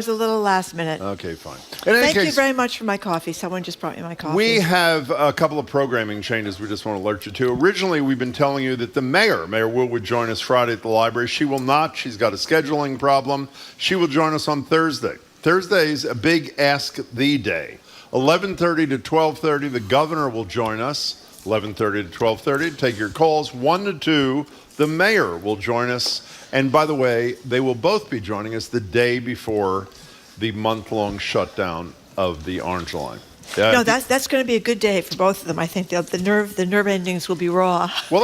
was a little last minute. Okay, fine. In any Thank case, you very much for my coffee. Someone just brought me my coffee. we have a couple of programming changes we just want to alert you to. Originally, we've been telling you that the Mayor Will, would join us Friday at the library. She will not. She's got a scheduling problem. She will join us on Thursday. Thursday's a big Ask Thee Day. 11:30 to 12:30, the governor will join us. 11:30 to 12:30, take your calls. 1 to 2, the mayor will join us. And by the way, they will both be joining us the day before the month-long shutdown of the Orange Line. No, that's going to be a good day for both of them. I think the nerve endings will be raw. Well,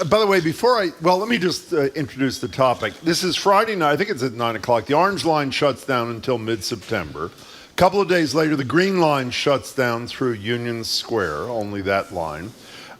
by the way, let me just introduce the topic. This is Friday night. I think it's at 9 o'clock. The Orange Line shuts down until mid-September. A couple of days later, the Green Line shuts down through Union Square, only that line.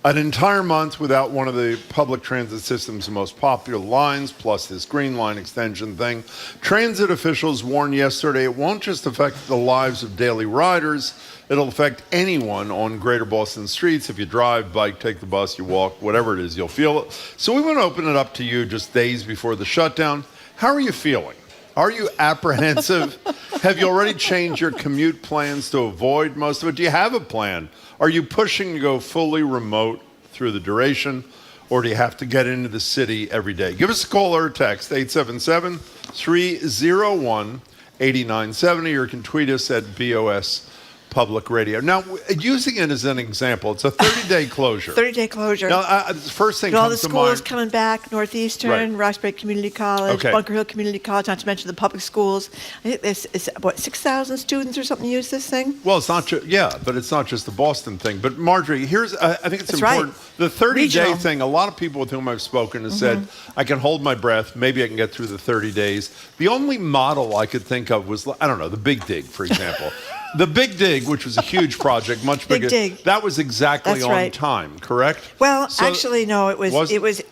An entire month without one of the public transit system's most popular lines, plus this Green Line extension thing. Transit officials warned yesterday it won't just affect the lives of daily riders, it'll affect anyone on Greater Boston streets. If you drive, bike, take the bus, you walk, whatever it is, you'll feel it. So we want to open it up to you just days before the shutdown. How are you feeling? Are you apprehensive? Have you already changed your commute plans to avoid most of it? Do you have a plan? Are you pushing to go fully remote through the duration, or do you have to get into the city every day? Give us a call or a text, 877-301-8970, or you can tweet us at BOS Public Radio. Now, using it as an example, it's a 30-day closure. 30-day closure. Now, the first thing all comes the to mind. schools coming back, Northeastern, Right. Roxbury Community College, Okay. Bunker Hill Community College, not to mention the public schools. I think there's, 6,000 students or something use this thing? Well, it's not but it's not just the Boston thing. But Marjorie, here's I think it's That's important. right. The 30-day Regional. thing, a lot of people with whom I've spoken have said, I can hold my breath, maybe I can get through the 30 days. The only model I could think of was, I don't know, the Big Dig, for example. The Big Dig, which was a huge project, much bigger. Big Dig. That was exactly That's on right. time, correct? Well, So- actually, no, it was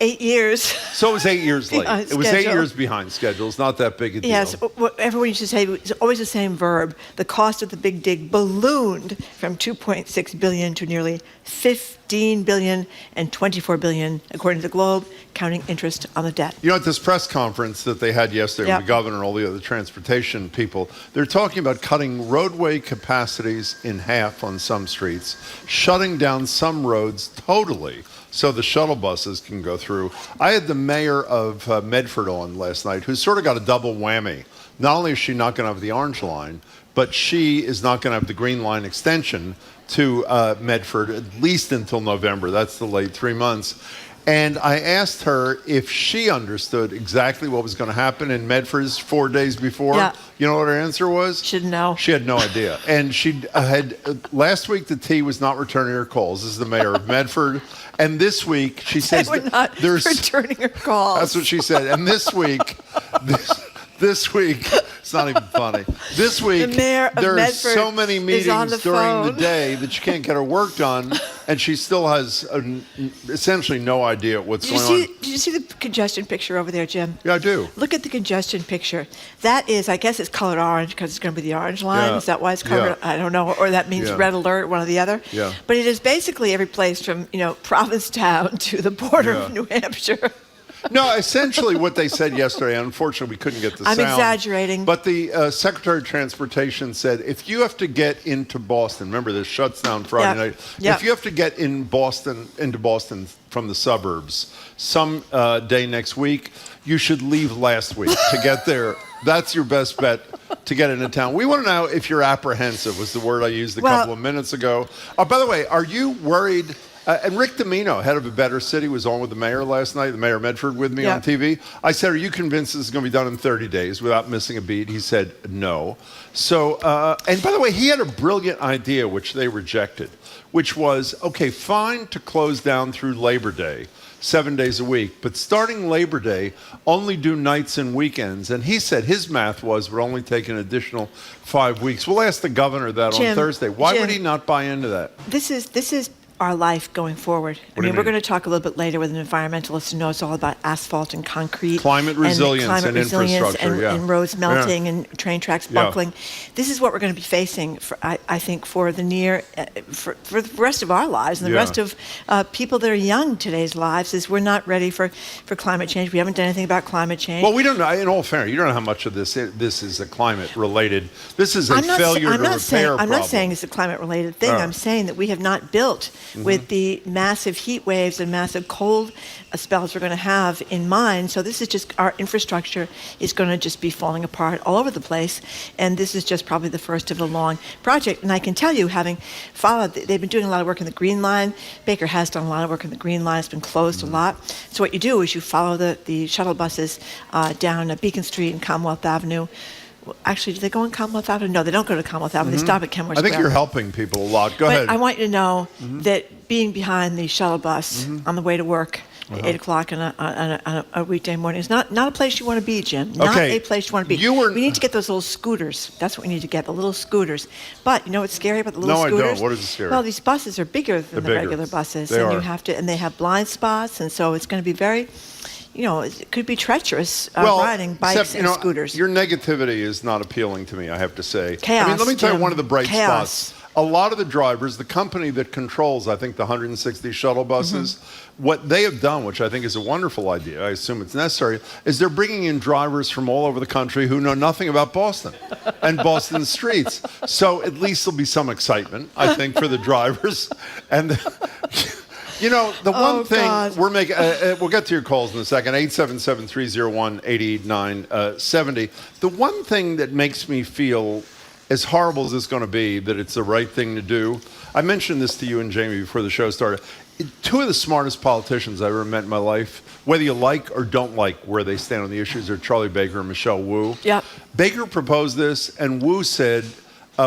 8 years. So it was 8 years late. Behind It was 8 schedule. years behind schedule. It's not that big a deal. Yes, what everyone used to say, it's always the same verb. The cost of the Big Dig ballooned from $2.6 billion to nearly $15 billion and $24 billion, according to the Globe, counting interest on the debt. You know, at this press conference that they had yesterday with the governor and all the other transportation people, they're talking about cutting roadway capacities in half on some streets, shutting down some roads totally so the shuttle buses can go through. I had the mayor of Medford on last night, who's sort of got a double whammy. Not only is she not going to have the Orange Line, but she is not going to have the Green Line extension to Medford, at least until November. That's the late 3 months. And I asked her if she understood exactly what was going to happen in Medford's 4 days before. Yeah. You know what her answer was? She didn't know. She had no idea. And she had, last week the T was not returning her calls. This is the mayor of Medford. And this week, she says, They were not returning her calls. That's what she said. And this week, this week, it's not even funny. This week, The mayor of there are Medford so many is meetings on the during the phone. day that she can't get her work done, and she still has essentially no idea what's going on. Did you see the congestion picture over there, Jim? Yeah, I do. Look at the congestion picture. That is, I guess it's colored orange because it's going to be the Orange Line. Yeah. Is that why it's colored? Yeah. I don't know. Or that means Yeah. red alert, one or the other. Yeah. But it is basically every place from, Provincetown to the border Yeah. of New Hampshire. No, essentially what they said yesterday, unfortunately we couldn't get the I'm sound. exaggerating. But the Secretary of Transportation said, if you have to get into Boston, remember this shuts down Friday night, Yeah. if you have to get into Boston from the suburbs some day next week, you should leave last week to get there. That's your best bet to get into town. We want to know if you're apprehensive, was the word I used a couple of minutes ago. By the way, are you worried? And Rick Domino, head of A Better City, was on with the mayor last night, the mayor of Medford, with me on TV. I said, are you convinced this is going to be done in 30 days without missing a beat? He said, no. So, and by the way, he had a brilliant idea, which they rejected, which was, okay, fine to close down through Labor Day, 7 days a week, but starting Labor Day, only do nights and weekends. And he said his math was would only take an additional 5 weeks. We'll ask the governor that on Thursday. Why would he not buy into that? This is our life going forward. What do you we're mean? going to talk a little bit later with an environmentalist who knows all about asphalt and concrete. Climate resilience and infrastructure, and, yeah. and roads melting and train tracks buckling. This is what we're going to be facing, I think, for the for the rest of our lives and the rest of people that are young today's lives, is we're not ready for climate change. We haven't done anything about climate change. Well, we don't know. In all fairness, you don't know how much of this is a climate-related. This is a failure to repair problem. I'm not saying it's a climate-related thing. I'm saying that we have not built with the massive heat waves and massive cold spells we're going to have in mind. So this is just, our infrastructure is going to just be falling apart all over the place. And this is just probably the first of a long project. And I can tell you, having followed, they've been doing a lot of work in the Green Line. Baker has done a lot of work in the Green Line. It's been closed a lot. So what you do is you follow the shuttle buses down Beacon Street and Commonwealth Avenue. Actually, do they go on Commonwealth Avenue? No, they don't go to Commonwealth Avenue. They stop at Kenmore Square. I think you're helping people a lot. Go ahead. I want you to know that being behind the shuttle bus on the way to work at 8 o'clock on a weekday morning is not a place you want to be, Jim. Not a place you want to be. We need to get those little scooters. That's what we need to get, the little scooters. But you know what's scary about the little scooters? No, I don't. What is scary? Well, these buses are bigger than the regular buses. They are. And they have blind spots, and so it's going to be very... it could be treacherous riding bikes and scooters. Your negativity is not appealing to me, I have to say. Chaos, let me tell you Jim. one of the bright Chaos. spots. A lot of the drivers, the company that controls, I think, the 160 shuttle buses, what they have done, which I think is a wonderful idea, I assume it's necessary, is they're bringing in drivers from all over the country who know nothing about Boston and Boston streets. So at least there'll be some excitement, I think, for the drivers. And... the one thing we're making, we'll get to your calls in a second, 877-301-8970. The one thing that makes me feel, as horrible as it's going to be, that it's the right thing to do, I mentioned this to you and Jamie before the show started. Two of the smartest politicians I've ever met in my life, whether you like or don't like where they stand on the issues, are Charlie Baker and Michelle Wu. Yep. Baker proposed this, and Wu said,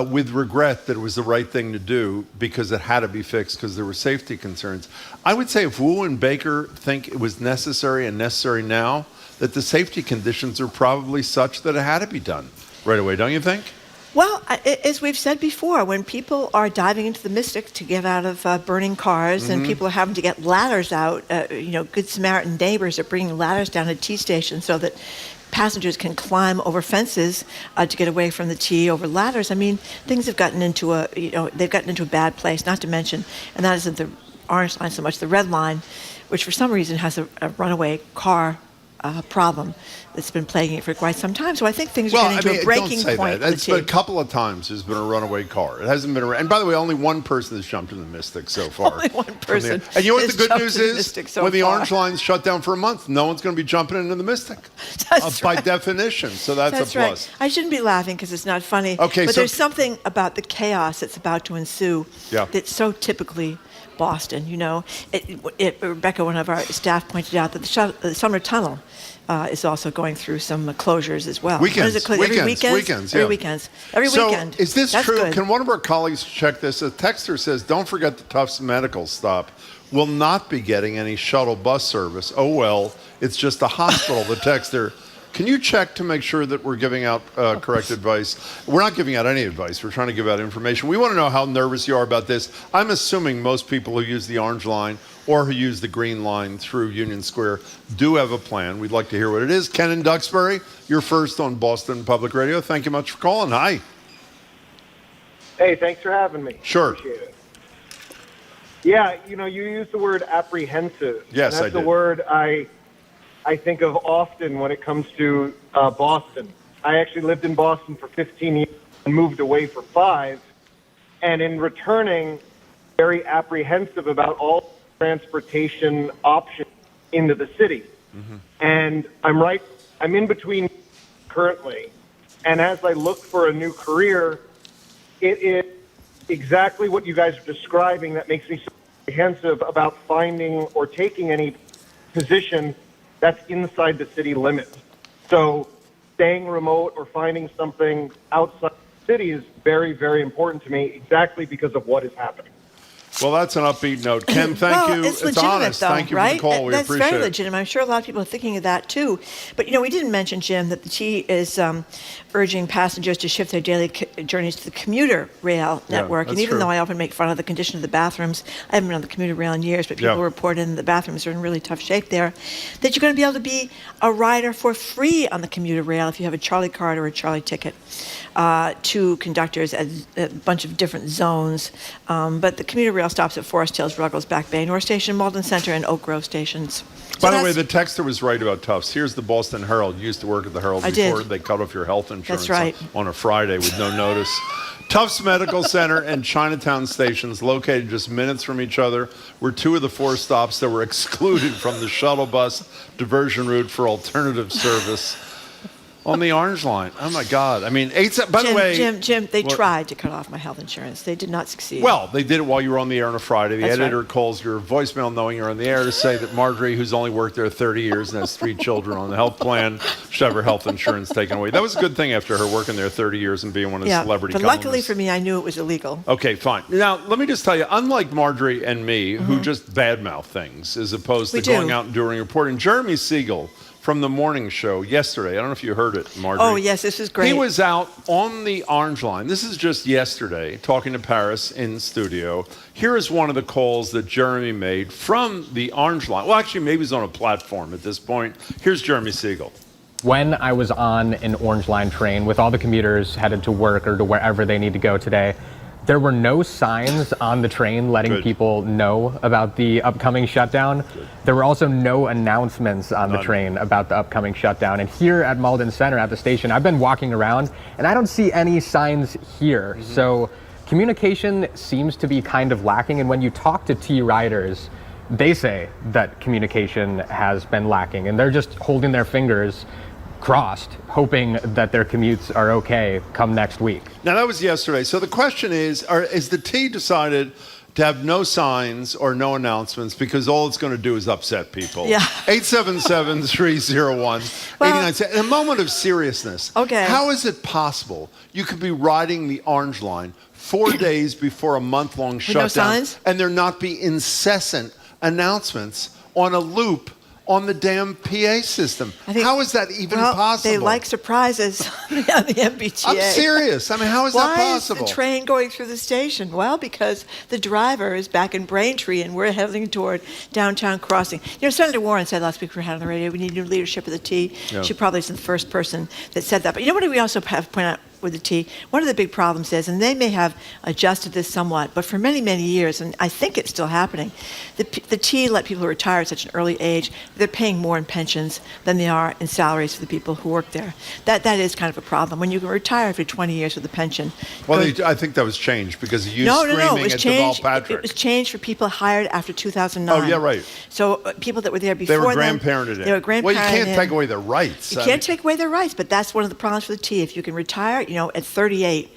with regret, that it was the right thing to do because it had to be fixed because there were safety concerns. I would say if Wu and Baker think it was necessary now, that the safety conditions are probably such that it had to be done right away, don't you think? Well, as we've said before, when people are diving into the Mystic to get out of burning cars and people are having to get ladders out, Good Samaritan neighbors are bringing ladders down at T stations so that passengers can climb over fences to get away from the T over ladders. I mean, things have gotten into a bad place, not to mention, and that isn't the Orange Line so much, the Red Line, which for some reason has a runaway car problem that's been plaguing it for quite some time. So I think things are getting to a breaking point. It's been a couple of times there's been a runaway car. It hasn't been and by the way, only one person has jumped in the Mystic so far. Only one person. And you know what the good news is? So when the far. Orange Line's shut down for a month, no one's going to be jumping into the Mystic. That's by right. definition. So that's a plus. Right. I shouldn't be laughing because it's not funny. Okay, but so there's something about the chaos that's about to ensue that's so typically Boston. Rebecca, one of our staff, pointed out that the Summer Tunnel is also going through some closures as well. Weekends. Every weekend. Is this That's true? good. Can one of our colleagues check this? A texter says, don't forget the Tufts Medical Stop will not be getting any shuttle bus service. Oh, well, it's just a hospital, the texter. Can you check to make sure that we're giving out correct advice? We're not giving out any advice. We're trying to give out information. We want to know how nervous you are about this. I'm assuming most people who use the Orange Line or who use the Green Line through Union Square do have a plan. We'd like to hear what it is. Ken in Duxbury, you're first on Boston Public Radio. Thank you much for calling. Hi. Hey, thanks for having me. Sure. Appreciate it. Yeah, you used the word apprehensive. Yes, and I did. That's a word I think of often when it comes to Boston. I actually lived in Boston for 15 years and moved away for 5. And in returning, very apprehensive about all transportation options into the city. And I'm in between currently. And as I look for a new career, it is exactly what you guys are describing that makes me so apprehensive about finding or taking any position that's inside the city limits. So staying remote or finding something outside the city is very, very important to me exactly because of what is happening. Well, that's an upbeat note. Ken, thank you. It's legitimate, honest. though, Thank you right? for the call. We That's appreciate very it. legitimate. I'm sure a lot of people are thinking of that, too. But, we didn't mention, Jim, that the T is urging passengers to shift their daily journeys to the commuter rail network. And that's even true. though I often make fun of the condition of the bathrooms, I haven't been on the commuter rail in years, but people report in the bathrooms are in really tough shape there, that you're going to be able to be a rider for free on the commuter rail if you have a Charlie card or a Charlie ticket. To conductors at a bunch of different zones. But the commuter rail stops at Forest Hills, Ruggles, Back Bay, North Station, Malden Center, and Oak Grove stations. By the way, the texter was right about Tufts. Here's the Boston Herald. You used to work at the Herald before they cut off your health insurance on a Friday with no notice. Tufts Medical Center and Chinatown stations, located just minutes from each other, were two of the four stops that were excluded from the shuttle bus diversion route for alternative service. On the Orange Line. Oh, my God. I mean, by the way... Jim, they tried to cut off my health insurance. They did not succeed. Well, they did it while you were on the air on a Friday. The That's editor right. calls your voicemail knowing you're on the air to say that Marjorie, who's only worked there 30 years and has 3 children on the health plan, should have her health insurance taken away. That was a good thing after her working there 30 years and being one of the celebrity but columnists. luckily for me, I knew it was illegal. Okay, fine. Now, let me just tell you, unlike Marjorie and me, who just badmouth things as opposed to going out and doing reporting, Jeremy Siegel from the morning show yesterday, I don't know if you heard it, Marjorie. Oh, yes, this is great. He was out on the Orange Line. This is just yesterday, talking to Paris in studio. Here is one of the calls that Jeremy made from the Orange Line. Well, actually, maybe he's on a platform at this point. Here's Jeremy Siegel. When I was on an Orange Line train with all the commuters headed to work or to wherever they need to go today, there were no signs on the train letting people know about the upcoming shutdown. There were also no announcements on the train about the upcoming shutdown. And here at Malden Center at the station, I've been walking around and I don't see any signs here. So communication seems to be kind of lacking. And when you talk to T riders, they say that communication has been lacking and they're just holding their fingers crossed, hoping that their commutes are okay come next week. Now, that was yesterday. So the question is the T decided to have no signs or no announcements because all it's going to do is upset people? Yeah. 877-301-89. In a moment of seriousness, how is it possible you could be riding the Orange Line 4 days before a month-long shutdown no signs? And there not be incessant announcements on a loop on the damn PA system? How is that even possible? They like surprises on the MBTA. I'm serious. I mean, how is that possible? Why is the train going through the station? Well, because the driver is back in Braintree and we're heading toward downtown crossing. Senator Warren said last week we had on the radio, we need new leadership of the T. Yeah. She probably isn't the first person that said that. But what we also have to point out with the T, one of the big problems is, and they may have adjusted this somewhat, but for many, many years, and I think it's still happening, the T let people retire at such an early age, they're paying more in pensions than they are in salaries for the people who work there. That is kind of a problem. When you can retire after 20 years with a pension. Well, I think that was changed because of you screaming at Deval Patrick. It was changed for people hired after 2009. Oh, yeah, right. So people that were there before they were grandparented in. They were grandparented. Well, you can't take away their rights. You can't take away their rights, but that's one of the problems for the T. If you can retire, at 38,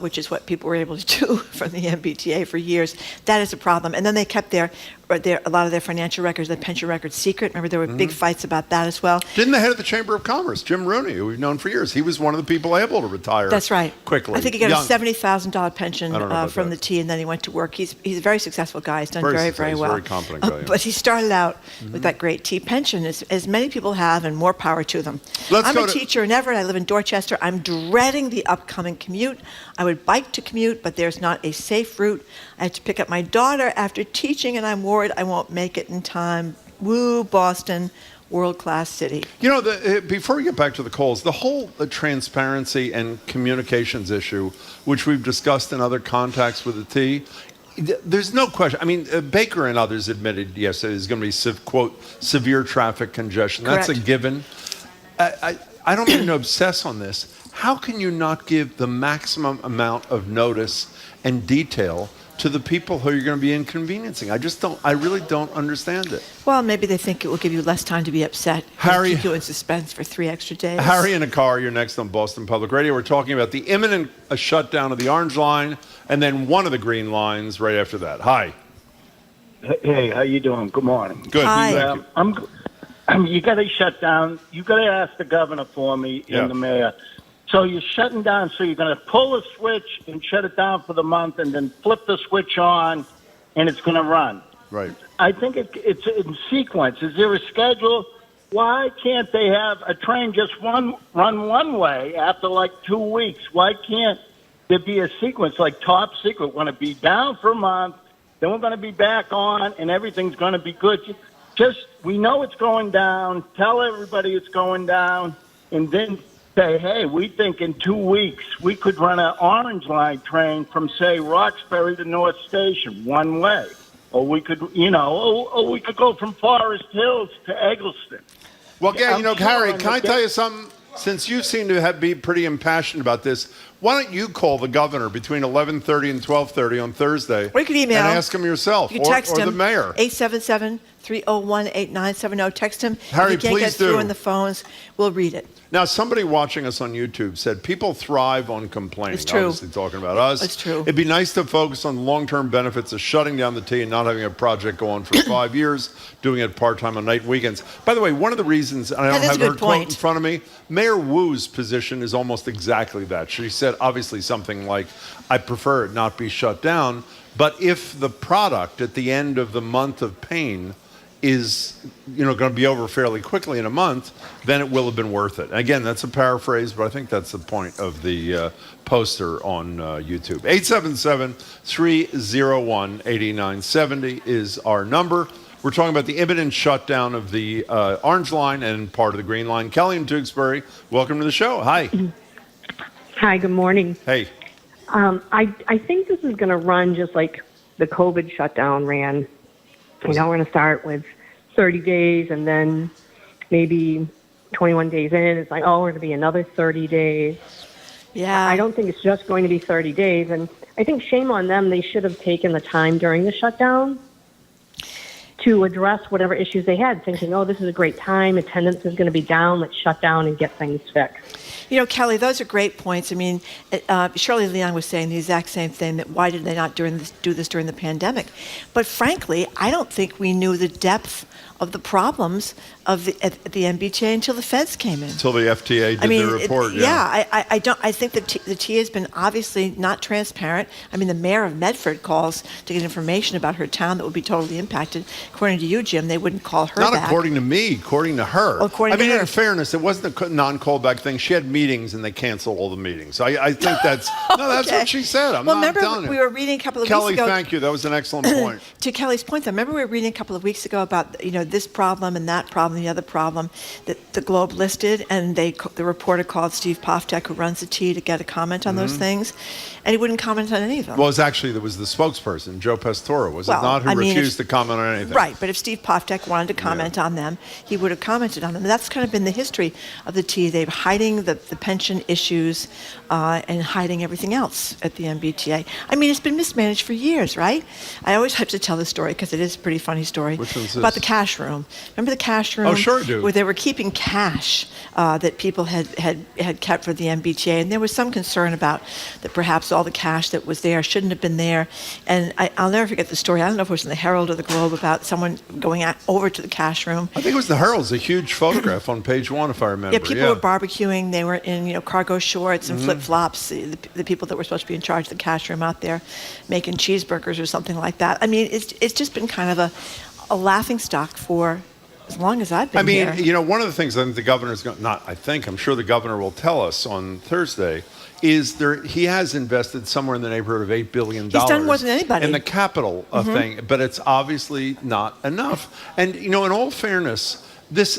which is what people were able to do from the MBTA for years, that is a problem. And then they kept a lot of their financial records, their pension records secret. Remember, there were big fights about that as well. Didn't the head of the Chamber of Commerce, Jim Rooney, who we've known for years, he was one of the people able to retire. That's right. Quickly. I think he got a $70,000 pension from the T, and then he went to work. He's a very successful guy. He's done very, very well. Very competent guy. But he started out with that great T pension, as many people have, and more power to them. I'm a teacher in Everett. I live in Dorchester. I'm dreading the upcoming commute. I would bike to commute, but there's not a safe route. I have to pick up my daughter after teaching, and I'm worried I won't make it in time. Woo, Boston, world-class city. Before we get back to the calls, the whole transparency and communications issue, which we've discussed in other contacts with the T, there's no question. I mean, Baker and others admitted yesterday there's going to be, quote, severe traffic congestion. Correct. That's a given. I don't mean to obsess on this. How can you not give the maximum amount of notice and detail to the people who you're going to be inconveniencing? I really don't understand it. Well, maybe they think it will give you less time to be upset. Harry, keep you in suspense for 3 extra days. Harry in a car, you're next on Boston Public Radio. We're talking about the imminent shutdown of the Orange Line and then one of the Green Lines right after that. Hi. Hey, how you doing? Good morning. Good. Hi. Thank you. You got to shut down. You got to ask the governor for me and the mayor. So you're shutting down. So you're going to pull a switch and shut it down for the month, and then flip the switch on and it's going to run. Right. I think it's in sequence. Is there a schedule? Why can't they have a train just run one way after like 2 weeks? Why can't there be a sequence like top secret? We're going to be down for a month, then we're going to be back on, and everything's going to be good. Just, we know it's going down. Tell everybody it's going down, and then say, hey, we think in 2 weeks we could run an Orange Line train from, say, Roxbury to North Station one way. Or we could, or we could go from Forest Hills to Eggleston. Well, yeah, Harry, sure can I tell you something? Since you seem to be pretty impassioned about this, why don't you call the governor between 11:30 and 12:30 on Thursday? Or you could email. And ask him yourself. You text or him. the mayor. 877-301-8970. Text him. Harry, if you can't please get through do. on the phones, we'll read it. Now, somebody watching us on YouTube said people thrive on complaining. It's true. Obviously talking about us. It's true. It'd be nice to focus on the long-term benefits of shutting down the T and not having a project go on for 5 years, doing it part-time on night and weekends. By the way, one of the reasons, and I don't That is have a her good quote in point. front of me, Mayor Wu's position is almost exactly that. She said obviously something like, I prefer it not be shut down, but if the product at the end of the month of pain is going to be over fairly quickly in a month, then it will have been worth it. Again, that's a paraphrase, but I think that's the point of the poster on YouTube. 877-301-8970 is our number. We're talking about the imminent shutdown of the Orange Line and part of the Green Line. Kelly in Tewksbury, welcome to the show. Hi. Hi, good morning. Hey. I think this is going to run just like the COVID shutdown ran. We're going to start with 30 days and then maybe 21 days in. It's like, oh, we're going to be another 30 days. Yeah. I don't think it's just going to be 30 days. And I think shame on them. They should have taken the time during the shutdown to address whatever issues they had, thinking, oh, this is a great time. Attendance is going to be down. Let's shut down and get things fixed. Kelly, those are great points. I mean, Shirley Leon was saying the exact same thing, that why did they not do this during the pandemic? But frankly, I don't think we knew the depth of the problems at the MBTA until the feds came in. Until the FTA did their report. I think the T has been obviously not transparent. I mean, the mayor of Medford calls to get information about her town that would be totally impacted. According to you, Jim, they wouldn't call her Not back. according to me, according to her. According to her. In fairness, it wasn't a non-callback thing. She had meetings and they canceled all the meetings. I think that's that's Okay. what she said. Remember we were reading a couple of Kelly, weeks ago. thank you. That was an excellent point. To Kelly's point, though, remember we were reading a couple of weeks ago about this problem and that problem, the other problem that the Globe listed, and the reporter called Steve Poftek, who runs the T, to get a comment on those things, and he wouldn't comment on any of them. Well, there was the spokesperson, Joe Pastora, was it not, who refused to comment on anything? Right, but if Steve Poftek wanted to comment on them, he would have commented on them. And that's kind of been the history of the T. They're hiding the pension issues and hiding everything else at the MBTA. I mean, it's been mismanaged for years, right? I always have to tell this story because it is a pretty funny story. Which one's about this? the cash room. Remember the cash room? Oh, sure I do. Where they were keeping cash that people had kept for the MBTA, and there was some concern about that perhaps all the cash that was there shouldn't have been there. And I'll never forget the story. I don't know if it was in the Herald or the Globe about someone going over to the cash room. I think it was the Herald's, a huge photograph on page 1, if I remember. Yeah, people were barbecuing. They were in cargo shorts and flip-flops. The people that were supposed to be in charge of the cash room out there making cheeseburgers or something like that. I mean, it's just been kind of a laughingstock for as long as I've been here. One of the things I think the governor's going I'm sure the governor will tell us on Thursday, is he has invested somewhere in the neighborhood of $8 billion. He's done more than anybody. In the capital thing, but it's obviously not enough. And, in all fairness,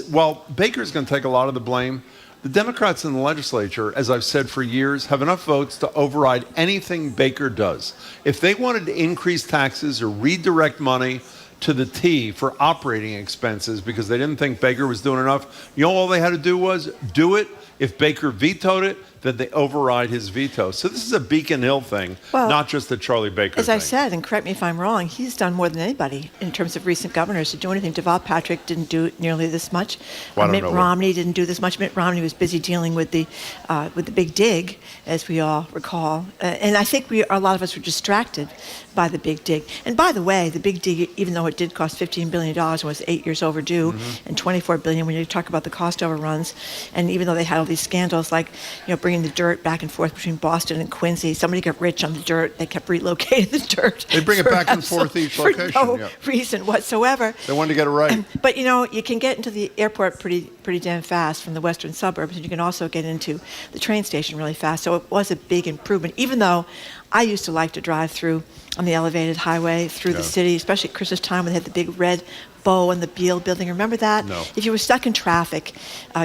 while Baker's going to take a lot of the blame, the Democrats in the legislature, as I've said for years, have enough votes to override anything Baker does. If they wanted to increase taxes or redirect money to the T for operating expenses because they didn't think Baker was doing enough, all they had to do was do it. If Baker vetoed it, then they override his veto. So this is a Beacon Hill thing, not just a Charlie Baker thing. As I said, and correct me if I'm wrong, he's done more than anybody in terms of recent governors to do anything. Deval Patrick didn't do nearly this much. Mitt Romney didn't do this much. Mitt Romney was busy dealing with the big dig, as we all recall. And I think a lot of us were distracted by the big dig. And by the way, the big dig, even though it did cost $15 billion and was 8 years overdue, and $24 billion when you talk about the cost overruns, and even though they had all these scandals like, bringing the dirt back and forth between Boston and Quincy. Somebody got rich on the dirt. They kept relocating the dirt. They bring it back and forth each location. For no reason whatsoever. They wanted to get it right. But you can get into the airport pretty damn fast from the western suburbs, and you can also get into the train station really fast. So it was a big improvement, even though I used to like to drive through on the elevated highway through the city, especially at Christmas time when they had the big red bow and the Beale building. Remember that? No. If you were stuck in traffic,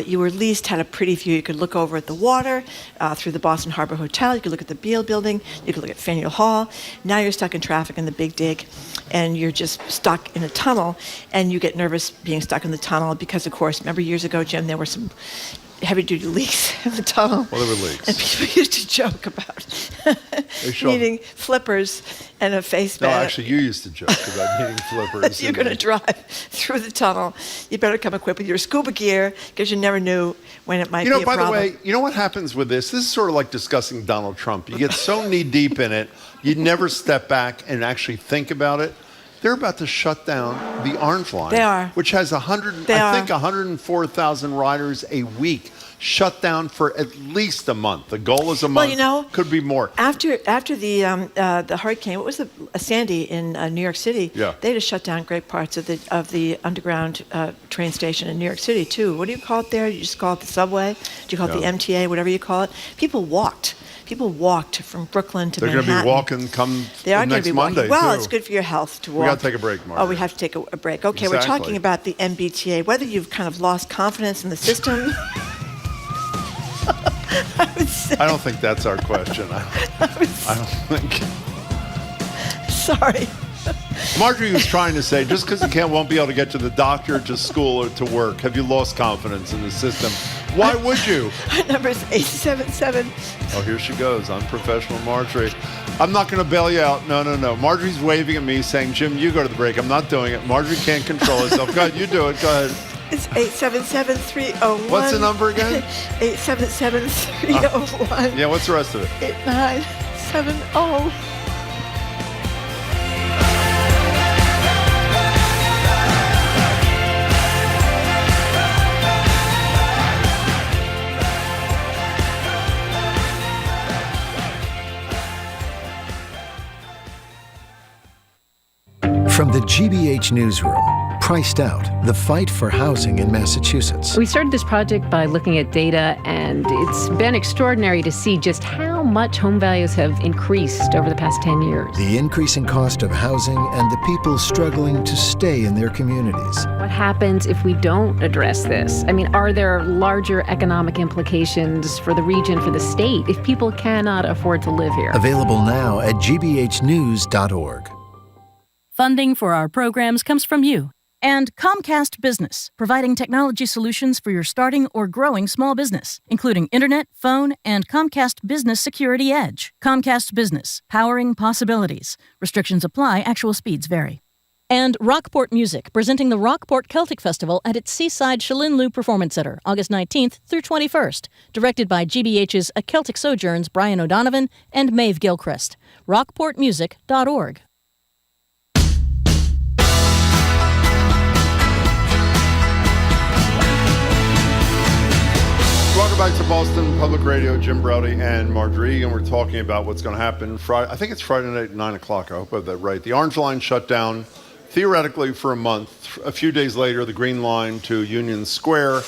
you at least had a pretty view. You could look over at the water through the Boston Harbor Hotel. You could look at the Beale building. You could look at Faneuil Hall. Now you're stuck in traffic in the Big Dig, and you're just stuck in a tunnel, and you get nervous being stuck in the tunnel because, of course, remember years ago, Jim, there were some heavy-duty leaks in the tunnel. Well, there were leaks. And people used to joke about needing flippers and a face No, bag. actually, you used to joke about needing flippers. You're going to drive through the tunnel. You better come equipped with your scuba gear because you never knew when it might be a by problem. the way, you know what happens with this? This is sort of like discussing Donald Trump. You get so knee-deep in it, you never step back and actually think about it. They're about to shut down the Orange Line. They are. Which has 104,000 riders a week. Shut down for at least a month. The goal is a month. Could be more. After the hurricane, what was Sandy in New York City? Yeah. They had to shut down great parts of the underground train station in New York City too. What do you call it there? You just call it the subway? Do you call it the MTA? Whatever you call it. People walked from Brooklyn to Manhattan. They're going to be walking come next Monday, Well, too. it's good for your health to walk. We got to take a break, Margaret. Oh, we have to take a break. Okay, Exactly. We're talking about the MBTA. Whether you've kind of lost confidence in the system. I don't think that's our question. I don't think. Sorry. Marjorie was trying to say, just because you won't be able to get to the doctor, to school, or to work, have you lost confidence in the system? Why would you? Our number is 877. Oh, here she goes, unprofessional Marjorie. I'm not going to bail you out. No. Marjorie's waving at me saying, Jim, you go to the break. I'm not doing it. Marjorie can't control herself. Go ahead, you do it. Go ahead. It's 877-301. What's the number again? 877-301. Yeah, what's the rest of it? 8970. From the GBH Newsroom, Priced Out, the fight for housing in Massachusetts. We started this project by looking at data, and it's been extraordinary to see just how much home values have increased over the past 10 years. The increasing cost of housing and the people struggling to stay in their communities. What happens if we don't address this? I mean, are there larger economic implications for the region, for the state, if people cannot afford to live here? Available now at gbhnews.org. Funding for our programs comes from you and Comcast Business, providing technology solutions for your starting or growing small business, including internet, phone, and Comcast Business Security Edge. Comcast Business, powering possibilities. Restrictions apply. Actual speeds vary. And Rockport Music, presenting the Rockport Celtic Festival at its Seaside Shalinlu Performance Center, August 19th through 21st. Directed by GBH's A Celtic Sojourn's Brian O'Donovan and Maeve Gilchrist. rockportmusic.org. Welcome back to Boston Public Radio. Jim Browdy and Marjorie, and we're talking about what's going to happen Friday. I think it's Friday night at 9 o'clock. I hope I have that right. The Orange Line shut down theoretically for a month. A few days later, the Green Line to Union Square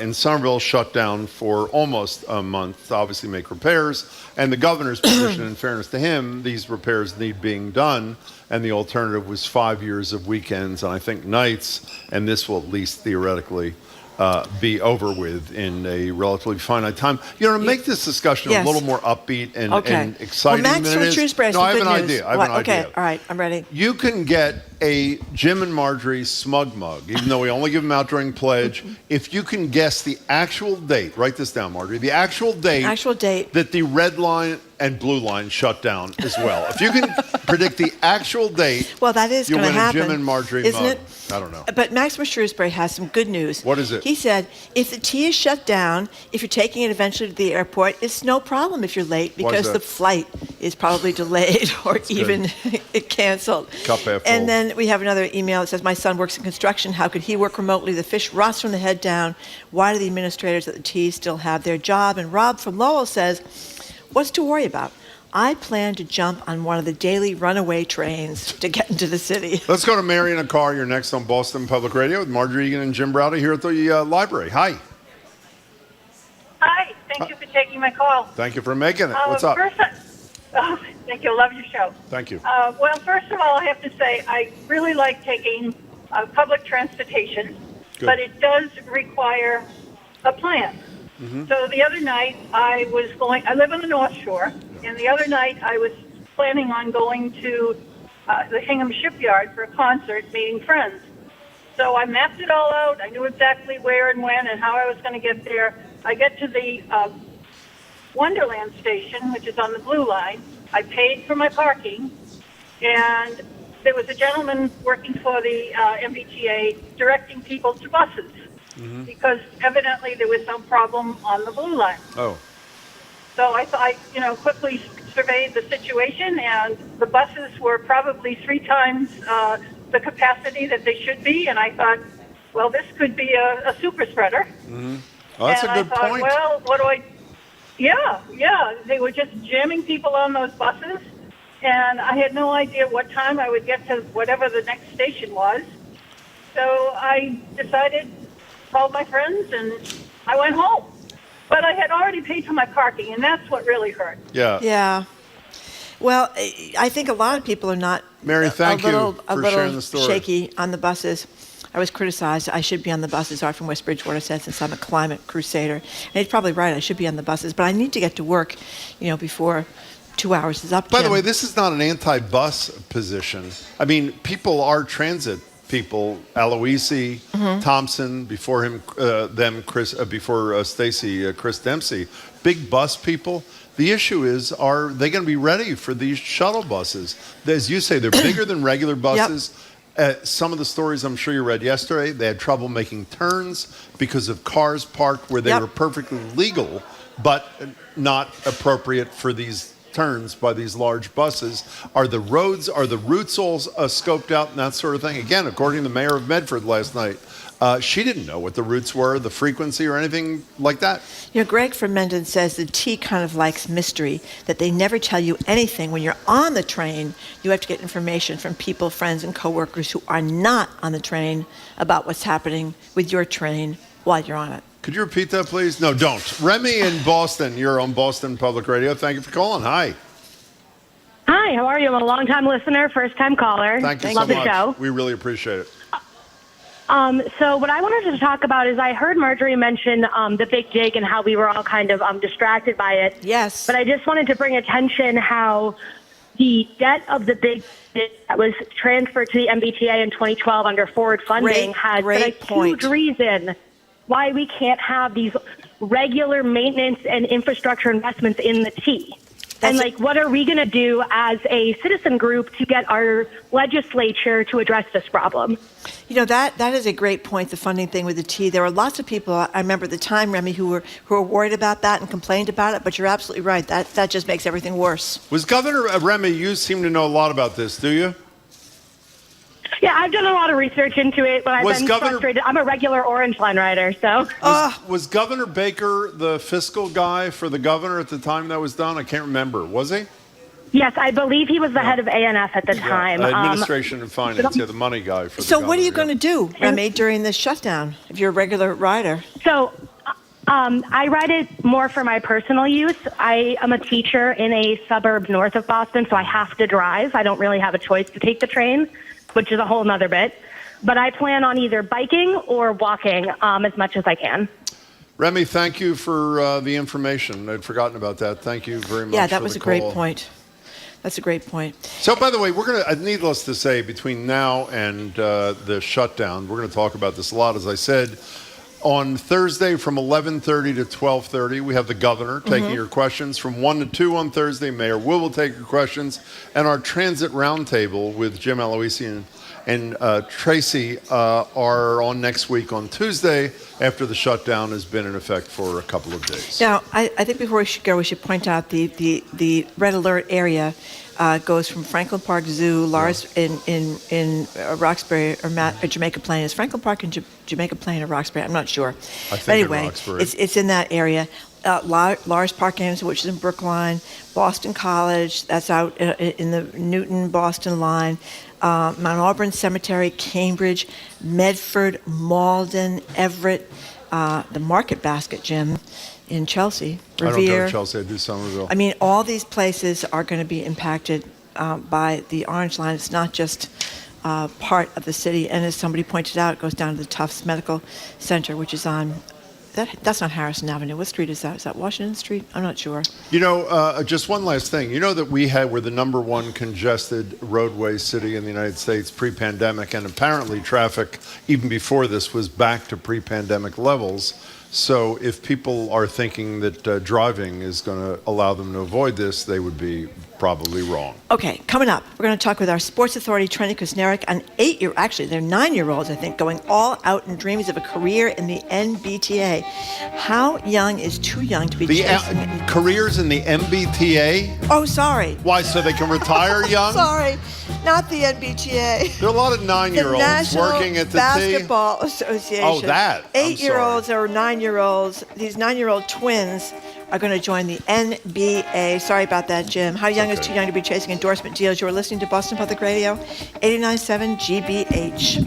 in Somerville shut down for almost a month to obviously make repairs. And the governor's position, in fairness to him, these repairs need being done. And the alternative was 5 years of weekends and I think nights. And this will at least theoretically be over with in a relatively finite time. You know, to make this discussion a little more upbeat and exciting Max than it is. No, I have an idea. Okay, all right, I'm ready. You can get a Jim and Marjorie smug mug, even though we only give them out during pledge. If you can guess the actual date, write this down, Marjorie, the actual date that the red line and blue line shut down as well. If you can predict the actual date, well, that is going to happen. Jim and Marjorie isn't mug. it? I don't know. But Maximus Shrewsbury has some good news. What is it? He said, if the T is shut down, if you're taking it eventually to the airport, it's no problem if you're late because the flight is probably delayed or even canceled. Cup half full. And then we have another email that says, my son works in construction. How could he work remotely? The fish rots from the head down. Why do the administrators at the T still have their job? And Rob from Lowell says, what's to worry about? I plan to jump on one of the daily runaway trains to get into the city. Let's go to Mary in a car. You're next on Boston Public Radio with Marjorie Egan and Jim Browder here at the library. Hi. Hi. Thank you for taking my call. Thank you for making it. What's up? Thank you. Love your show. Thank you. Well, first of all, I have to say I really like taking public transportation, Good. but it does require a plan. Mm-hmm. So the other night I live on the North Shore, and the other night I was planning on going to the Hingham Shipyard for a concert, meeting friends. So I mapped it all out. I knew exactly where and when and how I was going to get there. I get to the Wonderland station, which is on the Blue Line. I paid for my parking, and there was a gentleman working for the MBTA directing people to buses. Mm-hmm. Because evidently there was some problem on the Blue Line. Oh. So I quickly surveyed the situation, and the buses were probably 3 times the capacity that they should be. And I thought, well, this could be a super spreader. Mm-hmm. Well, that's and a good I thought, point. well, what do I? Yeah. They were just jamming people on those buses, and I had no idea what time I would get to whatever the next station was. So I decided, called my friends, and I went home. But I had already paid for my parking, and that's what really hurt. Yeah. Yeah. Well, I think a lot of people are not Mary, thank you for sharing the story. Shaky on the buses. I was criticized. I should be on the buses. Art from West Bridgewater said, since I'm a climate crusader. And he's probably right. I should be on the buses. But I need to get to work, before 2 hours is up. By Jim. the way, this is not an anti-bus position. I mean, people are transit people. Aloisi, Mm-hmm. Thompson, before him, before Stacy, Chris Dempsey. Big bus people. The issue is, are they going to be ready for these shuttle buses? As you say, they're bigger than regular buses. Yep. Some of the stories I'm sure you read yesterday, they had trouble making turns because of cars parked where they Yep. were perfectly legal, but not appropriate for these turns by these large buses. Are the routes all scoped out and that sort of thing? Again, according to the mayor of Medford last night, she didn't know what the routes were, the frequency, or anything like that. Greg from Mendon says the T kind of likes mystery, that they never tell you anything. When you're on the train, you have to get information from people, friends, and coworkers who are not on the train about what's happening with your train while you're on it. Could you repeat that, please? No, don't. Remy in Boston, you're on Boston Public Radio. Thank you for calling. Hi. Hi, how are you? I'm a long-time listener, first-time caller. Thank you Love so the much. show. We really appreciate it. So what I wanted to talk about is I heard Marjorie mention the Big Dig and how we were all kind of distracted by it. Yes. But I just wanted to bring attention how the debt of the Big Dig that was transferred to the MBTA in 2012 under forward funding has been a huge reason why we can't have these regular maintenance and infrastructure investments in the T. And, what are we going to do as a citizen group to get our legislature to address this problem? That is a great point, the funding thing with the T. There were lots of people, I remember at the time, Remy, who were worried about that and complained about it, but you're absolutely right. That just makes everything worse. Was Governor Remy, you seem to know a lot about this, do you? Yeah, I've done a lot of research into it, but I've been frustrated. I'm a regular Orange Line rider, so. Was Governor Baker the fiscal guy for the governor at the time that was done? I can't remember. Was he? Yes, I believe he was the head of ANF at the time. Administration and finance, the money guy for the So what are you going to do, Remy, during this shutdown, if you're a regular rider? So I ride it more for my personal use. I am a teacher in a suburb north of Boston, so I have to drive. I don't really have a choice to take the train, which is a whole nother bit. But I plan on either biking or walking as much as I can. Remy, thank you for the information. I'd forgotten about that. Thank you very much. Yeah, that was a great point. That's a great point. So, by the way, we're going to, needless to say, between now and the shutdown, we're going to talk about this a lot. As I said, on Thursday from 11:30 to 12:30, we have the governor taking your questions. From 1 to 2 on Thursday, Mayor Will take your questions. And our transit roundtable with Jim Aloisi and Tracy are on next week on Tuesday after the shutdown has been in effect for a couple of days. Now, I think before we should go, we should point out the red alert area goes from Franklin Park Zoo, Lars in Roxbury or Jamaica Plain. Is Franklin Park in Jamaica Plain or Roxbury? I'm not sure. I think anyway, in Roxbury. It's in that area. Lars Park Games, which is in Brookline, Boston College, that's out in the Newton-Boston line, Mount Auburn Cemetery, Cambridge, Medford, Malden, Everett, the Market Basket Gym in Chelsea, Revere. I don't go to Chelsea, I do Somerville. I mean, all these places are going to be impacted by the Orange Line. It's not just part of the city. And as somebody pointed out, it goes down to the Tufts Medical Center, which is on... That's not Harrison Avenue. What street is that? Is that Washington Street? I'm not sure. You know, just one last thing. You know that we're the number one congested roadway city in the United States pre-pandemic, and apparently traffic, even before this, was back to pre-pandemic levels. So if people are thinking that driving is going to allow them to avoid this, they would be probably wrong. Okay, coming up, we're going to talk with our sports authority, Trenny Kusnierek, an 8-year, they're 9-year-olds, I think, going all out in dreams of a career in the NBTA. How young is too young to be chasing careers in the MBTA? Oh, sorry. Why, so they can retire young? Sorry, not the NBTA. There are a lot of 9-year-olds working at the Basketball Association. Oh, that. 8-year-olds or 9-year-olds, these 9-year-old twins are going to join the NBA. Sorry about that, Jim. How young is too young to be chasing endorsement deals? You are listening to Boston Public Radio, 89.7 GBH.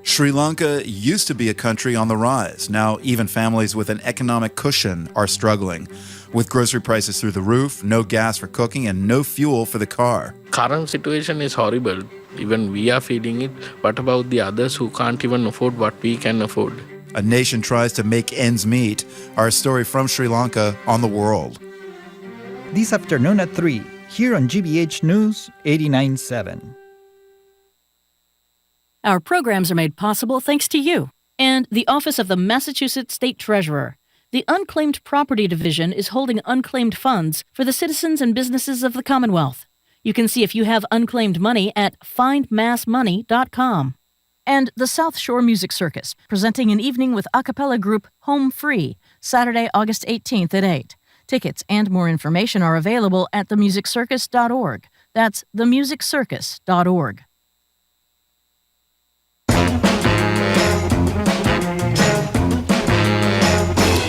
Sri Lanka used to be a country on the rise. Now, even families with an economic cushion are struggling. With grocery prices through the roof, no gas for cooking, and no fuel for the car. Current situation is horrible. Even we are feeling it. What about the others who can't even afford what we can afford? A nation tries to make ends meet. Our story from Sri Lanka on the world. This afternoon at 3, here on GBH News 89.7. Our programs are made possible thanks to you and the Office of the Massachusetts State Treasurer. The Unclaimed Property Division is holding unclaimed funds for the citizens and businesses of the Commonwealth. You can see if you have unclaimed money at findmassmoney.com. And the South Shore Music Circus, presenting an evening with a cappella group Home Free, Saturday, August 18th at 8. Tickets and more information are available at themusiccircus.org. That's themusiccircus.org.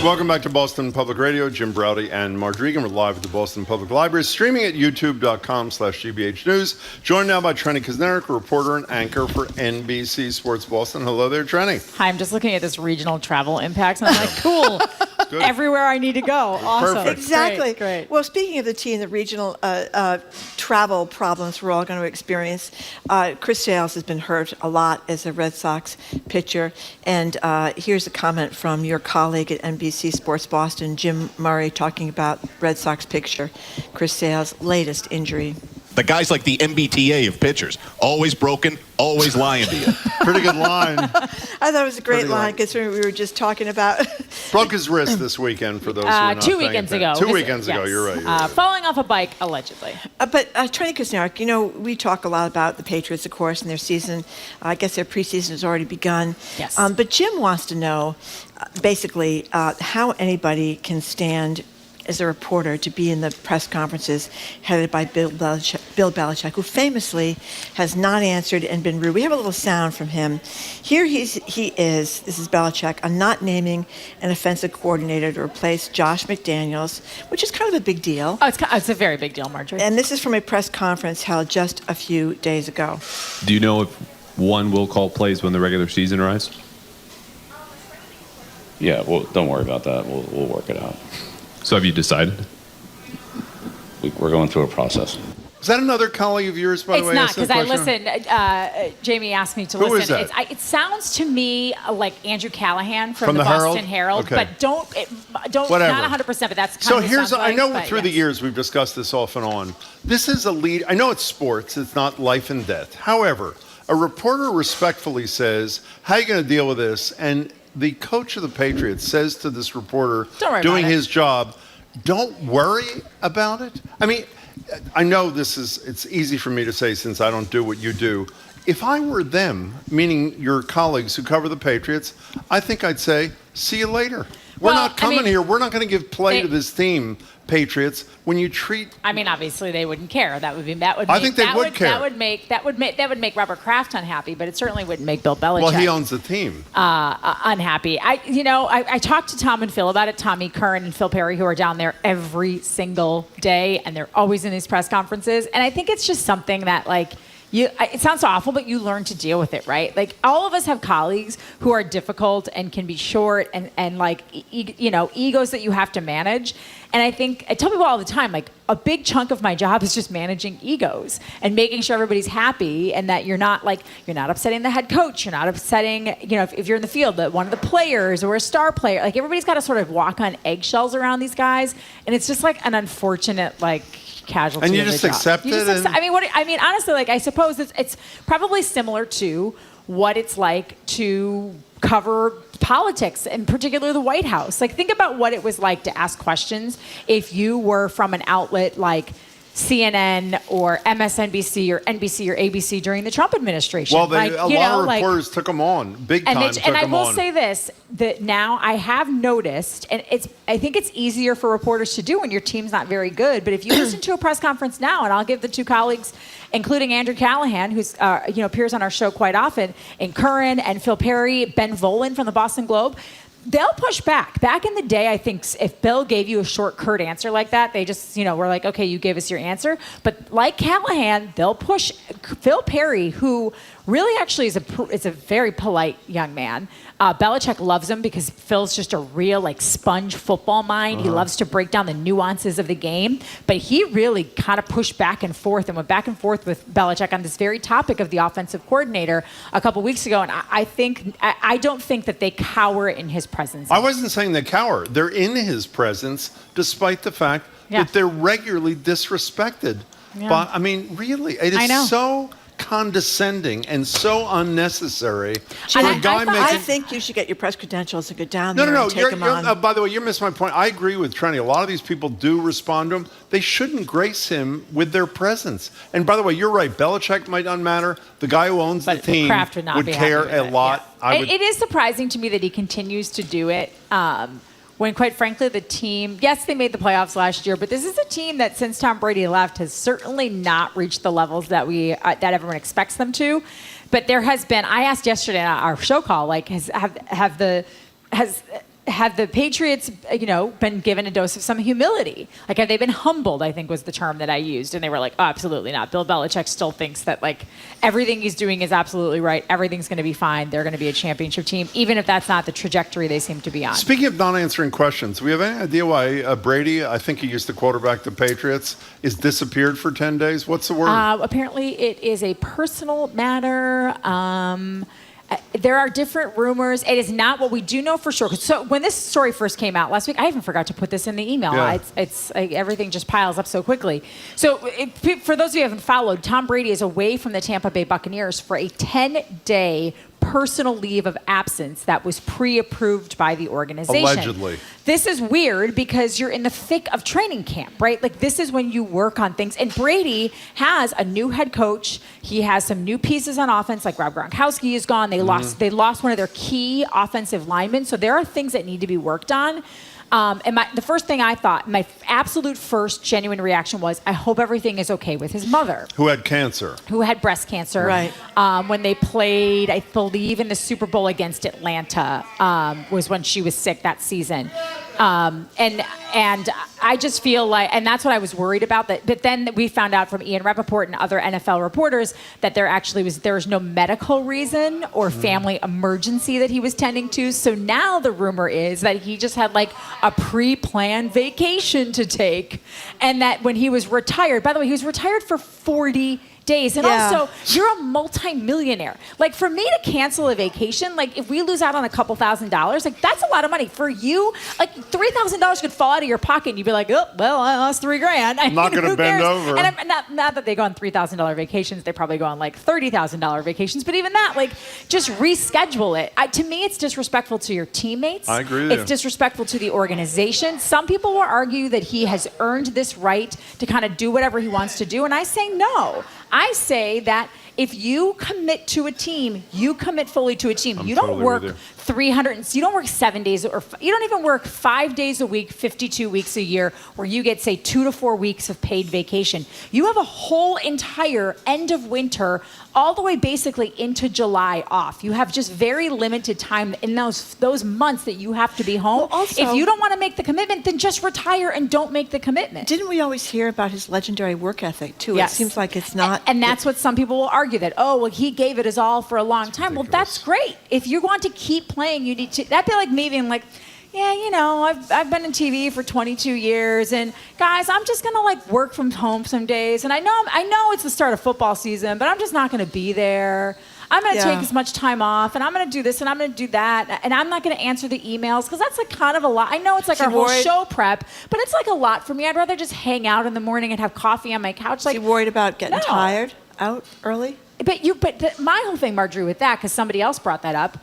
Welcome back to Boston Public Radio. Jim Browdy and Marge Regan. We're live at the Boston Public Library, streaming at youtube.com/GBH News. Joined now by Trenny Kusnierek, a reporter and anchor for NBC Sports Boston. Hello there, Trenny. Hi, I'm just looking at this regional travel impacts, and I'm like, cool. Everywhere I need to go. Awesome. Perfect. Exactly. Great. Well, speaking of the T and the regional travel problems we're all going to experience, Chris Sales has been hurt a lot as a Red Sox pitcher. And here's a comment from your colleague at NBC Sports Boston, Jim Murray, talking about Red Sox pitcher Chris Sales' latest injury. The guy's like the MBTA of pitchers. Always broken, always lying to you. Pretty good line. I thought it was a great line considering we were just talking about. Broke his wrist this weekend for those who are not 2 weekends ago. 2 weekends ago, Yes. you're right. You're right. Falling off a bike, allegedly. But Trenny Kusnierek, you know, we talk a lot about the Patriots, of course, and their season. I guess their preseason has already begun. Yes. But Jim wants to know, basically, how anybody can stand as a reporter to be in the press conferences headed by Bill Belichick, who famously has not answered and been rude. We have a little sound from him. Here he is, this is Belichick, on not naming an offensive coordinator to replace Josh McDaniels, which is kind of a big deal. Oh, it's a very big deal, Marjorie. And this is from a press conference held just a few days ago. Do you know if one will call plays when the regular season arrives? Yeah, well, don't worry about that. We'll work it out. So have you decided? We're going through a process. Is that another colleague of yours, by the way? It's not, because I listened. Jamie asked me to listen. Who is that? It sounds to me like Andrew Callahan from the Boston Herald? Herald, Okay. but Whatever. not 100%, but that's kind So of what it here's, sounds I know like, through but the yes. years we've discussed this off and on. This is a lead. I know it's sports. It's not life and death. However, a reporter respectfully says, how are you going to deal with this? And the coach of the Patriots says to this reporter Don't worry doing about it. his job, don't worry about it. I mean, I know it's easy for me to say since I don't do what you do. If I were them, meaning your colleagues who cover the Patriots, I think I'd say, see you later. We're Well, not coming I mean, here. We're not going to give play they- to this team, Patriots, when you treat. I mean, obviously they wouldn't care. That would I think they would care. That would make Robert Kraft unhappy, but it certainly wouldn't make Bill Belichick. Well, he owns the team. Unhappy. I talked to Tom and Phil about it. Tommy Curran and Phil Perry, who are down there every single day, and they're always in these press conferences. And I think it's just something that it sounds awful, but you learn to deal with it, right? Like all of us have colleagues who are difficult and can be short and egos that you have to manage. And I think I tell people all the time, like a big chunk of my job is just managing egos and making sure everybody's happy and that you're not upsetting the head coach, you're not upsetting, if you're in the field, that one of the players or a star player, like everybody's got to sort of walk on eggshells around these guys, and it's just like an unfortunate casualty. And you of the just job. accept You just it? I mean, honestly, I suppose it's probably similar to what it's like to cover politics, and particularly the White House. Like, think about what it was like to ask questions if you were from an outlet like CNN or MSNBC or NBC or ABC during the Trump administration. Well, a lot of reporters took them on, big time. And I will say this, that now I have noticed, and I think it's easier for reporters to do when your team's not very good, but if you listen to a press conference now, and I'll give the two colleagues, including Andrew Callahan, who's appears on our show quite often, and Curran and Phil Perry, Ben Volen from the Boston Globe, they'll push back. Back in the day, I think if Bill gave you a short, curt answer like that, they just, were like, okay, you gave us your answer. But like Callahan, they'll push. Phil Perry, who really actually is a very polite young man. Belichick loves him because Phil's just a real sponge football mind. He loves to break down the nuances of the game. But he really kind of pushed back and forth and went back and forth with Belichick on this very topic of the offensive coordinator a couple weeks ago. And I don't think that they cower in his presence. I wasn't saying they cower. They're in his presence, despite the fact that they're regularly disrespected. Yeah. But I mean, really, it is so condescending and so unnecessary. I think you should get your press credentials and go down there and take them on. By the way, you missed my point. I agree with Trenny. A lot of these people do respond to him. They shouldn't grace him with their presence. And by the way, you're right. Belichick might not matter. The guy who owns the team Kraft would not be care happy with a it. lot. Yeah. It is surprising to me that he continues to do it. When, quite frankly, the team, yes, they made the playoffs last year, but this is a team that, since Tom Brady left, has certainly not reached the levels that that everyone expects them to. But there has been. I asked yesterday on our show call, have the Patriots, been given a dose of some humility? Like, have they been humbled? I think was the term that I used, and they were like, oh, absolutely not. Bill Belichick still thinks that everything he's doing is absolutely right. Everything's going to be fine. They're going to be a championship team, even if that's not the trajectory they seem to be on. Speaking of not answering questions, we have any idea why Brady, I think he used to quarterback the Patriots, is disappeared for 10 days? What's the word? Apparently, it is a personal matter. There are different rumors. It is not what we do know for sure. So when this story first came out last week, I even forgot to put this in the email. Yeah. It's everything just piles up so quickly. So for those of you who haven't followed, Tom Brady is away from the Tampa Bay Buccaneers for a 10-day personal leave of absence that was pre-approved by the organization. Allegedly. This is weird because you're in the thick of training camp, right? This is when you work on things. And Brady has a new head coach. He has some new pieces on offense, like Rob Gronkowski is gone. They lost one of their key offensive linemen. So there are things that need to be worked on. And the first thing I thought, my absolute first genuine reaction was, I hope everything is okay with his mother. Who had cancer. Who had breast cancer. Right. When they played, I believe, in the Super Bowl against Atlanta, was when she was sick that season. And I just feel like, and that's what I was worried about. But then we found out from Ian Rappaport and other NFL reporters that there was no medical reason or family emergency that he was tending to. So now the rumor is that he just had a pre-planned vacation to take, and that when he was retired, by the way, he was retired for 40 days. And Yeah. also, you're a multi-millionaire. Like, for me to cancel a vacation, like, if we lose out on a couple $1,000s, like, that's a lot of money. For you, like, $3,000 could fall out of your pocket and you'd be like, oh, well, I lost $3,000. I'm not going to bend over. And not that they go on $3,000 vacations. They probably go on, like, $30,000 vacations. But even that, like, just reschedule it. To me, it's disrespectful to your teammates. I agree with It's you. disrespectful to the organization. Some people will argue that he has earned this right to kind of do whatever he wants to do. And I say no. I say that if you commit to a team, you commit fully to a team. I'm You don't totally work with you. 300, you don't work 7 days, or you don't even work 5 days a week, 52 weeks a year, where you get, say, 2 to 4 weeks of paid vacation. You have a whole entire end of winter, all the way basically into July off. You have just very limited time in those months that you have to be home. Well, also- if you don't want to make the commitment, then just retire and don't make the commitment. Didn't we always hear about his legendary work ethic, too? Yes. It seems like it's not... And that's what some people will argue, that, oh, well, he gave it his all for a long time. Well, that's great. If you want to keep playing, you need to... That'd be like me being like, yeah, you know, I've been in TV for 22 years, and guys, I'm just gonna like work from home some days. And I know it's the start of football season, but I'm just not gonna be there. I'm gonna take as much time off, and I'm gonna do this, and I'm gonna do that, and I'm not gonna answer the emails, because that's like kind of a lot. I know it's like our whole show prep, but it's like a lot for me. I'd rather just hang out in the morning and have coffee on my couch. Like, you worried about getting tired out early? But my whole thing, Marjorie, with that, because somebody else brought that up,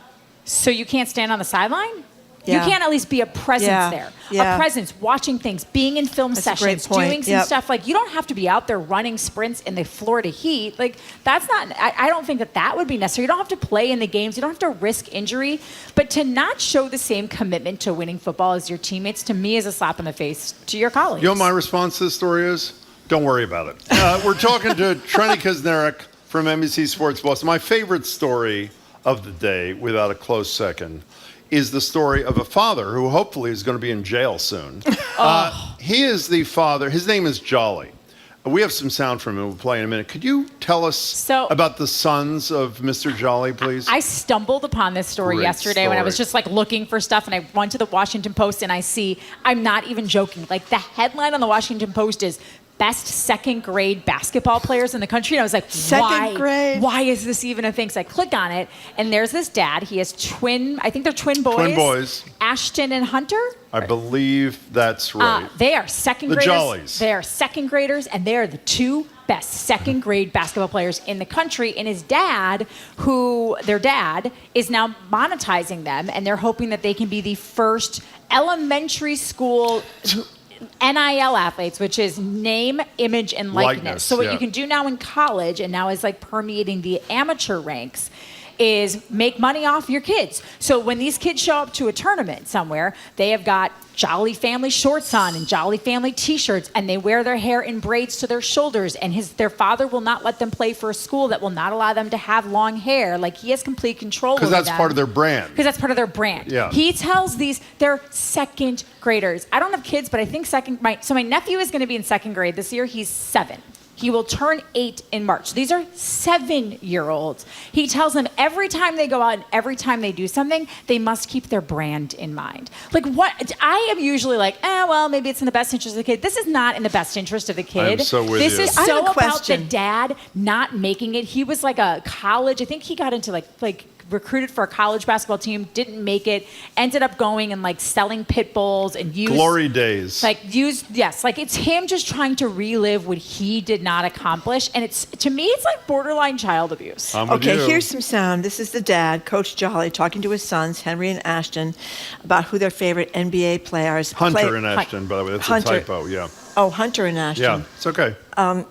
so you can't stand on the sideline? Yeah. You can't at least be a presence there. Yeah. A presence, watching things, being in film That's a great sessions, point. doing some Yep. stuff. Like, you don't have to be out there running sprints in the Florida heat. Like, that's not, I don't think that would be necessary. You don't have to play in the games. You don't have to risk injury. But to not show the same commitment to winning football as your teammates, to me, is a slap in the face to your colleagues. You know what my response to this story is? Don't worry about it. We're talking to Trenny Kazmarek from NBC Sports Boston. My favorite story of the day, without a close second, is the story of a father who hopefully is going to be in jail soon. He is the father. His name is Jolly. We have some sound from him. We'll play in a minute. Could you tell us about the sons of Mr. Jolly, please? I stumbled upon this story Great yesterday when I was story. just like looking for stuff, and I went to the Washington Post, and I'm not even joking, like the headline on the Washington Post is best second grade basketball players in the country. And I was like, Second grade? Why is this even a thing? So I click on it, and there's this dad. He has I think they're twin boys. Twin boys. Ashton and Hunter. I believe that's right. They are second The graders. Jollies. They are second graders, and they are the two best second grade basketball players in the country. And his dad, their dad, is now monetizing them, and they're hoping that they can be the first elementary school NIL athletes, which is name, image, and likeness. So what you can do now in college, and now is like permeating the amateur ranks, is make money off your kids. So when these kids show up to a tournament somewhere, they have got Jolly Family shorts on and Jolly Family t-shirts, and they wear their hair in braids to their shoulders, and their father will not let them play for a school that will not allow them to have long hair. Like, he has complete control over them. Because that's part of their brand. Because that's part of their brand. Yeah. He tells they're second graders. I don't have kids, but I think my nephew is going to be in second grade this year. He's 7. He will turn 8 in March. These are 7-year-olds. He tells them every time they go out and every time they do something, they must keep their brand in mind. Like, what? I am usually like, well, maybe it's in the best interest of the kid. This is not in the best interest of the kid. I'm so with this you. is I have so a about the question. dad not making it. He was like a college. I think he got into like recruited for a college basketball team, didn't make it, ended up going and like selling pit bulls and Glory days. like it's him just trying to relive what he did not accomplish, and to me it's like borderline child abuse. Okay, here's some sound. This is the dad, Coach Jolly, talking to his sons, Henry and Ashton, about who their favorite NBA players. Hunter and Ashton, by the way. That's Hunter. a typo, yeah. Oh, Hunter and Ashton. Yeah, it's okay.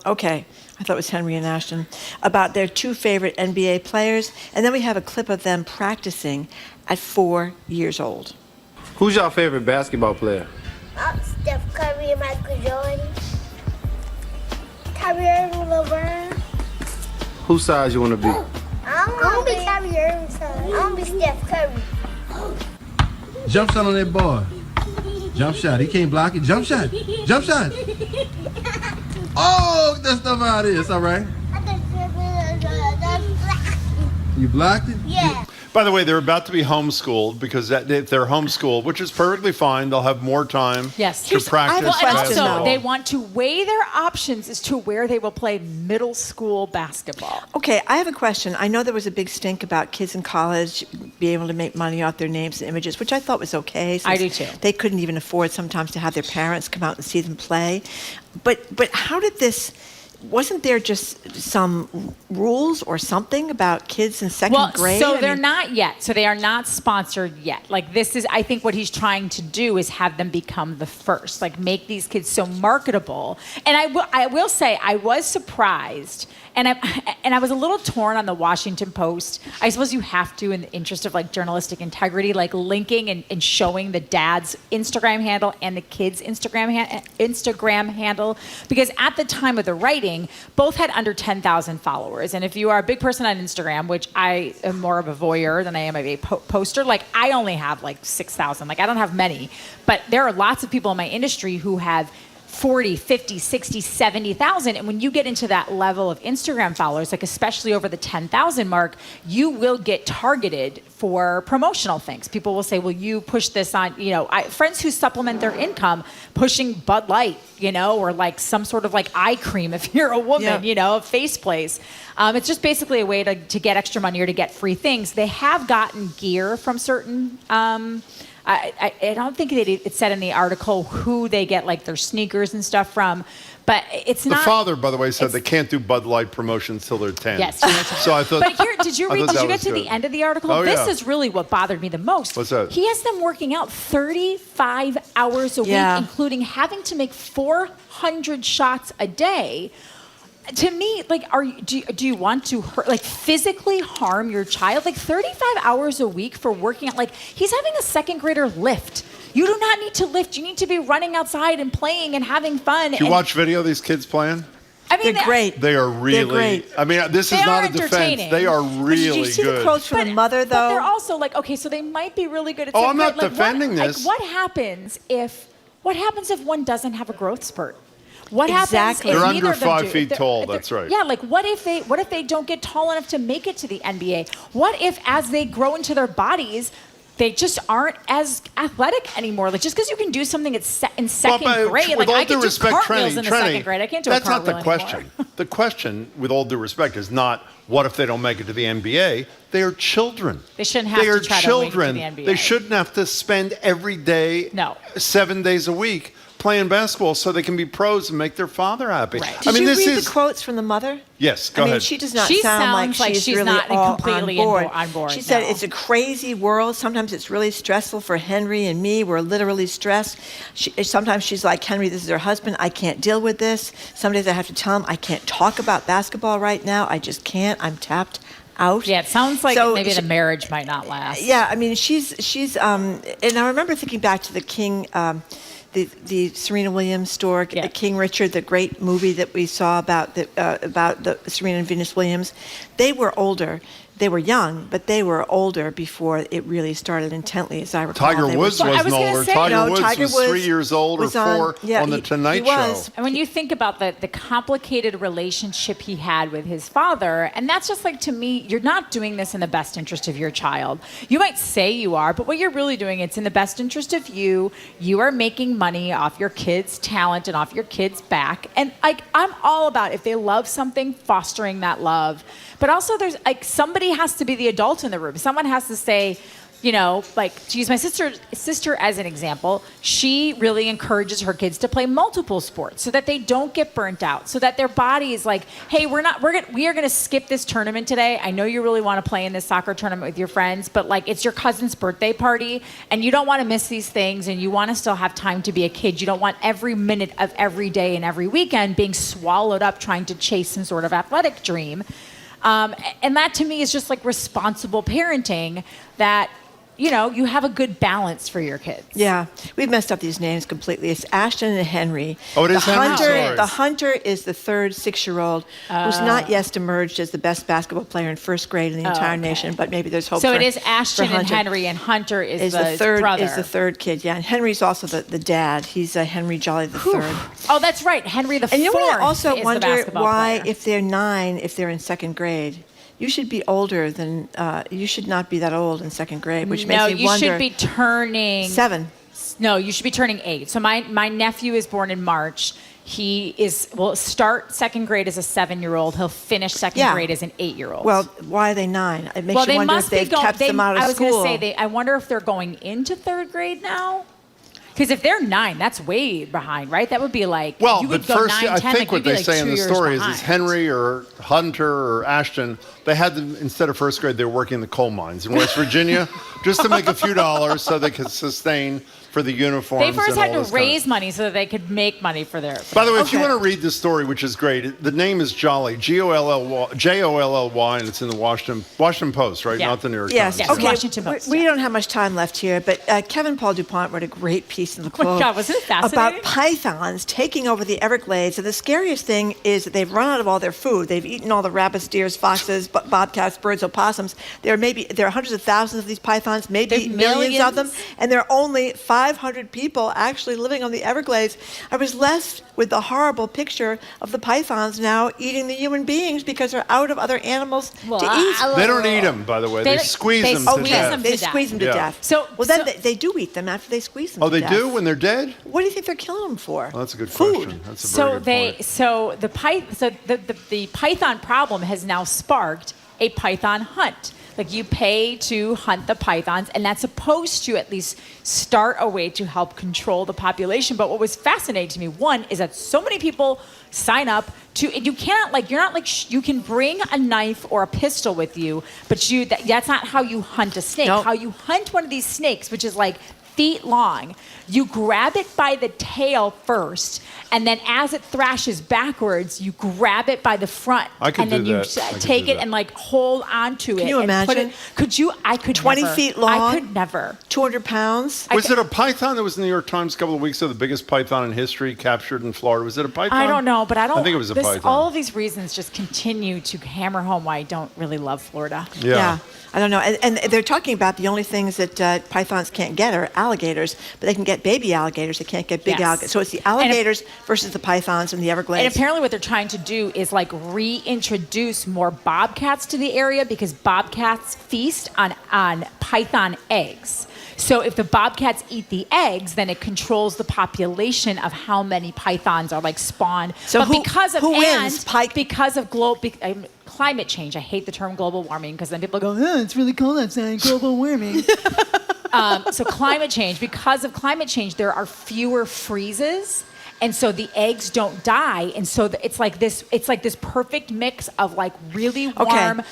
Okay. I thought it was Henry and Ashton, about their 2 favorite NBA players. And then we have a clip of them practicing at 4 years old. Who's your favorite basketball player? Steph Curry and Michael Jordan. Kyrie Irving, LeBron. Whose size you want to be? I don't be Kyrie Irving's son. I don't be Steph Curry. Jump shot on that boy. Jump shot. He can't block it. Jump shot. Jump shot. Oh, get that stuff out of here. It's all right. You blocked it? Yeah. By the way, they're about to be homeschooled because if they're homeschooled, which is perfectly fine, they'll have more time to practice And also, basketball. they want to weigh their options as to where they will play middle school basketball. Okay, I have a question. I know there was a big stink about kids in college being able to make money off their names and images, which I thought was okay. I do too. They couldn't even afford sometimes to have their parents come out and see them play. But how did this... Wasn't there just some rules or something about kids in second grade? So they're not yet. So they are not sponsored yet. Like this is, I think what he's trying to do is have them become the first, like make these kids so marketable. And I will say, I was surprised. And I was a little torn on the Washington Post. I suppose you have to, in the interest of like journalistic integrity, like linking and showing the dad's Instagram handle and the kid's Instagram handle, because at the time of the writing, both had under 10,000 followers. And if you are a big person on Instagram, which I am more of a voyeur than I am of a poster, like I only have like 6,000. Like I don't have many, but there are lots of people in my industry who have 40, 50, 60, 70,000. And when you get into that level of Instagram followers, like especially over the 10,000 mark, you will get targeted for promotional things. People will say, will you push this on, friends who supplement their income pushing Bud Light, or like some sort of like eye cream if you're a woman, a face place. It's just basically a way to get extra money or to get free things. They have gotten gear from certain, I don't think it said in the article who they get like their sneakers and stuff from, but it's not. The father, by the way, said they can't do Bud Light promotions till they're 10. Yes. So I thought. But here, did you get to the end of the article? Oh, this is really what bothered me the most. What's that? He has them working out 35 hours a week, including having to make 400 shots a day. To me, like, do you want to physically harm your child? Like 35 hours a week for working out. Like he's having a second grader lift. You do not need to lift. You need to be running outside and playing and having fun. Do you watch video of these kids playing? I mean, they're great. They are really. They're great. I mean, this is not a defense. They are really good. Did you see the quotes from the mother, though? But they're also like, okay, so they might be really good at. I'm not defending this. What happens if one doesn't have a growth spurt? What happens if they're neither under of them 5 do? feet tall? That's right. Yeah, like what if they don't get tall enough to make it to the NBA? What if as they grow into their bodies, they just aren't as athletic anymore? Like just because you can do something in second grade, like I can do cartwheels in the second grade. I can't do a cartwheel That's not the question. The question, with all due respect, is not what if they don't make it to the NBA. They are children. They shouldn't have to try to make it to the NBA. They shouldn't have to spend every day, 7 days a week, playing basketball so they can be pros and make their father happy. Right. Did you read the quotes from the mother? Yes, go ahead. She does not sound like she's really not all completely on board. She said it's a crazy world. Sometimes it's really stressful for Henry and me. We're literally stressed. Sometimes she's like, Henry, this is her husband. I can't deal with this. Some days I have to tell him I can't talk about basketball right now. I just can't. I'm tapped out. Yeah, it sounds like maybe the marriage might not last. Yeah, I mean, she's and I remember thinking back to the King. The Serena Williams story, King Richard, the great movie that we saw about the Serena and Venus Williams. They were older. They were young, but they were older before it really started intently, as I recall. Tiger Woods wasn't older. Tiger Woods was 3 years old or 4 on the Tonight Show. And when you think about the complicated relationship he had with his father, and that's just like, to me, you're not doing this in the best interest of your child. You might say you are, but what you're really doing, it's in the best interest of you. You are making money off your kids' talent and off your kids' back. And I'm all about, if they love something, fostering that love. But also there's somebody has to be the adult in the room. Someone has to say, to use my sister as an example, she really encourages her kids to play multiple sports so that they don't get burnt out, so that their body is like, hey, we are going to skip this tournament today. I know you really want to play in this soccer tournament with your friends, but it's your cousin's birthday party and you don't want to miss these things and you want to still have time to be a kid. You don't want every minute of every day and every weekend being swallowed up trying to chase some sort of athletic dream. And that to me is just responsible parenting, that you have a good balance for your kids. Yeah, we've messed up these names completely. It's Ashton and Henry. Oh, it is Henry. The Hunter is the third 6-year-old who's not yet emerged as the best basketball player in first grade in the entire nation, but maybe there's hope. So it is Ashton and Henry, and Hunter is the third brother. Is the third kid, yeah. And Henry's also the dad. He's Henry Jolly the third. Oh, that's right, Henry the fourth. And you know what? I also is wonder the why, player. if they're 9, if they're in second grade. you should be older than, you should not be that old in second grade, which No, makes me you wonder. should be turning 7. No, you should be turning 8. So my nephew is born in March. He will start second grade as a 7-year-old. He'll finish second grade as an 8-year-old. Well, why are they 9? It makes well, you they wonder must if they've be going. kept them out of I was school. going to say, I wonder if they're going into third grade now. Because if they're 9, that's way behind, right? That would be like Well, you but would go first, 9, 10, I think like what you'd be they like say in 2 the years story behind. is Henry or Hunter or Ashton, they had them, instead of first grade, they were working in the coal mines in West Virginia just to make a few dollars so they could sustain for the uniforms. They first and had all to this kind of raise money so that they could make money for their. By the way, if you want to read this story, which is great, the name is Jolly, Jolly, and it's in the Washington Post, right? Yeah. Not the New York Yes, Times. okay. Washington Post, We don't have much time left here, but Kevin Paul DuPont wrote a great piece in the Oh my Globe God, wasn't it fascinating? about pythons taking over the Everglades. And the scariest thing is that they've run out of all their food. They've eaten all the rabbits, deers, foxes, bobcats, birds, opossums. There are hundreds of thousands of these pythons, maybe millions of them, and there are only 500 people actually living on the Everglades. I was left with the horrible picture of the pythons now eating the human beings because they're out of other animals to eat. They don't eat them, by the way. They squeeze them to death. They squeeze them to death. Then they do eat them after they squeeze them Oh, to they death. do when they're dead? What do you think they're killing them for? Well, that's a good question. That's a very good point. The python problem has now sparked a python hunt. Like you pay to hunt the pythons, and that's supposed to at least start a way to help control the population. But what was fascinating to me, one, is that so many people sign up to. You can't you can bring a knife or a pistol with you, but that's not how you hunt a snake. Nope. How you hunt one of these snakes, which is like feet long, you grab it by the tail first, and then as it thrashes backwards, you grab it by the front, I and then you take it and like hold onto it. Can you and put imagine? it, could you? I could 20 never. feet long? I could never. 200 pounds? Was it a python that was in the New York Times a couple of weeks ago, the biggest python in history captured in Florida? Was it a python? I don't know, but I think it was a python. All of these reasons just continue to hammer home why I don't really love Florida. Yeah. I don't know. And they're talking about the only things that pythons can't get are alligators, but they can get baby alligators. They can't get big alligators. So it's the alligators versus the pythons in the Everglades. And apparently what they're trying to do is like reintroduce more bobcats to the area because bobcats feast on python eggs. So if the bobcats eat the eggs, then it controls the population of how many pythons are like spawned. So but who wins? Because of climate change. I hate the term global warming because then people go, oh, it's really cold outside, global warming. So climate change, because of climate change, there are fewer freezes. And so the eggs don't die. And so it's like this perfect mix of like really warm,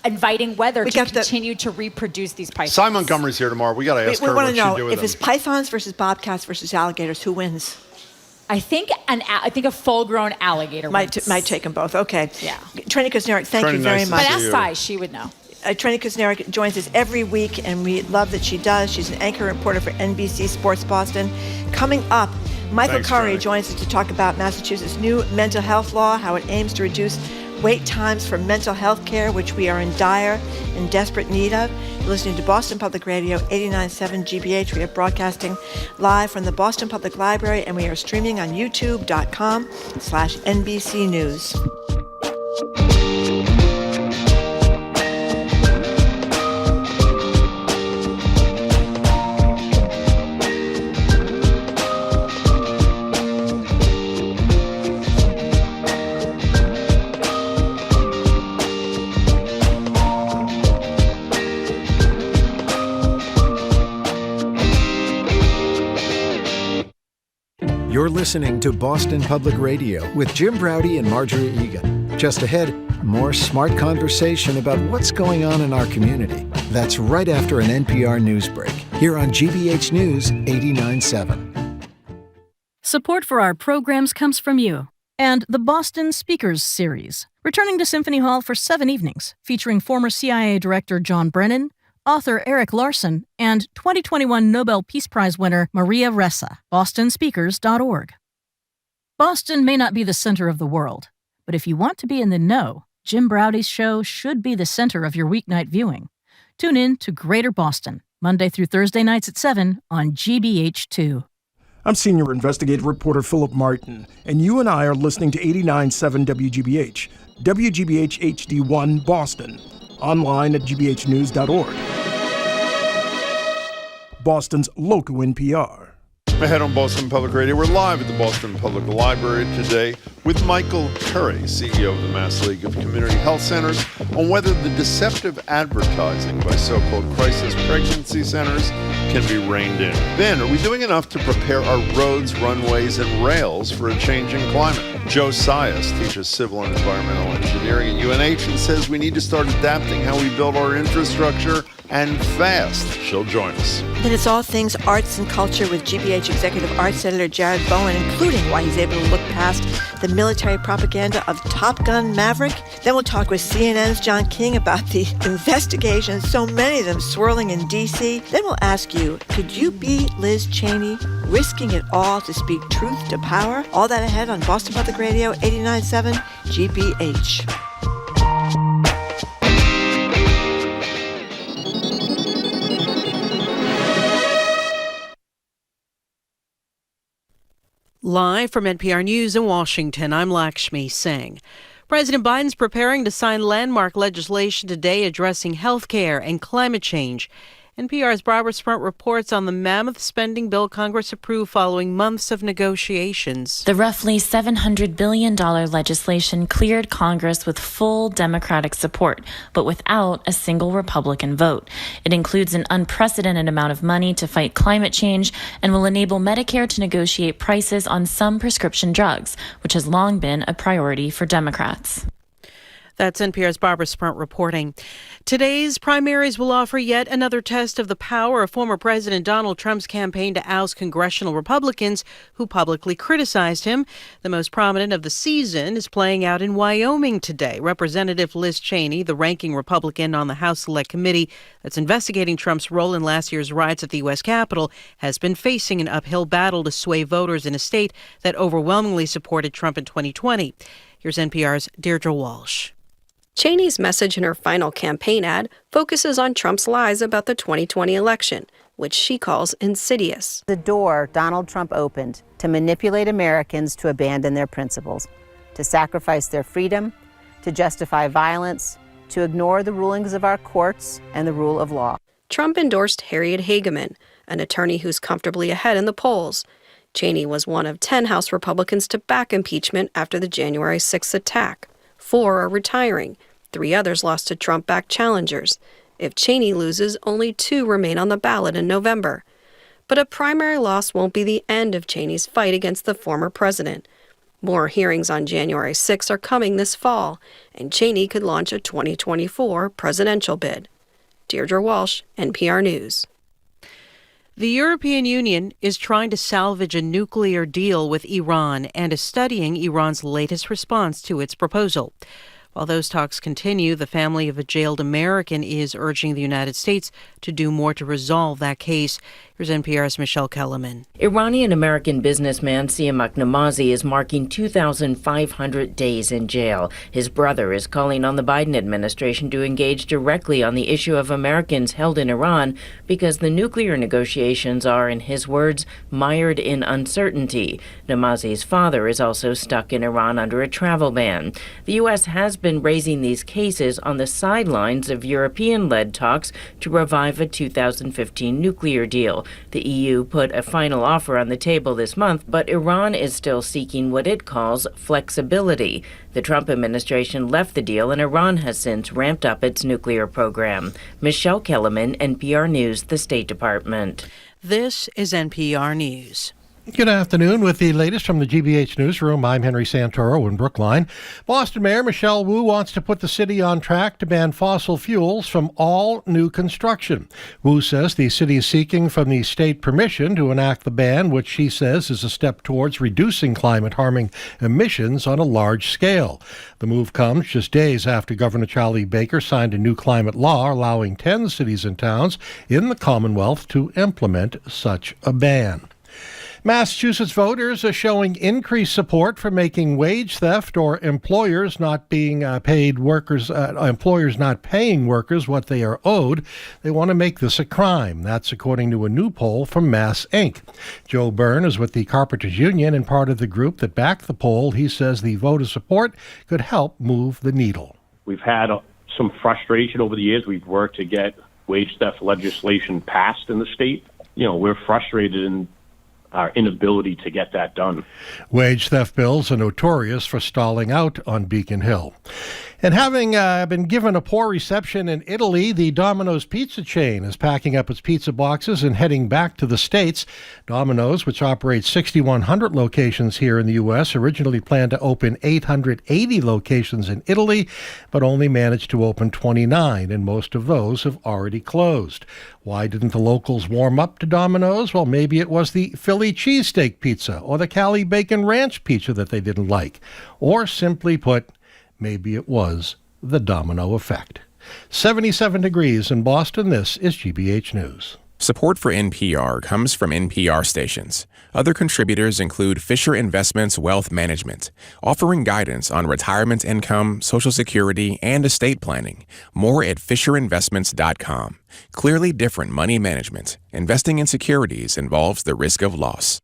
inviting weather to continue to reproduce these pythons. Cy Montgomery's here tomorrow. We got to ask her we what want she to know do with if them. it's pythons versus bobcats versus alligators, who wins? I think a full-grown alligator might take them both. Okay. Yeah. Trenny Kusnierek, thank you very much. But ask Cy, she would know. Trenny Kusnierek joins us every week, and we love that she does. She's an anchor reporter for NBC Sports Boston. Coming up, Michael Curry joins us to talk about Massachusetts' new mental health law, how it aims to reduce wait times for mental health care, which we are in dire and desperate need of. You're listening to Boston Public Radio 89.7 GBH. We are broadcasting live from the Boston Public Library, and we are streaming on youtube.com/NBC News. You're listening to Boston Public Radio with Jim Browdy and Marjorie Egan. Just ahead, more smart conversation about what's going on in our community. That's right after an NPR news break, here on GBH News 89.7. Support for our programs comes from you and the Boston Speakers Series, returning to Symphony Hall for 7 evenings, featuring former CIA Director John Brennan, author Eric Larson, and 2021 Nobel Peace Prize winner Maria Ressa. BostonSpeakers.org. Boston may not be the center of the world, but if you want to be in the know, Jim Browdy's show should be the center of your weeknight viewing. Tune in to Greater Boston, Monday through Thursday nights at 7 on GBH2. I'm senior investigative reporter Philip Martin, and you and I are listening to 89.7 WGBH, WGBH HD1 Boston, online at gbhnews.org. Boston's local NPR. Ahead on Boston Public Radio, we're live at the Boston Public Library today with Michael Curry, CEO of the Mass League of Community Health Centers, on whether the deceptive advertising by so-called crisis pregnancy centers can be reined in. Then, are we doing enough to prepare our roads, runways, and rails for a changing climate? Joe Sias teaches civil and environmental engineering at UNH and says we need to start adapting how we build our infrastructure, and fast. She'll join us. Then it's all things arts and culture with GBH Executive Arts Editor Jared Bowen, including why he's able to look past the military propaganda of Top Gun Maverick. Then we'll talk with CNN's John King about the investigations, so many of them swirling in D.C. Then we'll ask you, could you be Liz Cheney, risking it all to speak truth to power? All that ahead on Boston Public Radio 89.7 GBH. Live from NPR News in Washington, I'm Lakshmi Singh. President Biden's preparing to sign landmark legislation today addressing health care and climate change. NPR's Barbara Sprunt reports on the mammoth spending bill Congress approved following months of negotiations. The roughly $700 billion legislation cleared Congress with full Democratic support, but without a single Republican vote. It includes an unprecedented amount of money to fight climate change and will enable Medicare to negotiate prices on some prescription drugs, which has long been a priority for Democrats. That's NPR's Barbara Sprunt reporting. Today's primaries will offer yet another test of the power of former President Donald Trump's campaign to oust congressional Republicans who publicly criticized him. The most prominent of the season is playing out in Wyoming today. Representative Liz Cheney, the ranking Republican on the House Select Committee that's investigating Trump's role in last year's riots at the U.S. Capitol, has been facing an uphill battle to sway voters in a state that overwhelmingly supported Trump in 2020. Here's NPR's Deirdre Walsh. Cheney's message in her final campaign ad focuses on Trump's lies about the 2020 election, which she calls insidious. The door Donald Trump opened to manipulate Americans to abandon their principles, to sacrifice their freedom, to justify violence, to ignore the rulings of our courts and the rule of law. Trump endorsed Harriet Hageman, an attorney who's comfortably ahead in the polls. Cheney was one of 10 House Republicans to back impeachment after the January 6th attack. 4 are retiring. 3 others lost to Trump-backed challengers. If Cheney loses, only 2 remain on the ballot in November. But a primary loss won't be the end of Cheney's fight against the former president. More hearings on January 6 are coming this fall, and Cheney could launch a 2024 presidential bid. Deirdre Walsh, NPR News. The European Union is trying to salvage a nuclear deal with Iran and is studying Iran's latest response to its proposal. While those talks continue, the family of a jailed American is urging the United States to do more to resolve that case. Here's NPR's Michelle Kellerman. Iranian-American businessman Siamak Namazi is marking 2,500 days in jail. His brother is calling on the Biden administration to engage directly on the issue of Americans held in Iran because the nuclear negotiations are, in his words, mired in uncertainty. Namazi's father is also stuck in Iran under a travel ban. The U.S. has been raising these cases on the sidelines of European-led talks to revive a 2015 nuclear deal. The EU put a final offer on the table this month, but Iran is still seeking what it calls flexibility. The Trump administration left the deal, and Iran has since ramped up its nuclear program. Michelle Kellerman, NPR News, the State Department. This is NPR News. Good afternoon. With the latest from the GBH Newsroom, I'm Henry Santoro in Brookline. Boston Mayor Michelle Wu wants to put the city on track to ban fossil fuels from all new construction. Wu says the city is seeking from the state permission to enact the ban, which she says is a step towards reducing climate-harming emissions on a large scale. The move comes just days after Governor Charlie Baker signed a new climate law allowing 10 cities and towns in the Commonwealth to implement such a ban. Massachusetts voters are showing increased support for making wage theft or employers not paying workers what they are owed. They want to make this a crime. That's according to a new poll from Mass Inc. Joe Byrne is with the Carpenters Union and part of the group that backed the poll. He says the voter support could help move the needle. We've had some frustration over the years. We've worked to get wage theft legislation passed in the state. We're frustrated in our inability to get that done. Wage theft bills are notorious for stalling out on Beacon Hill. And having been given a poor reception in Italy, the Domino's pizza chain is packing up its pizza boxes and heading back to the States. Domino's, which operates 6,100 locations here in the U.S., originally planned to open 880 locations in Italy, but only managed to open 29, and most of those have already closed. Why didn't the locals warm up to Domino's? Well, maybe it was the Philly cheesesteak pizza or the Cali bacon ranch pizza that they didn't like. Or simply put, maybe it was the domino effect. 77 degrees in Boston. This is GBH News. Support for NPR comes from NPR stations. Other contributors include Fisher Investments Wealth Management, offering guidance on retirement income, Social Security, and estate planning. More at FisherInvestments.com. Clearly different money management. Investing in securities involves the risk of loss.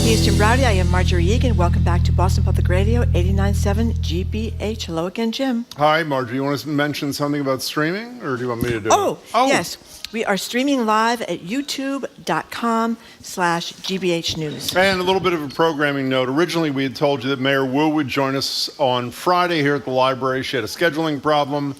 He's Jim Browdy. I am Marjorie Egan. Welcome back to Boston Public Radio, 89.7 GBH. Hello again, Jim. Hi, Marjorie. You want to mention something about streaming, or do you want me to do it? Yes. We are streaming live at youtube.com/GBH News. And a little bit of a programming note. Originally, we had told you that Mayor Wu would join us on Friday here at the library. She had a scheduling problem.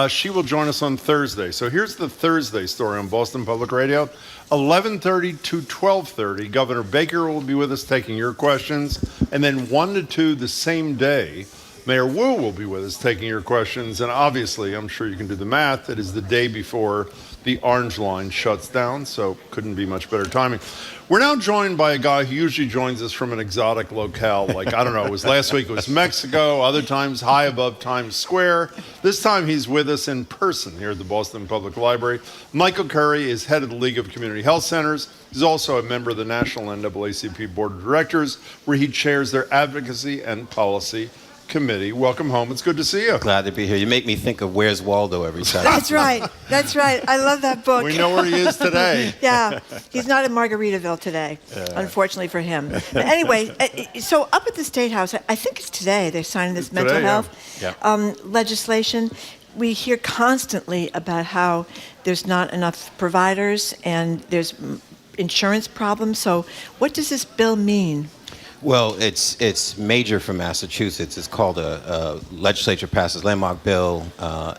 She will join us on Thursday. So here's the Thursday story on Boston Public Radio. 11:30 to 12:30, Governor Baker will be with us taking your questions. And then 1 to 2 the same day, Mayor Wu will be with us taking your questions. And obviously, I'm sure you can do the math, it is the day before the Orange Line shuts down, so couldn't be much better timing. We're now joined by a guy who usually joins us from an exotic locale. Like, I don't know, it was last week, it was Mexico, other times high above Times Square. This time he's with us in person here at the Boston Public Library. Michael Curry is head of the League of Community Health Centers. He's also a member of the National NAACP Board of Directors, where he chairs their Advocacy and Policy Committee. Welcome home. It's good to see you. Glad to be here. You make me think of Where's Waldo every time. That's right. That's right. I love that book. We know where he is today. Yeah. He's not in Margaritaville today, unfortunately for him. But anyway, so up at the State House, I think it's today, they're signing this mental health legislation. We hear constantly about how there's not enough providers and there's insurance problems. So what does this bill mean? Well, it's major for Massachusetts. It's called a legislature passes landmark bill.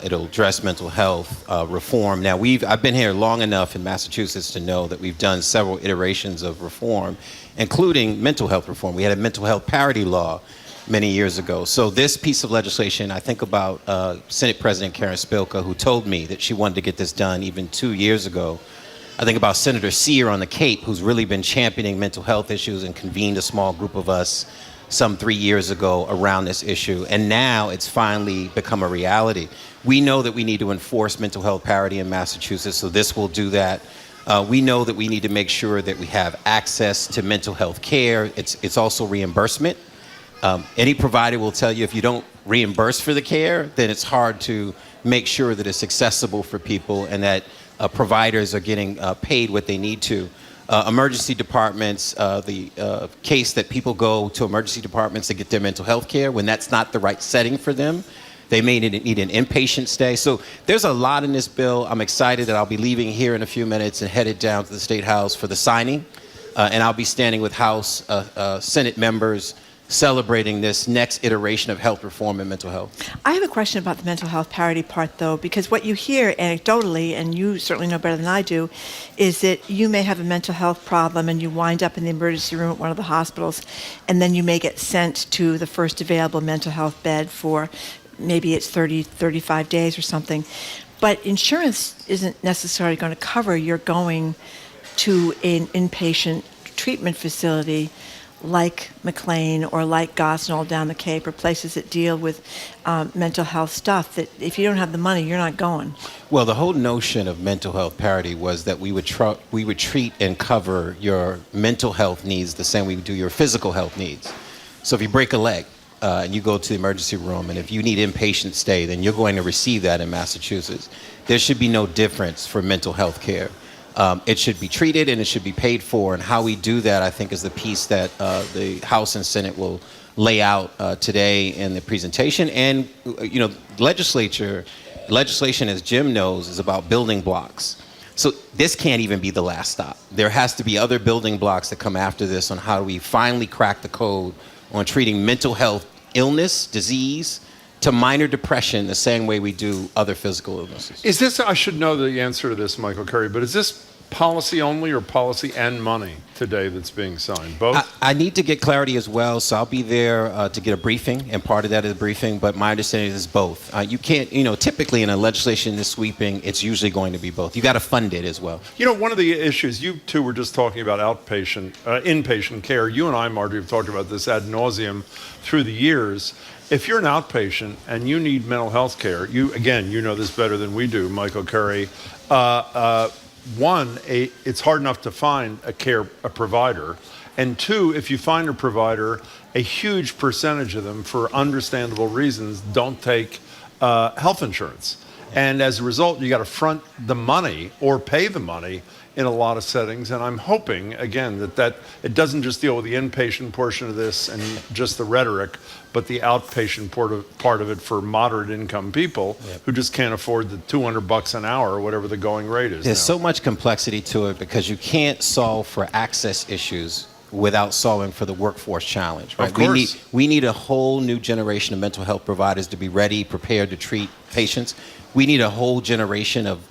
It'll address mental health reform. Now, I've been here long enough in Massachusetts to know that we've done several iterations of reform, including mental health reform. We had a mental health parity law many years ago. So this piece of legislation, I think about Senate President Karen Spilka, who told me that she wanted to get this done even 2 years ago. I think about Senator Sear on the Cape, who's really been championing mental health issues and convened a small group of us some 3 years ago around this issue. And now it's finally become a reality. We know that we need to enforce mental health parity in Massachusetts, so this will do that. We know that we need to make sure that we have access to mental health care. It's also reimbursement. Any provider will tell you if you don't reimburse for the care, then it's hard to make sure that it's accessible for people and that providers are getting paid what they need to. Emergency departments, the case that people go to emergency departments to get their mental health care when that's not the right setting for them. They may need an inpatient stay. So there's a lot in this bill. I'm excited that I'll be leaving here in a few minutes and headed down to the State House for the signing. And I'll be standing with House Senate members celebrating this next iteration of health reform and mental health. I have a question about the mental health parity part, though, because what you hear anecdotally, and you certainly know better than I do, is that you may have a mental health problem and you wind up in the emergency room at one of the hospitals, and then you may get sent to the first available mental health bed for maybe it's 30, 35 days or something. But insurance isn't necessarily going to cover your going to an inpatient treatment facility like McLean or like Gosnell down the Cape, or places that deal with mental health stuff, that if you don't have the money, you're not going. Well, the whole notion of mental health parity was that we would treat and cover your mental health needs the same way we do your physical health needs. So if you break a leg and you go to the emergency room, and if you need inpatient stay, then you're going to receive that in Massachusetts. There should be no difference for mental health care. It should be treated and it should be paid for. And how we do that, I think, is the piece that the House and Senate will lay out today in the presentation. And, legislation, as Jim knows, is about building blocks. So this can't even be the last stop. There has to be other building blocks that come after this on how do we finally crack the code on treating mental health illness, disease, to minor depression the same way we do other physical illnesses. Is this, I should know the answer to this, Michael Curry, but is this policy only or policy and money today that's being signed? Both? I need to get clarity as well, so I'll be there to get a briefing, and part of that is a briefing, but my understanding is both. You can't, typically in a legislation this sweeping, it's usually going to be both. You got to fund it as well. One of the issues, you two were just talking about inpatient care. You and I, Marjorie, have talked about this ad nauseum through the years. If you're an outpatient and you need mental health care, you know this better than we do, Michael Curry. One, it's hard enough to find a provider. And two, if you find a provider, a huge percentage of them, for understandable reasons, don't take health insurance. And as a result, you got to front the money or pay the money in a lot of settings. And I'm hoping, again, that it doesn't just deal with the inpatient portion of this and just the rhetoric, but the outpatient part of it for moderate income people who just can't afford the $200 an hour or whatever the going rate is. There's so much complexity to it because you can't solve for access issues without solving for the workforce challenge. Right? Of course. We need a whole new generation of mental health providers to be ready, prepared to treat patients. We need a whole generation of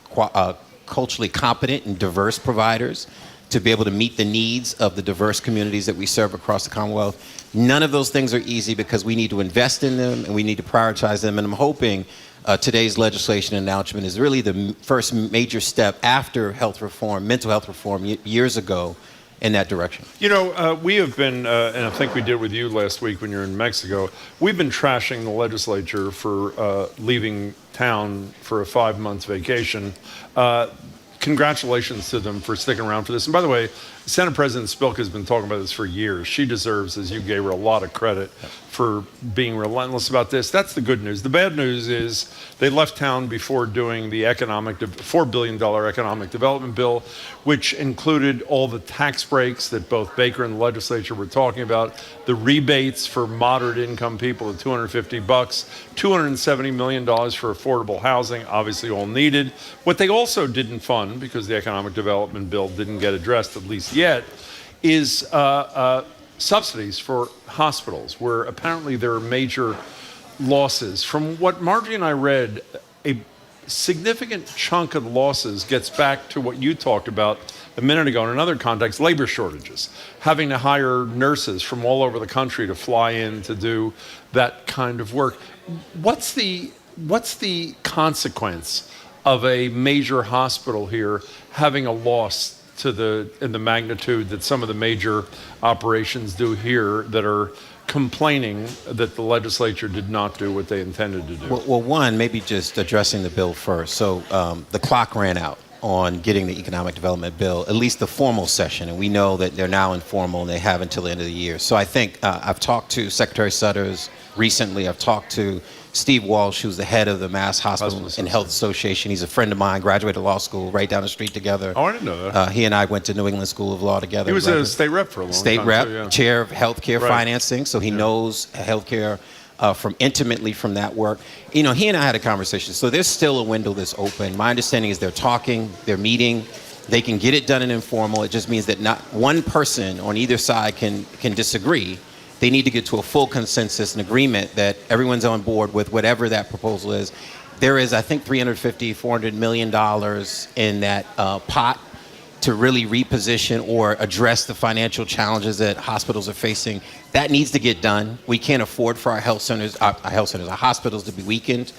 culturally competent and diverse providers to be able to meet the needs of the diverse communities that we serve across the Commonwealth. None of those things are easy because we need to invest in them and we need to prioritize them. And I'm hoping today's legislation announcement is really the first major step after health reform, mental health reform years ago, in that direction. We have been, and I think we did with you last week when you were in Mexico, we've been trashing the legislature for leaving town for a 5-month vacation. Congratulations to them for sticking around for this. And by the way, Senate President Spilka has been talking about this for years. She deserves, as you gave her, a lot of credit for being relentless about this. That's the good news. The bad news is they left town before doing the $4 billion economic development bill, which included all the tax breaks that both Baker and the legislature were talking about, the rebates for moderate income people at $250, $270 million for affordable housing, obviously all needed. What they also didn't fund, because the economic development bill didn't get addressed at least yet, is subsidies for hospitals, where apparently there are major losses. From what Margie and I read, a significant chunk of the losses gets back to what you talked about a minute ago in another context, labor shortages, having to hire nurses from all over the country to fly in to do that kind of work. What's the consequence of a major hospital here having a loss in the magnitude that some of the major operations do here that are complaining that the legislature did not do what they intended to do? Well, one, maybe just addressing the bill first. So the clock ran out on getting the economic development bill, at least the formal session, and we know that they're now informal and they have until the end of the year. So I think I've talked to Secretary Sutters recently. I've talked to Steve Walsh, who's the head of the Mass Hospital and Health Association. He's a friend of mine, graduated law school right down the street together. Oh, I didn't know that. He and I went to New England School of Law together. He was a state rep for a long time. State rep, too, yeah. Chair of healthcare financing, so he knows healthcare intimately from that work. He and I had a conversation. So there's still a window that's open. My understanding is they're talking, they're meeting. They can get it done in informal. It just means that not one person on either side can disagree. They need to get to a full consensus and agreement that everyone's on board with whatever that proposal is. There is, I think, $400 million in that pot to really reposition or address the financial challenges that hospitals are facing. That needs to get done. We can't afford for our hospitals to be weakened.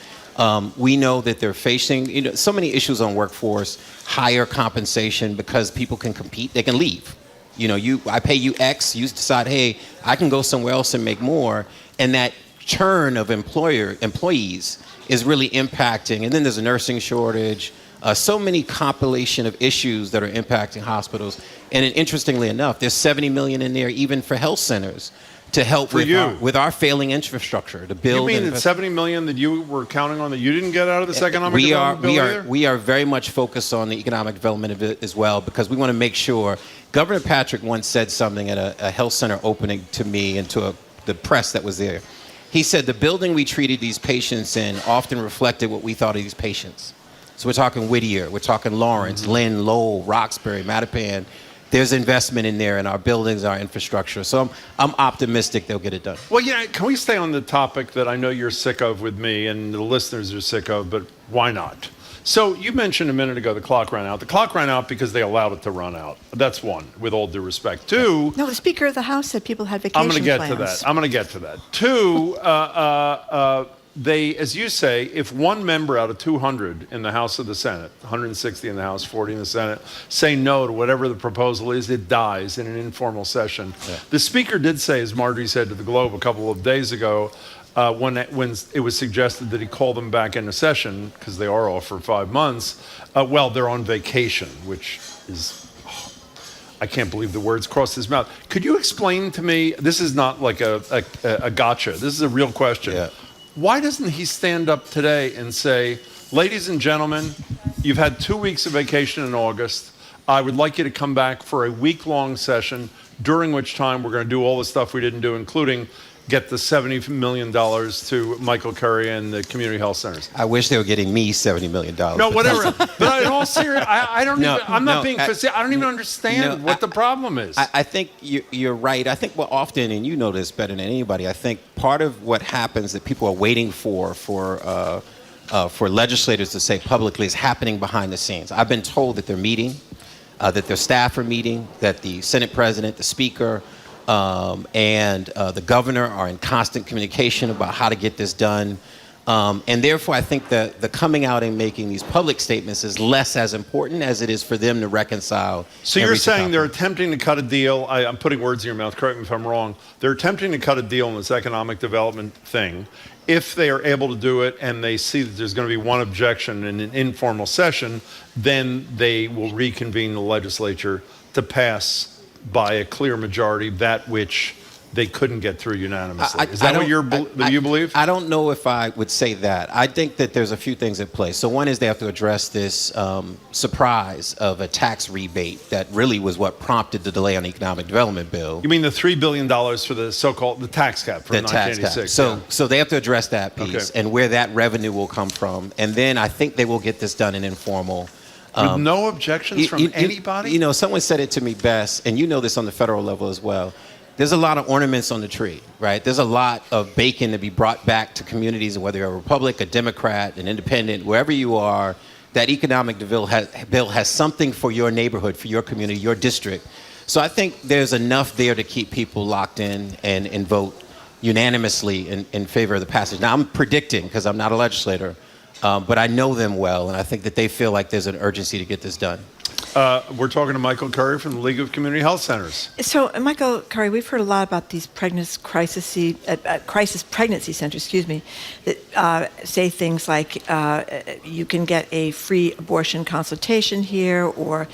We know that they're facing so many issues on workforce, higher compensation because people can compete, they can leave. I pay you X, you decide, hey, I can go somewhere else and make more. And that churn of employees is really impacting. And then there's a nursing shortage, so many compilation of issues that are impacting hospitals. And interestingly enough, there's $70 million in there even for health centers to help For you. with our failing infrastructure, to build. You mean that $70 million that you were counting on that you didn't get out of this economic development bill either? We are very much focused on the economic development of it as well, because we want to make sure. Governor Patrick once said something at a health center opening to me and to the press that was there. He said the building we treated these patients in often reflected what we thought of these patients. So we're talking Whittier, we're talking Lawrence, Lynn, Lowell, Roxbury, Mattapan. There's investment in there in our buildings, our infrastructure. So I'm optimistic they'll get it done. Well, yeah, can we stay on the topic that I know you're sick of with me and the listeners are sick of, but why not? So you mentioned a minute ago the clock ran out. The clock ran out because they allowed it to run out. That's one, with all due respect. Two... No, the Speaker of the House said people had vacation plans. I'm going to get to that. Two, they, as you say, if one member out of 200 in the House of the Senate, 160 in the House, 40 in the Senate, say no to whatever the proposal is, it dies in an informal session. Yeah. The Speaker did say, as Marjorie said to the Globe a couple of days ago, when it was suggested that he call them back into session, because they are off for 5 months, well, they're on vacation, which is... I can't believe the words crossed his mouth. Could you explain to me, this is not like a gotcha, this is a real question. Yeah. Why doesn't he stand up today and say, ladies and gentlemen, you've had 2 weeks of vacation in August. I would like you to come back for a week-long session, during which time we're going to do all the stuff we didn't do, including get the $70 million to Michael Curry and the community health centers. I wish they were getting me $70 million. No, whatever. But in all seriousness, I don't even, I'm not being facetious. I don't even understand what the problem is. I think you're right. I think often, and you know this better than anybody, I think part of what happens that people are waiting for legislators to say publicly is happening behind the scenes. I've been told that they're meeting, that their staff are meeting, that the Senate President, the Speaker, and the governor are in constant communication about how to get this done. And therefore, I think that the coming out and making these public statements is less as important as it is for them to reconcile. So you're saying they're attempting to cut a deal. I'm putting words in your mouth. Correct me if I'm wrong. They're attempting to cut a deal on this economic development thing. If they are able to do it and they see that there's going to be one objection in an informal session, then they will reconvene the legislature to pass by a clear majority that which they couldn't get through unanimously. Is that what you believe? I don't know if I would say that. I think that there's a few things at play. So one is they have to address this surprise of a tax rebate that really was what prompted the delay on the economic development bill. You mean the $3 billion for the so-called the tax cap from 1986? So they have to address that piece and where that revenue will come from. And then I think they will get this done in informal. With no objections from anybody? You know, someone said it to me best, and you know this on the federal level as well. There's a lot of ornaments on the tree, right? There's a lot of bacon to be brought back to communities, whether you're a Republican, a Democrat, an independent, wherever you are, that economic bill has something for your neighborhood, for your community, your district. So I think there's enough there to keep people locked in and vote unanimously in favor of the passage. Now, I'm predicting, because I'm not a legislator, but I know them well, and I think that they feel like there's an urgency to get this done. We're talking to Michael Curry from the League of Community Health Centers. So, Michael Curry, we've heard a lot about these crisis pregnancy centers, that say things like you can get a free abortion consultation here, or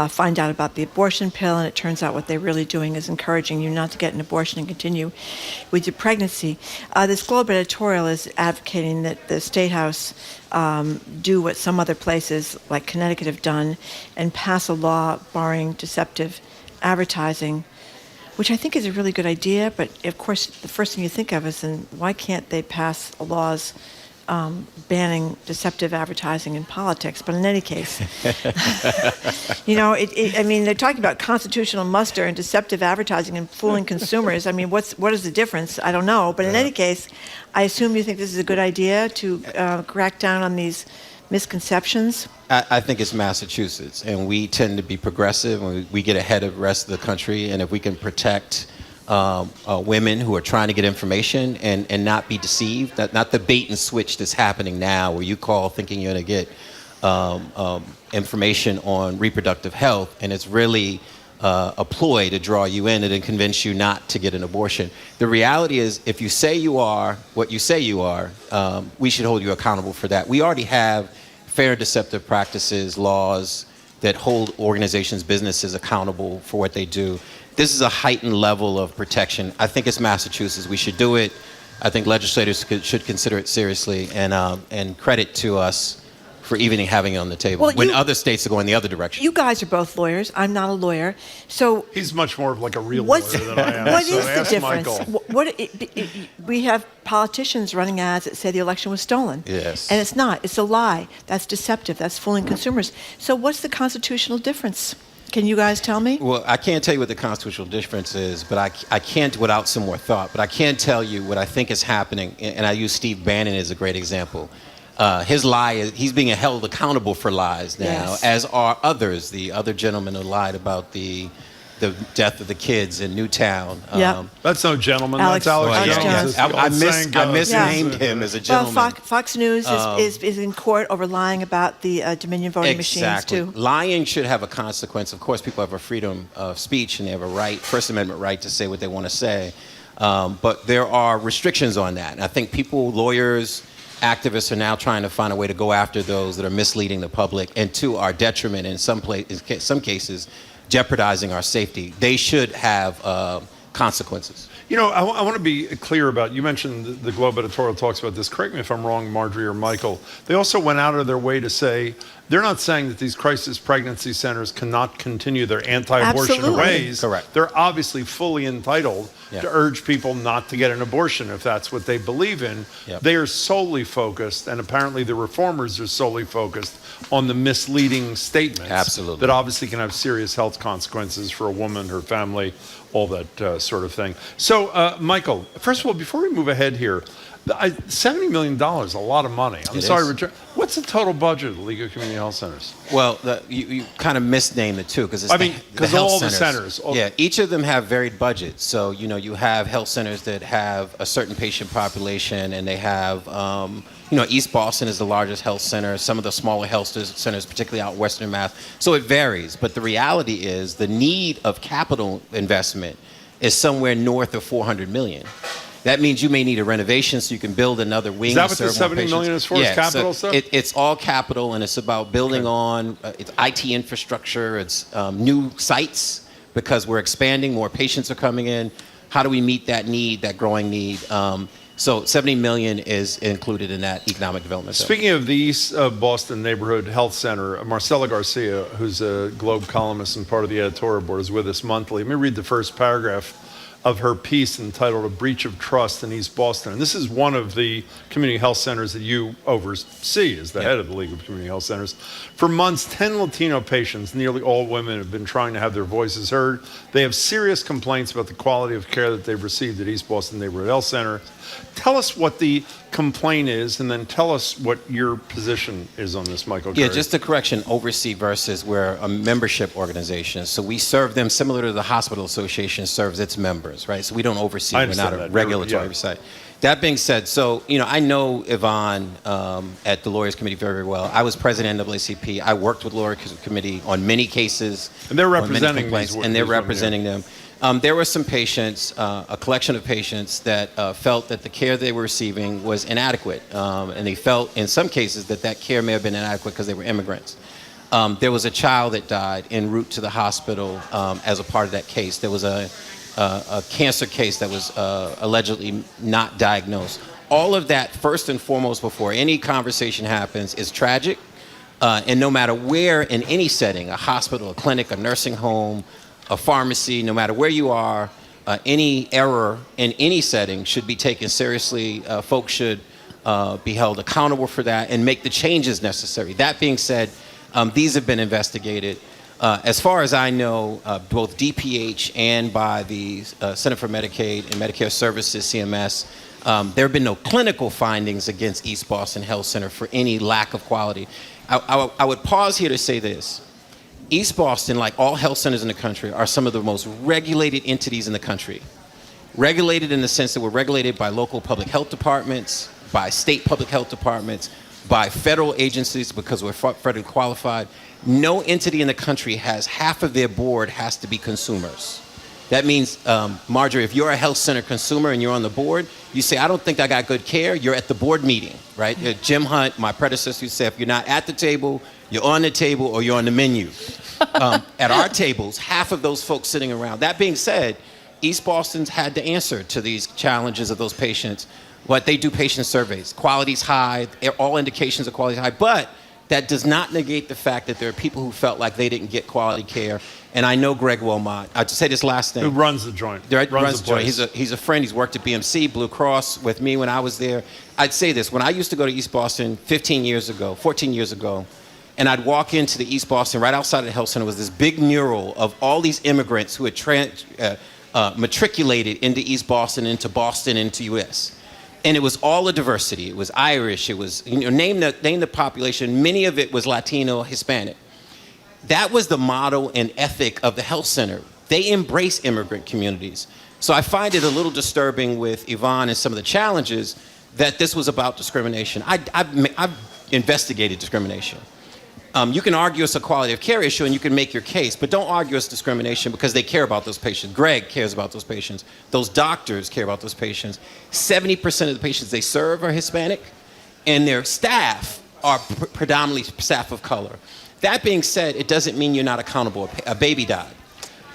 find out about the abortion pill, and it turns out what they're really doing is encouraging you not to get an abortion and continue with your pregnancy. This Globe editorial is advocating that the State House do what some other places like Connecticut have done and pass a law barring deceptive advertising, which I think is a really good idea. But of course, the first thing you think of is, then why can't they pass laws banning deceptive advertising in politics? But in any case, I mean, they're talking about constitutional muster and deceptive advertising and fooling consumers. I mean, what is the difference? I don't know. But in any case, I assume you think this is a good idea to crack down on these misconceptions? I think it's Massachusetts, and we tend to be progressive, and we get ahead of the rest of the country, and if we can protect women who are trying to get information and not be deceived, not the bait and switch that's happening now, where you call thinking you're going to get information on reproductive health, and it's really a ploy to draw you in and then convince you not to get an abortion. The reality is, if you say you are what you say you are, we should hold you accountable for that. We already have fair deceptive practices, laws that hold organizations, businesses accountable for what they do. this is a heightened level of protection. I think it's Massachusetts. We should do it. I think legislators should consider it seriously, and credit to us for even having it on the table when other states are going the other direction. You guys are both lawyers. I'm not a lawyer. So he's much more of like a real lawyer than I am. What so is the ask difference? Michael. We have politicians running ads that say the election was stolen. Yes. And it's not. It's a lie. That's deceptive. That's fooling consumers. So what's the constitutional difference? Can you guys tell me? Well, I can't tell you what the constitutional difference is, but I can't, without some more thought, but I can tell you what I think is happening, and I use Steve Bannon as a great example. His lie, he's being held accountable for lies now, as are others. The other gentleman who lied about the death of the kids in Newtown. That's no gentleman. That's Alex Jones. I misnamed him as a gentleman. Well, Fox News is in court over lying about the Dominion voting machines, too. Lying should have a consequence. Of course, people have a freedom of speech, and they have a right, First Amendment right, to say what they want to say. But there are restrictions on that. And I think people, lawyers, activists are now trying to find a way to go after those that are misleading the public and to our detriment in some cases jeopardizing our safety. They should have consequences. You know, I want to be clear about, you mentioned the Globe editorial talks about this. Correct me if I'm wrong, Marjorie or Michael. They also went out of their way to say, they're not saying that these crisis pregnancy centers cannot continue their anti-abortion ways. Correct. They're obviously fully entitled to urge people not to get an abortion if that's what they believe in. They are solely focused, and apparently the reformers are solely focused on the misleading statements that obviously can have serious health consequences for a woman, her family, all that sort of thing. So, Michael, first of all, before we move ahead here, $70 million is a lot of money. I'm sorry, Richard. What's the total budget of the League of Community Health Centers? Well, you kind of misnamed it, too, because it's because all the centers. Each of them have varied budgets. So, you have health centers that have a certain patient population, and they have, East Boston is the largest health center. Some of the smaller health centers, particularly out Western Mass. So it varies. But the reality is the need of capital investment is somewhere north of $400 million. That means you may need a renovation so you can build another wing. Is that what the $70 million is for? Is capital stuff? It's all capital, and it's about building on it's IT infrastructure. It's new sites because we're expanding. More patients are coming in. How do we meet that need, that growing need? So $70 million is included in that economic development. Speaking of the East Boston Neighborhood Health Center, Marcela Garcia, who's a Globe columnist and part of the editorial board, is with us monthly. Let me read the first paragraph of her piece entitled A Breach of Trust in East Boston. And this is one of the community health centers that you oversee as the head of the League of Community Health Centers. For months, 10 Latino patients, nearly all women, have been trying to have their voices heard. They have serious complaints about the quality of care that they've received at East Boston Neighborhood Health Center. Tell us what the complaint is, and then tell us what your position is on this, Michael. Yeah, just a correction, oversee versus we're a membership organization. So we serve them similar to the Hospital Association serves its members, right? So we don't oversee, we're not a regulatory oversight. That being said, so, I know Yvonne at the Lawyers Committee very, very well. I was president of NAACP. I worked with Lawyers Committee on many cases. And they're representing these, and they're representing them. There were some patients, a collection of patients that felt that the care they were receiving was inadequate. And they felt, in some cases, that care may have been inadequate because they were immigrants. There was a child that died en route to the hospital as a part of that case. There was a cancer case that was allegedly not diagnosed. All of that, first and foremost, before any conversation happens, is tragic. And no matter where in any setting, a hospital, a clinic, a nursing home, a pharmacy, no matter where you are, any error in any setting should be taken seriously. Folks should be held accountable for that and make the changes necessary. That being said, these have been investigated. As far as I know, both DPH and by the Center for Medicaid and Medicare Services, CMS, there have been no clinical findings against East Boston Health Center for any lack of quality. I would pause here to say this. East Boston, like all health centers in the country, are some of the most regulated entities in the country. Regulated in the sense that we're regulated by local public health departments, by state public health departments, by federal agencies because we're federally qualified. No entity in the country has half of their board has to be consumers. That means, Marjorie, if you're a health center consumer and you're on the board, you say, I don't think I got good care, you're at the board meeting, right? Jim Hunt, my predecessor, used to say, if you're not at the table, you're on the table or you're on the menu. At our tables, half of those folks sitting around. That being said, East Boston's had to answer to these challenges of those patients. What they do patient surveys. Quality's high, all indications of quality is high, but that does not negate the fact that there are people who felt like they didn't get quality care. And I know Greg Wilmot. I'd say this last thing. Who runs the joint. Runs the joint. He's a friend. He's worked at BMC, Blue Cross with me when I was there. I'd say this. When I used to go to East Boston 14 years ago, and I'd walk into the East Boston, right outside of the health center was this big mural of all these immigrants who had matriculated into East Boston, into US. And it was all a diversity. It was Irish. It was, name the population. Many of it was Latino, Hispanic. That was the model and ethic of the health center. They embrace immigrant communities. So I find it a little disturbing with Yvonne and some of the challenges that this was about discrimination. I've investigated discrimination. You can argue it's a quality of care issue and you can make your case, but don't argue it's discrimination because they care about those patients. Greg cares about those patients. Those doctors care about those patients. 70% of the patients they serve are Hispanic, and their staff are predominantly staff of color. That being said, it doesn't mean you're not accountable. A baby died,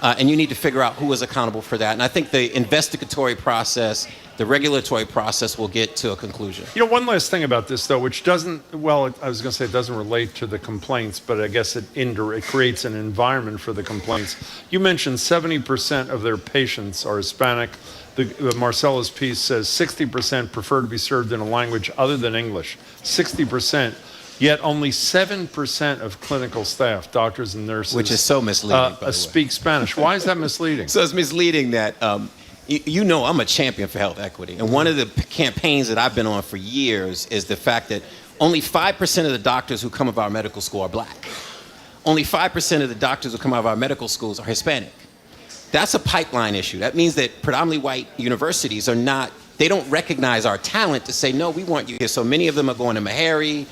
and you need to figure out who was accountable for that. And I think the investigatory process, the regulatory process will get to a conclusion. One last thing about this, though, which doesn't, well, I was going to say it doesn't relate to the complaints, but I guess it creates an environment for the complaints. You mentioned 70% of their patients are Hispanic. The Marcella's piece says 60% prefer to be served in a language other than English. 60%. Yet only 7% of clinical staff, doctors and nurses, which is so misleading, speak Spanish. Why is that misleading? So it's misleading that I'm a champion for health equity, and one of the campaigns that I've been on for years is the fact that only 5% of the doctors who come out of our medical school are black. Only 5% of the doctors who come out of our medical schools are Hispanic. That's a pipeline issue. That means that predominantly white universities they don't recognize our talent to say, no, we want you here. So many of them are going to Meharry,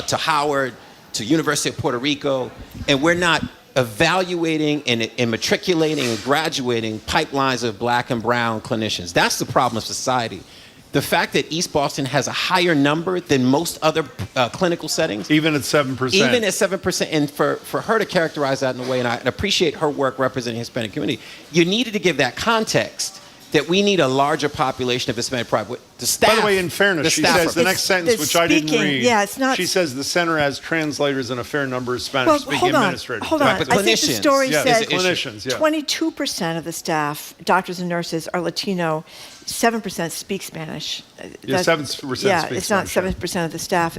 to Howard, to University of Puerto Rico, and we're not evaluating and matriculating and graduating pipelines of black and brown clinicians. That's the problem of society. The fact that East Boston has a higher number than most other clinical settings. Even at 7%. Even at 7%. And for her to characterize that in a way, and I appreciate her work representing the Hispanic community, you needed to give that context that we need a larger population of Hispanic private. The staff. By the way, in fairness, she says the next sentence, which I didn't read. Yeah, it's not. She says the center has translators and a fair number of Spanish-speaking administrators. Hold on. I think the story says clinicians. 22% of the staff, doctors and nurses, are Latino. 7% speak Spanish. 7% speak it's not Spanish. 7% of the staff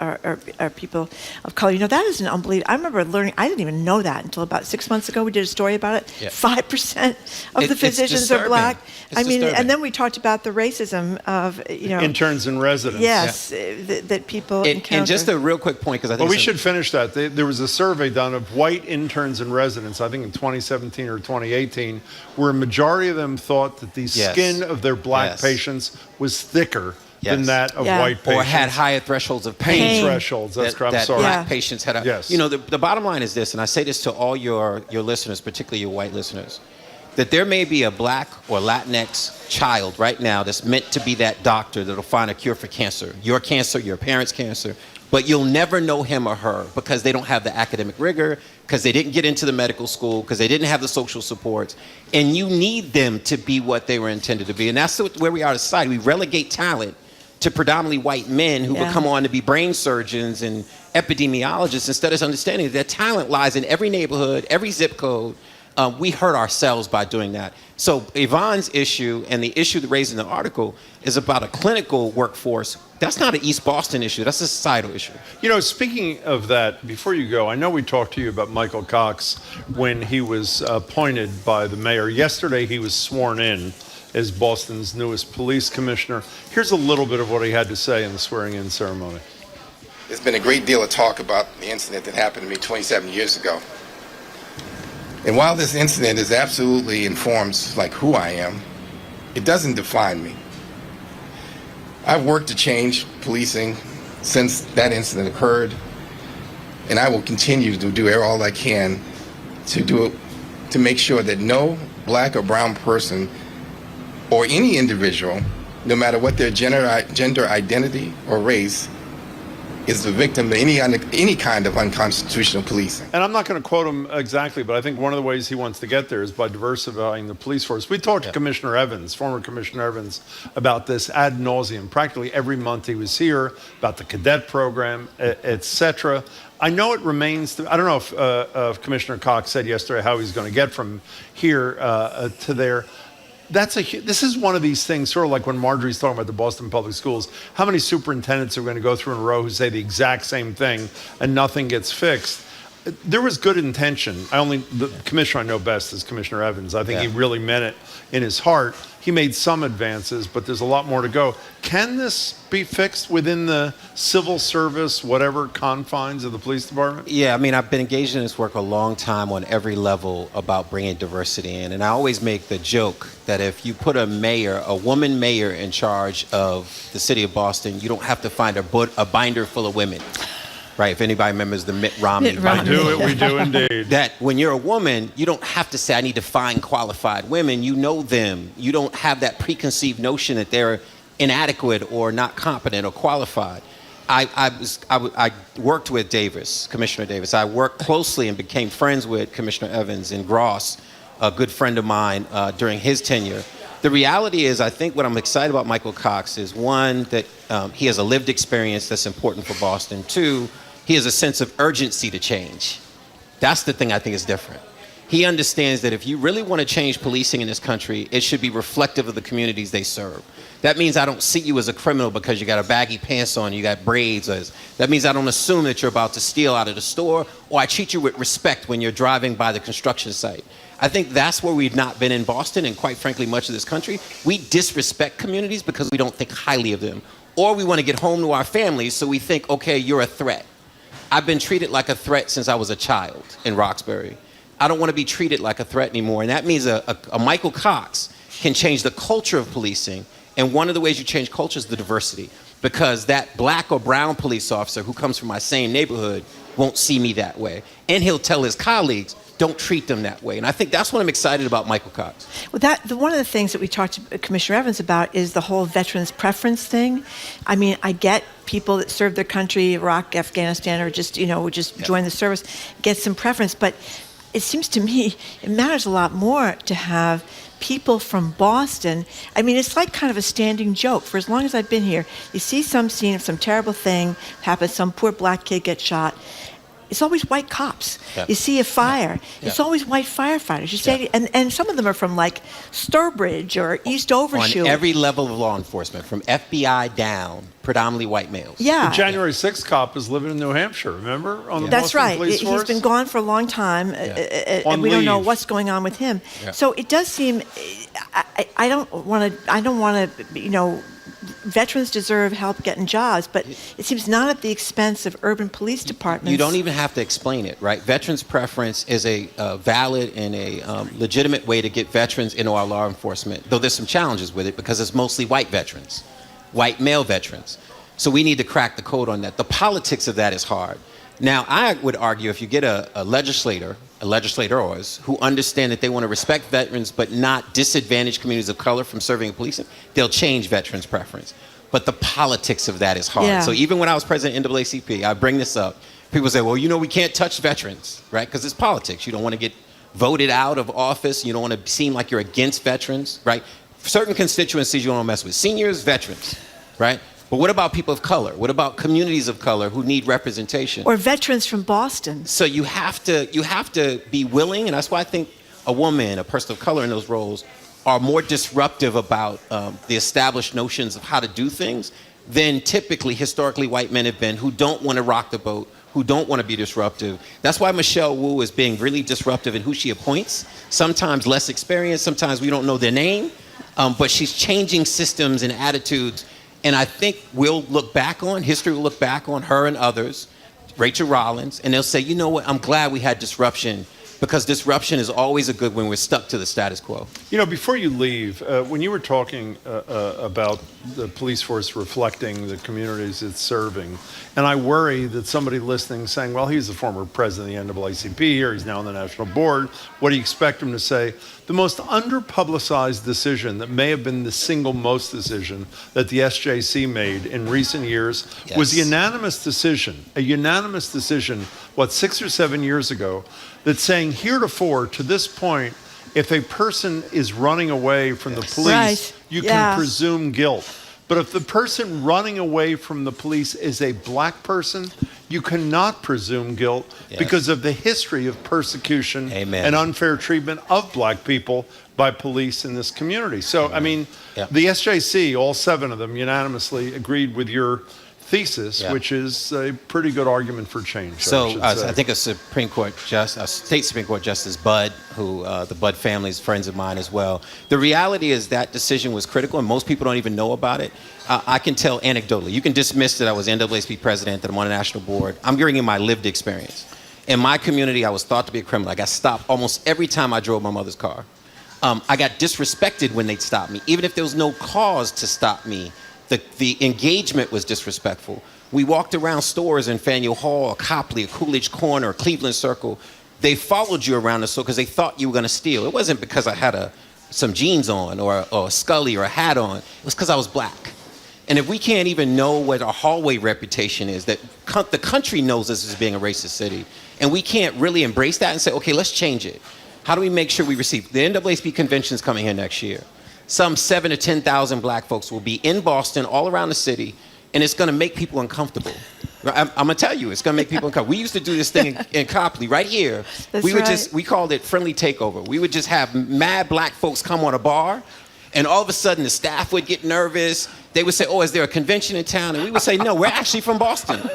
are people of color. That is an unbelievable. I remember learning. I didn't even know that until about 6 months ago. We did a story about it. Yeah. 5% of the physicians are black. And then we talked about the racism of interns and residents. Yes, that people encounter. And just a real quick point, because I think we should finish that. There was a survey done of white interns and residents, I think in 2017 or 2018, where a majority of them thought that the skin of their black patients was thicker than that of white patients. Or had higher thresholds of pain. Thresholds, that's correct. I'm sorry. Black patients had the bottom line is this, and I say this to all your listeners, particularly your white listeners, that there may be a black or Latinx child right now that's meant to be that doctor that'll find a cure for cancer, your parents' cancer, but you'll never know him or her because they don't have the academic rigor, because they didn't get into the medical school, because they didn't have the social supports, and you need them to be what they were intended to be. And that's where we are as a society. We relegate talent to predominantly white men who will come on to be brain surgeons and epidemiologists instead of understanding that talent lies in every neighborhood, every zip code. We hurt ourselves by doing that. So Yvonne's issue and the issue that raised in the article is about a clinical workforce. That's not an East Boston issue. That's a societal issue. Speaking of that, before you go, I know we talked to you about Michael Cox when he was appointed by the mayor. Yesterday, he was sworn in as Boston's newest police commissioner. Here's a little bit of what he had to say in the swearing-in ceremony. There's been a great deal of talk about the incident that happened to me 27 years ago. And while this incident is absolutely informs who I am, it doesn't define me. I've worked to change policing since that incident occurred, and I will continue to do all I can to make sure that no black or brown person or any individual, no matter what their gender identity or race, is the victim to any kind of unconstitutional policing. And I'm not going to quote him exactly, but I think one of the ways he wants to get there is by diversifying the police force. We talked to Commissioner Evans, former Commissioner Evans, about this ad nauseum. Practically every month he was here, about the cadet program, etc. I know it remains, I don't know if Commissioner Cox said yesterday how he's going to get from here to there. This is one of these things, sort of like when Marjorie's talking about the Boston Public Schools. How many superintendents are going to go through in a row who say the exact same thing and nothing gets fixed? There was good intention. The commissioner I know best is Commissioner Evans. I think he really meant it in his heart. He made some advances, but there's a lot more to go. Can this be fixed within the civil service, whatever confines of the police department? Yeah, I mean, I've been engaged in this work a long time on every level about bringing diversity in. And I always make the joke that if you put a woman mayor in charge of the city of Boston, you don't have to find a binder full of women. Right, if anybody remembers the Mitt Romney. We do indeed. That when you're a woman, you don't have to say, I need to find qualified women. You know them. You don't have that preconceived notion that they're inadequate or not competent or qualified. I worked with Commissioner Davis. I worked closely and became friends with Commissioner Evans and Gross, a good friend of mine during his tenure. The reality is, I think what I'm excited about Michael Cox is, one, that he has a lived experience that's important for Boston. Two, he has a sense of urgency to change. That's the thing I think is different. He understands that if you really want to change policing in this country, it should be reflective of the communities they serve. That means I don't see you as a criminal because you got a baggy pants on, you got braids. That means I don't assume that you're about to steal out of the store, or I treat you with respect when you're driving by the construction site. I think that's where we've not been in Boston, and quite frankly, much of this country. We disrespect communities because we don't think highly of them. Or we want to get home to our families, so we think, okay, you're a threat. I've been treated like a threat since I was a child in Roxbury. I don't want to be treated like a threat anymore. And that means a Michael Cox can change the culture of policing. And one of the ways you change culture is the diversity. Because that black or brown police officer who comes from my same neighborhood won't see me that way. And he'll tell his colleagues, don't treat them that way. And I think that's what I'm excited about Michael Cox. Well, one of the things that we talked to Commissioner Evans about is the whole veterans preference thing. I mean, I get people that serve their country, Iraq, Afghanistan, or just join the service, get some preference. But it seems to me it matters a lot more to have people from Boston. I mean, it's like kind of a standing joke. For as long as I've been here, you see some scene of some terrible thing happen, some poor black kid gets shot. It's always white cops. You see a fire. It's always white firefighters. You say, and some of them are from like Sturbridge or East Overshoe. On every level of law enforcement, from FBI down, predominantly white males. The January 6th cop is living in New Hampshire, remember? On the That's Boston right. Police Force? He's been gone for a long time, and we don't know what's going on with him. So it does seem, I don't want to, veterans deserve help getting jobs, but it seems not at the expense of urban police departments. You don't even have to explain it, right? Veterans preference is a valid and a legitimate way to get veterans into our law enforcement, though there's some challenges with it because it's mostly white veterans, white male veterans. So we need to crack the code on that. The politics of that is hard. Now, I would argue if you get a legislators who understand that they want to respect veterans but not disadvantage communities of color from serving in policing, they'll change veterans' preference. But the politics of that is hard. So even when I was president of NAACP, I bring this up. People say, well, we can't touch veterans, right? Because it's politics. You don't want to get voted out of office. You don't want to seem like you're against veterans, right? Certain constituencies you don't want to mess with. Seniors, veterans, right? But what about people of color? What about communities of color who need representation? Or veterans from Boston. So you have to be willing, and that's why I think a woman, a person of color in those roles are more disruptive about the established notions of how to do things than typically, historically, white men have been who don't want to rock the boat, who don't want to be disruptive. That's why Michelle Wu is being really disruptive in who she appoints. Sometimes less experienced, sometimes we don't know their name, but she's changing systems and attitudes. And I think history will look back on her and others, Rachel Rollins, and they'll say, you know what, I'm glad we had disruption because disruption is always a good when we're stuck to the status quo. You know, before you leave, when you were talking about the police force reflecting the communities it's serving, and I worry that somebody listening saying, well, he's the former president of the NAACP here, he's now on the national board, what do you expect him to say? The most underpublicized decision that may have been the single most decision that the SJC made in recent years was a unanimous decision, 6 or 7 years ago, that saying heretofore to this point, if a person is running away from the police, you can presume guilt. But if the person running away from the police is a black person, you cannot presume guilt because of the history of persecution and unfair treatment of black people by police in this community. So, I mean, the SJC, all 7 of them, unanimously agreed with your thesis, which is a pretty good argument for change. So I think a state Supreme Court Justice, Budd, who the Budd family is friends of mine as well. The reality is that decision was critical, and most people don't even know about it. I can tell anecdotally. You can dismiss that I was NAACP president, that I'm on a national board. I'm giving you my lived experience. In my community, I was thought to be a criminal. I got stopped almost every time I drove my mother's car. I got disrespected when they'd stop me, even if there was no cause to stop me. The engagement was disrespectful. We walked around stores in Faneuil Hall, or Copley, or Coolidge Corner, or Cleveland Circle. They followed you around the store because they thought you were going to steal. It wasn't because I had some jeans on or a scully or a hat on. It was because I was black. And if we can't even know what our hallway reputation is, that the country knows us as being a racist city, and we can't really embrace that and say, okay, let's change it. How do we make sure we receive? The NAACP convention is coming here next year. Some 7,000 to 10,000 black folks will be in Boston, all around the city, and it's going to make people uncomfortable. I'm going to tell you, it's going to make people uncomfortable. We used to do this thing in Copley, right here. We called it friendly takeover. We would just have mad black folks come on a bar, and all of a sudden the staff would get nervous. They would say, oh, is there a convention in town? And we would say, no, we're actually from Boston.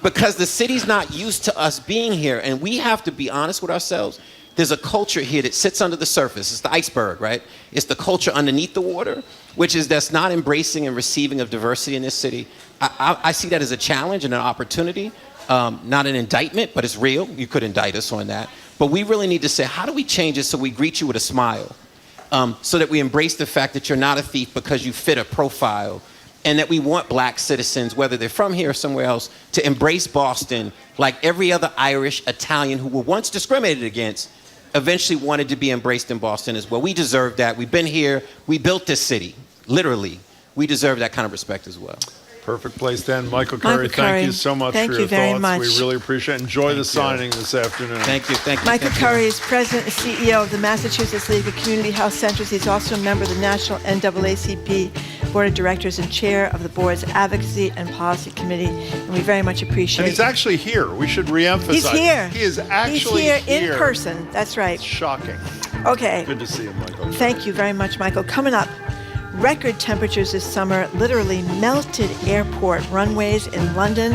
Because the city's not used to us being here, and we have to be honest with ourselves. There's a culture here that sits under the surface. It's the iceberg, right? It's the culture underneath the water, that's not embracing and receiving of diversity in this city. I see that as a challenge and an opportunity, not an indictment, but it's real. You could indict us on that. But we really need to say, how do we change it so we greet you with a smile? So that we embrace the fact that you're not a thief because you fit a profile, and that we want black citizens, whether they're from here or somewhere else, to embrace Boston like every other Irish, Italian who were once discriminated against, eventually wanted to be embraced in Boston as well. We deserve that. We've been here. We built this city, literally. We deserve that kind of respect as well. Perfect place to end. Michael Curry, thank you so much for your thoughts. We really appreciate it. Enjoy the signing this afternoon. Thank you. Michael Curry is president and CEO of the Massachusetts League of Community Health Centers. He's also a member of the National NAACP Board of Directors and chair of the board's Advocacy and Policy Committee. And we very much appreciate it. And he's actually here. We should reemphasize. He's here. He is actually here in person. That's right. It's shocking. Okay. Good to see you, Michael. Thank you very much, Michael. Coming up, record temperatures this summer literally melted airport runways in London.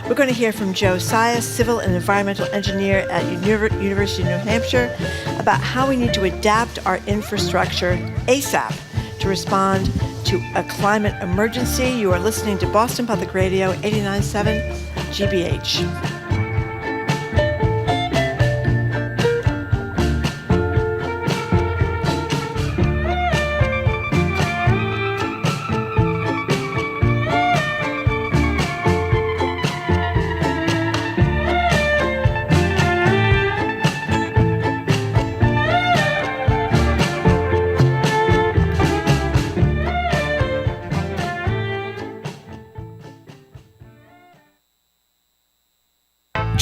We're going to hear from Joe Sias, civil and environmental engineer at University of New Hampshire, about how we need to adapt our infrastructure ASAP to respond to a climate emergency. You are listening to Boston Public Radio 89.7 GBH.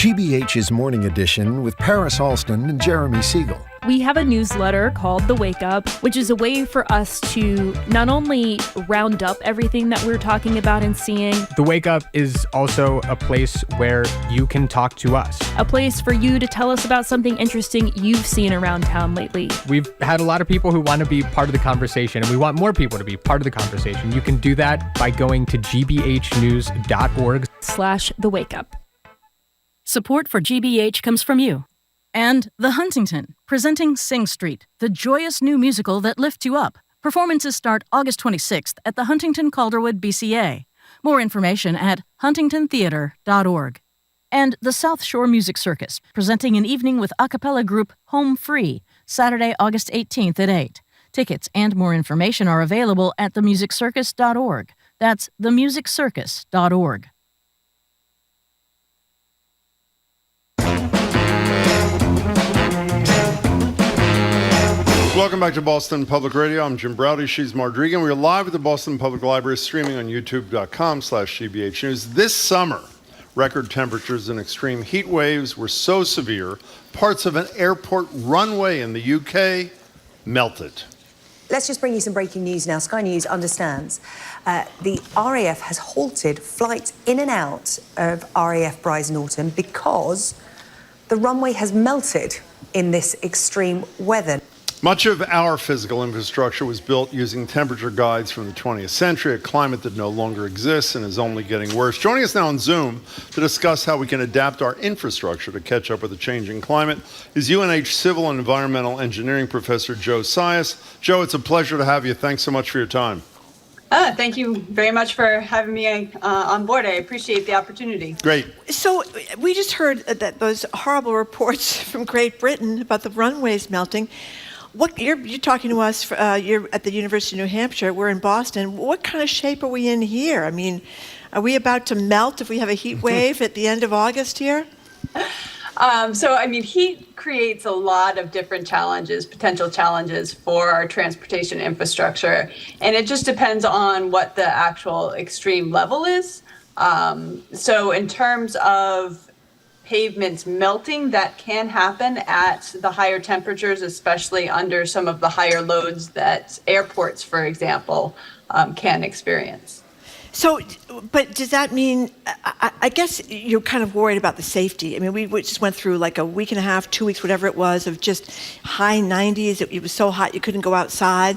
GBH's Morning Edition with Paris Alston and Jeremy Siegel. We have a newsletter called The Wake Up, which is a way for us to not only round up everything that we're talking about and seeing. The Wake Up is also a place where you can talk to us. A place for you to tell us about something interesting you've seen around town lately. We've had a lot of people who want to be part of the conversation, and we want more people to be part of the conversation. You can do that by going to gbhnews.org/thewakeup. Support for GBH comes from you. And The Huntington, presenting Sing Street, the joyous new musical that lifts you up. Performances start August 26th at the Huntington Calderwood BCA. More information at huntingtontheater.org. and the South Shore Music Circus, presenting an evening with a cappella group Home Free, Saturday, August 18th at 8. Tickets and more information are available at themusiccircus.org. That's themusiccircus.org. Welcome back to Boston Public Radio. I'm Jim Browdy. She's Marjorie Egan. We're live at the Boston Public Library, streaming on youtube.com/GBH News. This summer, record temperatures and extreme heat waves were so severe, parts of an airport runway in the UK melted. Let's just bring you some breaking news now. Sky News understands the RAF has halted flights in and out of RAF Brize Norton because the runway has melted in this extreme weather. Much of our physical infrastructure was built using temperature guides from the 20th century, a climate that no longer exists and is only getting worse. Joining us now on Zoom to discuss how we can adapt our infrastructure to catch up with the changing climate is UNH Civil and Environmental Engineering Professor Joe Sias. Joe, it's a pleasure to have you. Thanks so much for your time. Thank you very much for having me on board. I appreciate the opportunity. Great. So we just heard that those horrible reports from Great Britain about the runways melting. What you're talking to us? You're at the University of New Hampshire. We're in Boston. What kind of shape are we in here? I mean, are we about to melt if we have a heat wave at the end of August here? Heat creates a lot of different challenges, potential challenges for our transportation infrastructure, and it just depends on what the actual extreme level is. So in terms of pavements melting, that can happen at the higher temperatures, especially under some of the higher loads that airports, for example, can experience. So, but does that mean, I guess you're kind of worried about the safety. I mean, we just went through like a week and a half, 2 weeks, whatever it was, of just high 90s. It was so hot you couldn't go outside.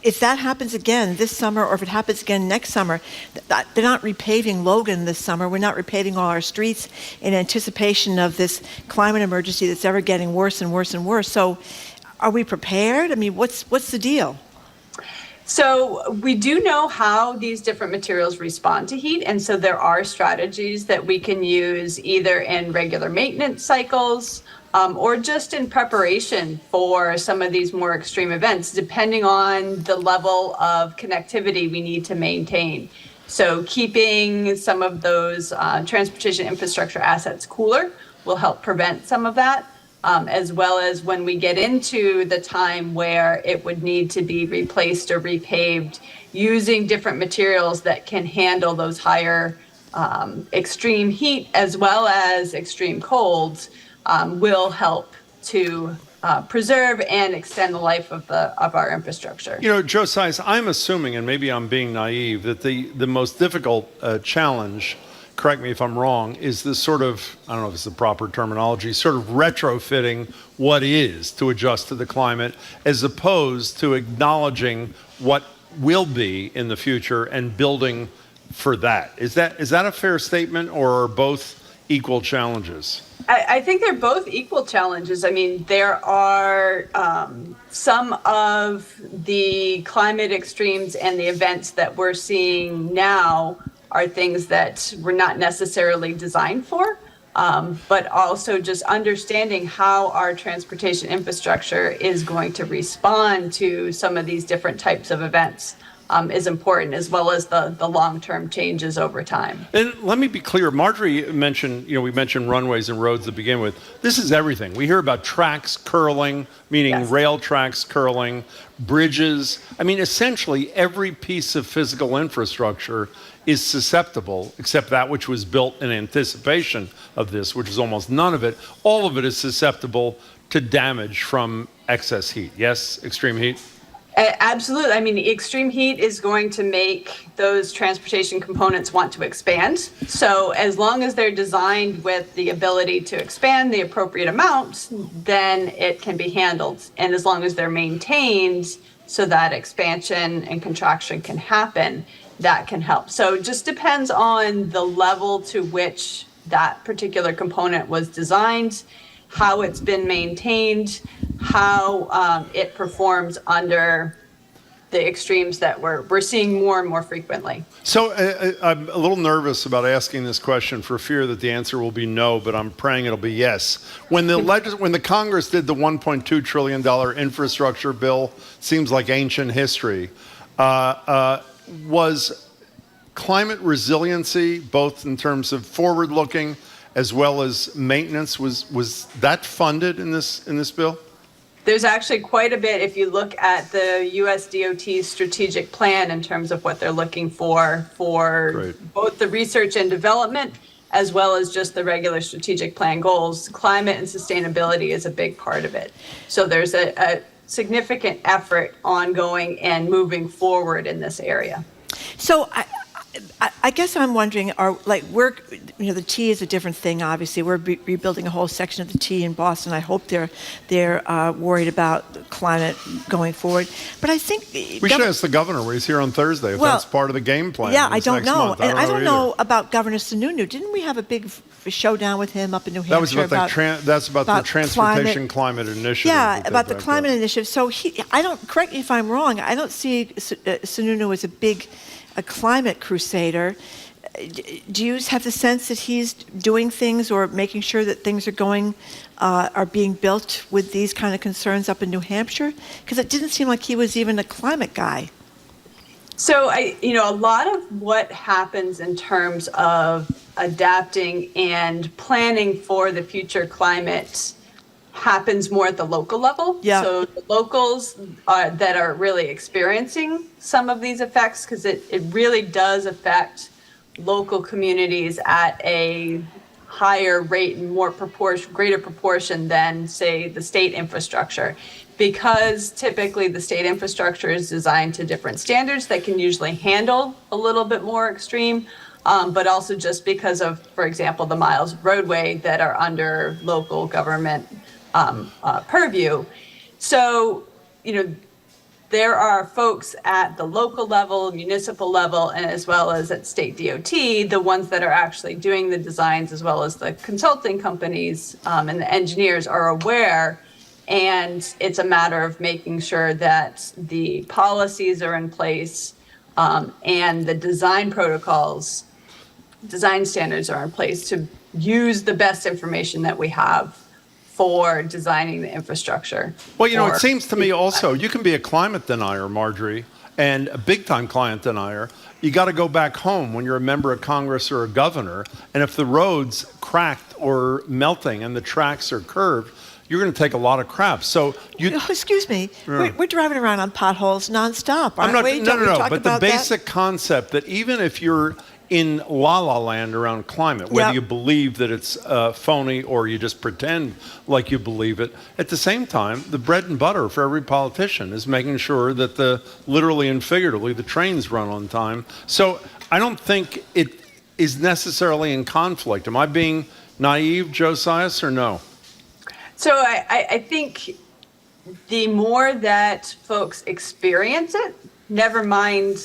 If that happens again this summer, or if it happens again next summer, they're not repaving Logan this summer. We're not repaving all our streets in anticipation of this climate emergency that's ever getting worse and worse and worse. So are we prepared? I mean, what's the deal? So we do know how these different materials respond to heat, and so there are strategies that we can use either in regular maintenance cycles or just in preparation for some of these more extreme events, depending on the level of connectivity we need to maintain. So keeping some of those transportation infrastructure assets cooler will help prevent some of that. As well as when we get into the time where it would need to be replaced or repaved, using different materials that can handle those higher extreme heat as well as extreme colds will help to preserve and extend the life of our infrastructure. You know, Joe Sias, I'm assuming, and maybe I'm being naive, that the most difficult challenge, correct me if I'm wrong, is this sort of, I don't know if it's the proper terminology, sort of retrofitting what is to adjust to the climate, as opposed to acknowledging what will be in the future and building for that. Is that a fair statement, or are both equal challenges? I think they're both equal challenges. I mean, there are some of the climate extremes and the events that we're seeing now are things that we're not necessarily designed for, but also just understanding how our transportation infrastructure is going to respond to some of these different types of events is important, as well as the long-term changes over time. And let me be clear, Marjorie mentioned, we mentioned runways and roads to begin with. This is everything. We hear about tracks curling, meaning yes, rail tracks curling, bridges. I mean, essentially every piece of physical infrastructure is susceptible, except that which was built in anticipation of this, which is almost none of it. All of it is susceptible to damage from excess heat. Yes, extreme heat? Absolutely. I mean, extreme heat is going to make those transportation components want to expand. So as long as they're designed with the ability to expand the appropriate amount, then it can be handled. And as long as they're maintained so that expansion and contraction can happen, that can help. So it just depends on the level to which that particular component was designed, how it's been maintained, how it performs under the extremes that we're seeing more and more frequently. So I'm a little nervous about asking this question for fear that the answer will be no, but I'm praying it'll be yes. When the Congress did the $1.2 trillion infrastructure bill, seems like ancient history, was climate resiliency, both in terms of forward-looking as well as maintenance, was that funded in this bill? There's actually quite a bit if you look at the US DOT's strategic plan in terms of what they're looking for Great. both the research and development as well as just the regular strategic plan goals. Climate and sustainability is a big part of it. So there's a significant effort ongoing and moving forward in this area. So I guess I'm wondering, the T is a different thing, obviously. We're rebuilding a whole section of the T in Boston. I hope they're worried about climate going forward. But I think we should ask the governor when he's here on Thursday if that's part of the game plan. Yeah, I don't know. Month. And I don't know about Governor Sununu. Didn't we have a big showdown with him up in New Hampshire? That's about the Transportation Climate Initiative. Yeah, about the climate initiative. So correct me if I'm wrong, I don't see Sununu as a climate crusader. Do you have the sense that he's doing things or making sure that things are being built with these kind of concerns up in New Hampshire? Because it didn't seem like he was even a climate guy. So a lot of what happens in terms of adapting and planning for the future climate happens more at the local level. Yeah. So the locals that are really experiencing some of these effects, because it really does affect local communities at a higher rate and greater proportion than, say, the state infrastructure. Because typically the state infrastructure is designed to different standards that can usually handle a little bit more extreme, but also just because of, for example, the miles of roadway that are under local government purview. So, there are folks at the local level, municipal level, and as well as at state DOT, the ones that are actually doing the designs, as well as the consulting companies and the engineers are aware. And it's a matter of making sure that the policies are in place and the design protocols, design standards are in place to use the best information that we have for designing the infrastructure. Well, it seems to me also, you can be a climate denier, Marjorie, and a big-time climate denier. You got to go back home when you're a member of Congress or a governor, and if the road's cracked or melting and the tracks are curved, you're going to take a lot of crap. So excuse me, we're driving around on potholes nonstop, aren't we? No. But the basic concept that even if you're in la-la land around climate, whether you believe that it's phony or you just pretend like you believe it, at the same time, the bread and butter for every politician is making sure that literally and figuratively, the trains run on time. So I don't think it is necessarily in conflict. Am I being naive, Josias, or no? So I think the more that folks experience it, never mind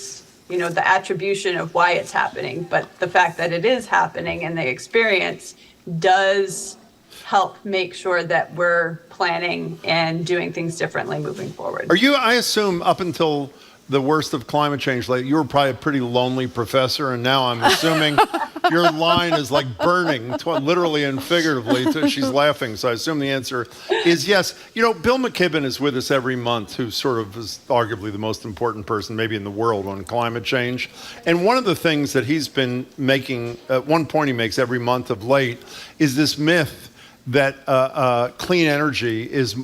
the attribution of why it's happening, but the fact that it is happening and the experience does help make sure that we're planning and doing things differently moving forward. I assume up until the worst of climate change, you were probably a pretty lonely professor, and now I'm assuming your line is like burning, literally and figuratively. She's laughing, so I assume the answer is yes. Bill McKibben is with us every month, who sort of is arguably the most important person maybe in the world on climate change. And one of the things that he's been making, one point he makes every month of late, is this myth that clean energy is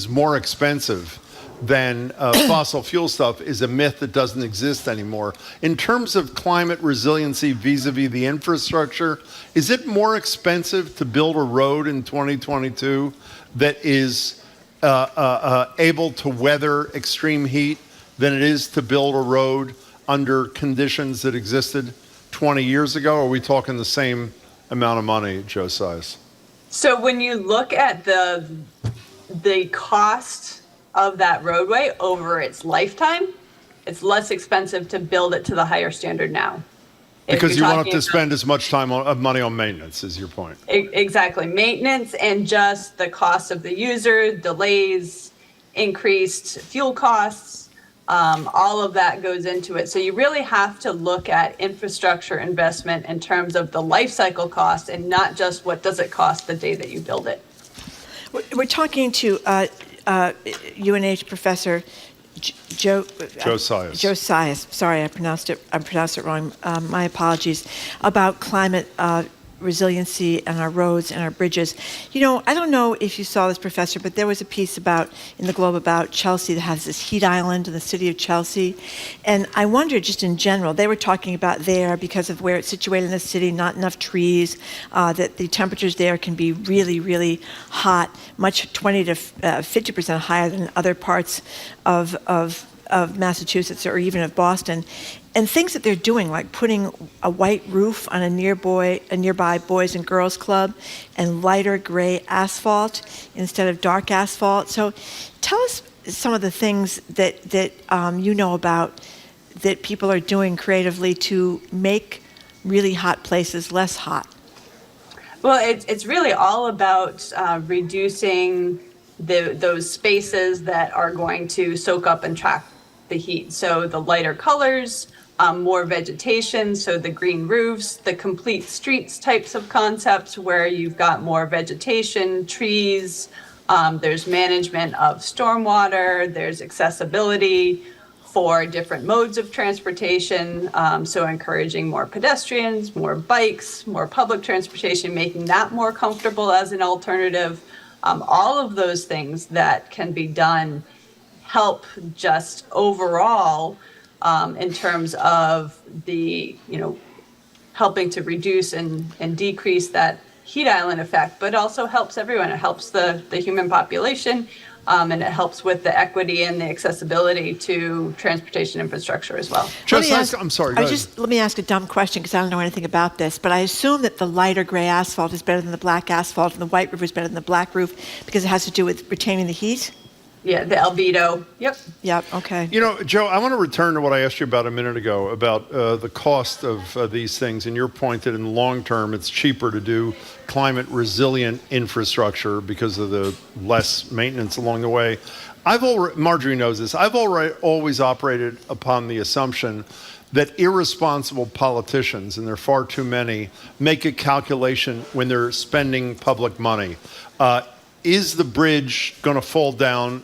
more expensive than fossil fuel stuff, is a myth that doesn't exist anymore. In terms of climate resiliency vis-a-vis the infrastructure, is it more expensive to build a road in 2022 that is able to weather extreme heat than it is to build a road under conditions that existed 20 years ago? Or are we talking the same amount of money, Josias? So when you look at the cost of that roadway over its lifetime, it's less expensive to build it to the higher standard now. Because you won't have to spend as much money on maintenance, is your point. Exactly. Maintenance and just the cost of the user, delays, increased fuel costs. all of that goes into it. So you really have to look at infrastructure investment in terms of the life cycle cost and not just what does it cost the day that you build it. We're talking to UNH professor Joe Sias. Sorry, I pronounced it wrong. My apologies. About climate resiliency and our roads and our bridges. You know, I don't know if you saw this, Professor, but there was a piece in the Globe about Chelsea that has this heat island in the city of Chelsea. And I wonder, just in general, they were talking about there, because of where it's situated in the city, not enough trees, that the temperatures there can be really, really hot, much 20 to 50% higher than other parts of Massachusetts or even of Boston. And things that they're doing, like putting a white roof on a nearby Boys and Girls Club and lighter gray asphalt instead of dark asphalt. So tell us some of the things that you know about that people are doing creatively to make really hot places less hot. Well, it's really all about reducing those spaces that are going to soak up and trap the heat. So the lighter colors, more vegetation, so the green roofs, the complete streets types of concepts where you've got more vegetation, trees, there's management of stormwater, there's accessibility for different modes of transportation, so encouraging more pedestrians, more bikes, more public transportation, making that more comfortable as an alternative. All of those things that can be done help just overall in terms of the, helping to reduce and decrease that heat island effect, but also helps everyone. It helps the human population, and it helps with the equity and the accessibility to transportation infrastructure as well. I'm sorry, go ahead. Let me ask a dumb question because I don't know anything about this, but I assume that the lighter gray asphalt is better than the black asphalt and the white roof is better than the black roof because it has to do with retaining the heat? Yeah, the albedo. Yep, okay. Joe, I want to return to what I asked you about a minute ago about the cost of these things, and your point that in the long term it's cheaper to do climate resilient infrastructure because of the less maintenance along the way. Marjorie knows this, I've always operated upon the assumption that irresponsible politicians, and there are far too many, make a calculation when they're spending public money. Is the bridge going to fall down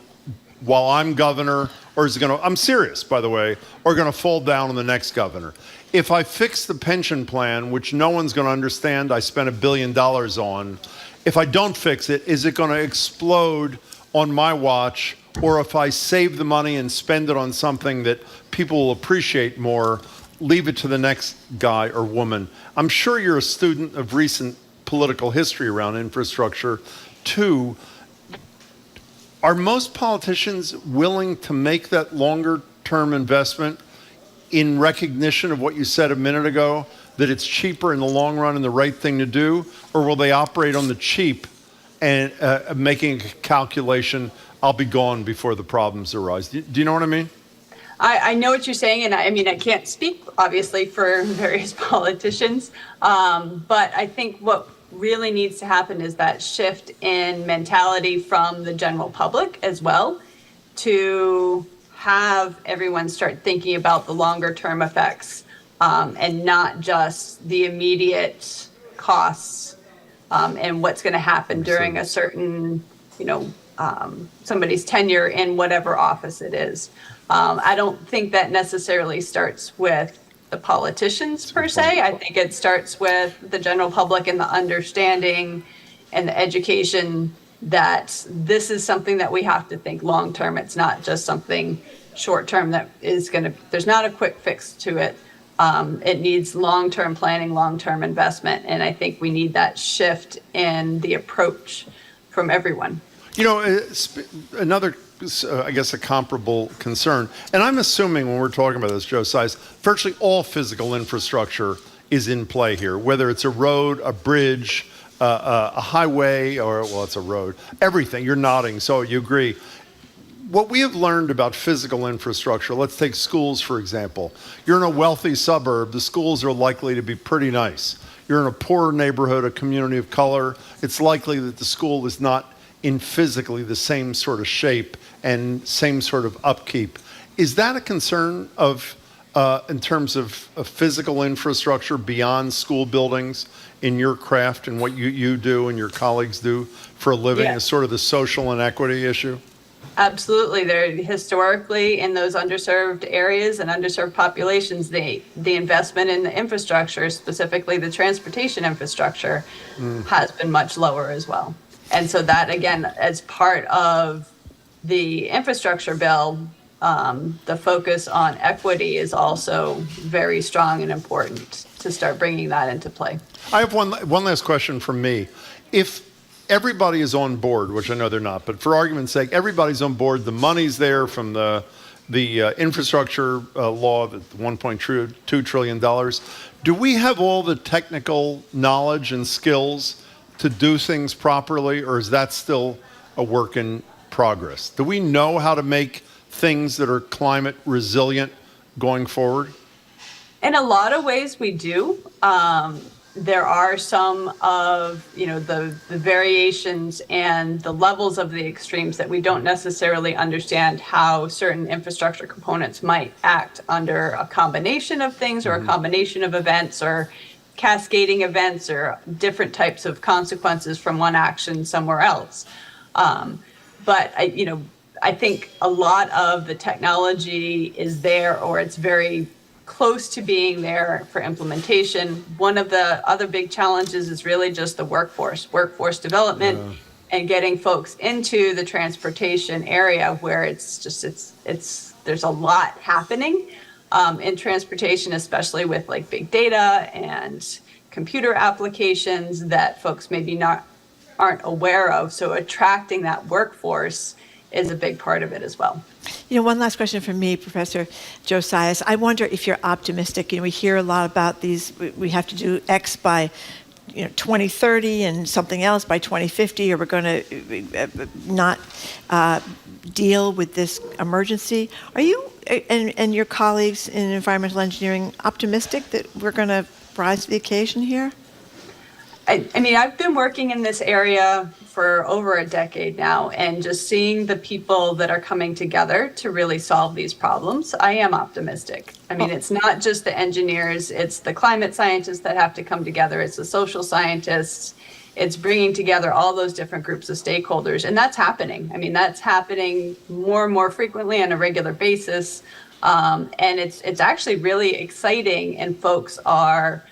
while I'm governor, or is it going to, I'm serious, by the way, or going to fall down on the next governor? If I fix the pension plan, which no one's going to understand I spent $1 billion on, if I don't fix it, is it going to explode on my watch? Or if I save the money and spend it on something that people will appreciate more, leave it to the next guy or woman? I'm sure you're a student of recent political history around infrastructure. Two, are most politicians willing to make that longer term investment in recognition of what you said a minute ago, that it's cheaper in the long run and the right thing to do? Or will they operate on the cheap and making a calculation, I'll be gone before the problems arise? Do you know what I mean? I know what you're saying, and I can't speak, obviously, for various politicians, but I think what really needs to happen is that shift in mentality from the general public as well, to have everyone start thinking about the longer term effects, and not just the immediate costs, and what's going to happen during a certain, somebody's tenure in whatever office it is. I don't think that necessarily starts with the politicians per se. I think it starts with the general public and the understanding and the education that this is something that we have to think long term. It's not just something short term that is there's not a quick fix to it. It needs long term planning, long term investment. And I think we need that shift in the approach from everyone. Another, I guess, a comparable concern, and I'm assuming when we're talking about this, Joe Size, virtually all physical infrastructure is in play here, whether it's a road, a bridge, a highway, it's a road, everything. You're nodding, so you agree. What we have learned about physical infrastructure, let's take schools, for example. You're in a wealthy suburb, the schools are likely to be pretty nice. You're in a poorer neighborhood, a community of color, it's likely that the school is not in physically the same sort of shape and same sort of upkeep. Is that a concern of in terms of physical infrastructure beyond school buildings in your craft and what you do and your colleagues do for a living, as sort of the social inequity issue? Absolutely. They're historically in those underserved areas and underserved populations, the investment in the infrastructure, specifically the transportation infrastructure, has been much lower as well. And so that, again, as part of the infrastructure bill, the focus on equity is also very strong and important to start bringing that into play. I have one last question from me. If everybody is on board, which I know they're not, but for argument's sake, everybody's on board, the money's there from the infrastructure law, the $1.2 trillion. Do we have all the technical knowledge and skills to do things properly, or is that still a work in progress? Do we know how to make things that are climate resilient going forward? In a lot of ways we do. There are some of, the variations and the levels of the extremes that we don't necessarily understand how certain infrastructure components might act under a combination of things or a combination of events or cascading events or different types of consequences from one action somewhere else. But I think a lot of the technology is there, or it's very close to being there for implementation. One of the other big challenges is really just the workforce development, and getting folks into the transportation area where there's a lot happening in transportation, especially with like big data and computer applications that folks maybe aren't aware of. So attracting that workforce is a big part of it as well. One last question from me, Professor Josias. I wonder if you're optimistic. We hear a lot about these, we have to do X by 2030 and something else by 2050, or we're going to not deal with this emergency. Are you and your colleagues in environmental engineering optimistic that we're going to rise to the occasion here? I mean, I've been working in this area for over a decade now, and just seeing the people that are coming together to really solve these problems, I am optimistic. I mean, it's not just the engineers, it's the climate scientists that have to come together, it's the social scientists, it's bringing together all those different groups of stakeholders, and that's happening. I mean, that's happening more and more frequently on a regular basis, and it's actually really exciting, and folks are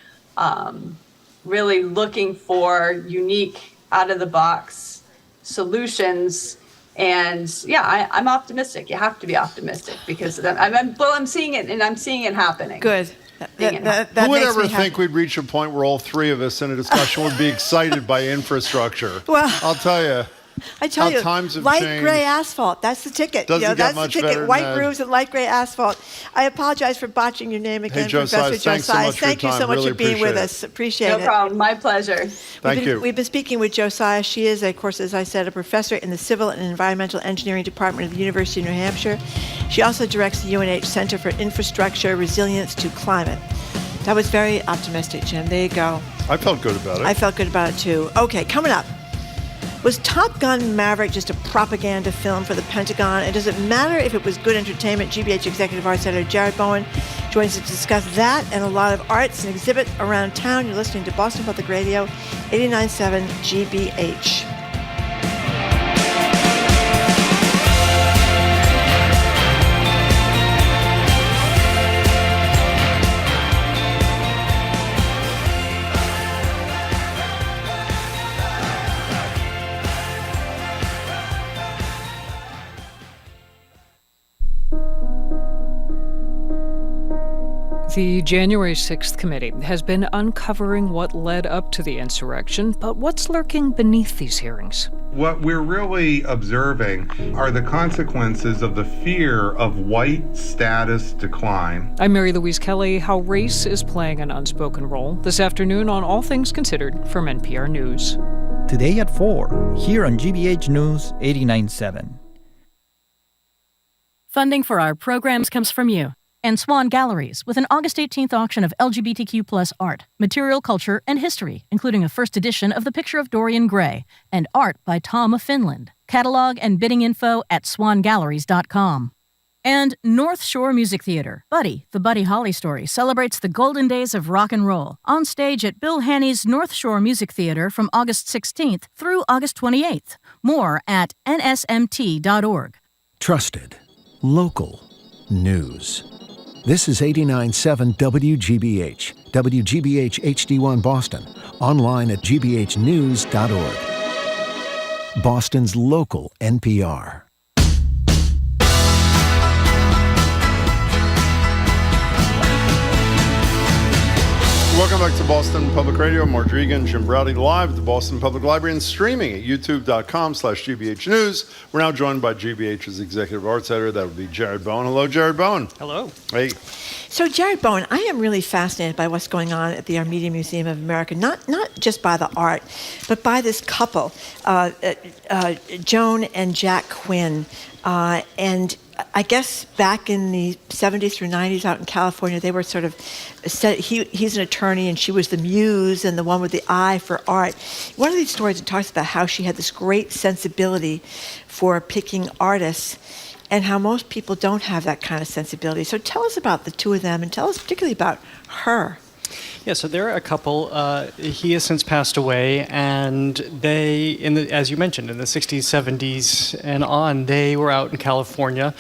really looking for unique, out-of-the-box solutions. And I'm optimistic. You have to be optimistic because I'm seeing it, and I'm seeing it happening. Good. Who would ever think we'd reach a point where all three of us in a discussion would be excited by infrastructure? Well, I'll tell you. Times have light changed. gray asphalt. That's the ticket. Doesn't that's get much the ticket. better than White that. roofs and light gray asphalt. I apologize for botching your name again, Josias, Professor thanks so Josias. much for your Thank you so time. much Really for being with appreciate us. Appreciate it. No problem. My pleasure. Thank you. We've been speaking with Josias. She is, of course, as I said, a professor in the Civil and Environmental Engineering Department of the University of New Hampshire. She also directs the UNH Center for Infrastructure Resilience to Climate. That was very optimistic, Jim. There you go. I felt good about it. I felt good about it, too. Okay, coming up. Was Top Gun Maverick just a propaganda film for the Pentagon? And does it matter if it was good entertainment? GBH Executive Arts Editor Jared Bowen joins us to discuss that and a lot of arts and exhibits around town. You're listening to Boston Public Radio, 89.7 GBH. The January 6th committee has been uncovering what led up to the insurrection, but what's lurking beneath these hearings? What we're really observing are the consequences of the fear of white status decline. I'm Mary Louise Kelly. How race is playing an unspoken role this afternoon on All Things Considered from NPR News. Today at 4, here on GBH News 89.7. Funding for our programs comes from you and Swan Galleries, with an August 18th auction of LGBTQ+ art, material culture, and history, including a first edition of The Picture of Dorian Gray and art by Tom of Finland. Catalog and bidding info at swangalleries.com. And North Shore Music Theater. Buddy, the Buddy Holly story, celebrates the golden days of rock and roll. On stage at Bill Haney's North Shore Music Theater from August 16th through August 28th. More at nsmt.org. Trusted. Local. News. This is 89.7 WGBH. WGBH HD1 Boston. Online at gbhnews.org. Boston's local NPR. Welcome back to Boston Public Radio. Marjorie Egan, Jim Browdy, live at the Boston Public Library and streaming at youtube.com/GBH News. We're now joined by GBH's Executive Arts Editor. That would be Jared Bowen. Hello, Jared Bowen. Hello. Hey. So, Jared Bowen, I am really fascinated by what's going on at the Armenian Museum of America, not just by the art, but by this couple, Joan and Jack Quinn. And I guess back in the 70s through 90s out in California, they were sort of, he's an attorney and she was the muse and the one with the eye for art. One of these stories talks about how she had this great sensibility for picking artists and how most people don't have that kind of sensibility. So tell us about the two of them and tell us particularly about her. Yeah, so they're a couple. He has since passed away, and they, as you mentioned, in the 60s, 70s, and on, they were out in California,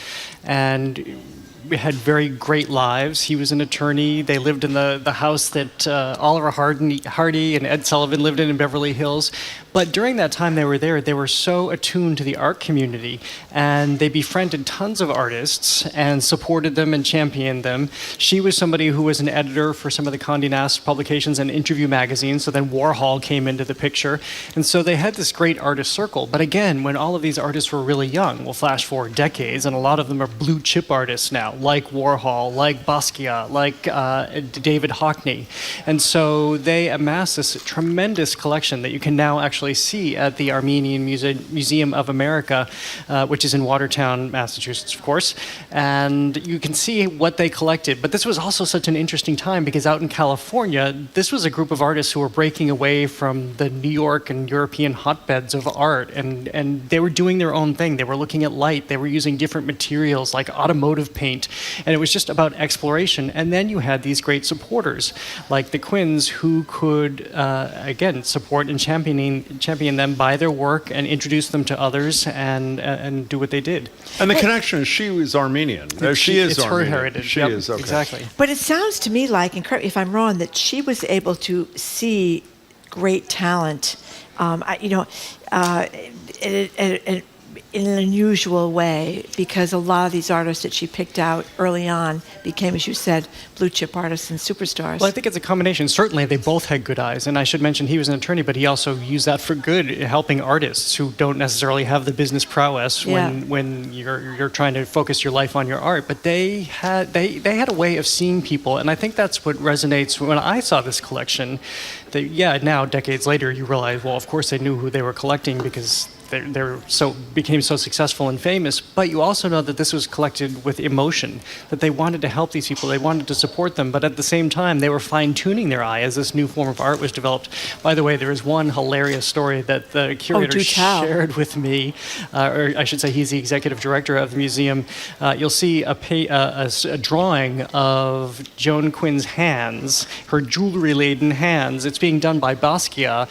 and we had very great lives. He was an attorney. They lived in the house that Oliver Hardy and Ed Sullivan lived in Beverly Hills. But during that time they were there, they were so attuned to the art community, and they befriended tons of artists and supported them and championed them. She was somebody who was an editor for some of the Condé Nast publications and Interview magazine, so then Warhol came into the picture. And so they had this great artist circle. But again, when all of these artists were really young, we'll flash forward decades, and a lot of them are blue chip artists now, like Warhol, like Basquiat, like David Hockney. And so they amassed this tremendous collection that you can now actually see at the Armenian Museum of America, which is in Watertown, Massachusetts, of course. And you can see what they collected. But this was also such an interesting time because out in California, this was a group of artists who were breaking away from the New York and European hotbeds of art. And they were doing their own thing. They were looking at light. They were using different materials like automotive paint. And it was just about exploration. And then you had these great supporters like the Quinns who could, again, support and champion them by their work and introduce them to others and do what they did. And the connection is she was Armenian. She is it's Armenian. Her heritage. She is, okay. Exactly. But it sounds to me like, and correct me if I'm wrong, that she was able to see great talent, in an unusual way, because a lot of these artists that she picked out early on became, as you said, blue chip artists and superstars. Well, I think it's a combination. Certainly, they both had good eyes, and I should mention he was an attorney, but he also used that for good, helping artists who don't necessarily have the business prowess when you're trying to focus your life on your art. But they had a way of seeing people, and I think that's what resonates when I saw this collection. Now decades later, you realize, well, of course they knew who they were collecting because they became so successful and famous, but you also know that this was collected with emotion, that they wanted to help these people, they wanted to support them, but at the same time, they were fine-tuning their eye as this new form of art was developed. By the way, there is one hilarious story that the curator shared with me, or I should say he's the executive director of the museum. You'll see a drawing of Joan Quinn's hands, her jewelry-laden hands. It's being done by Basquiat,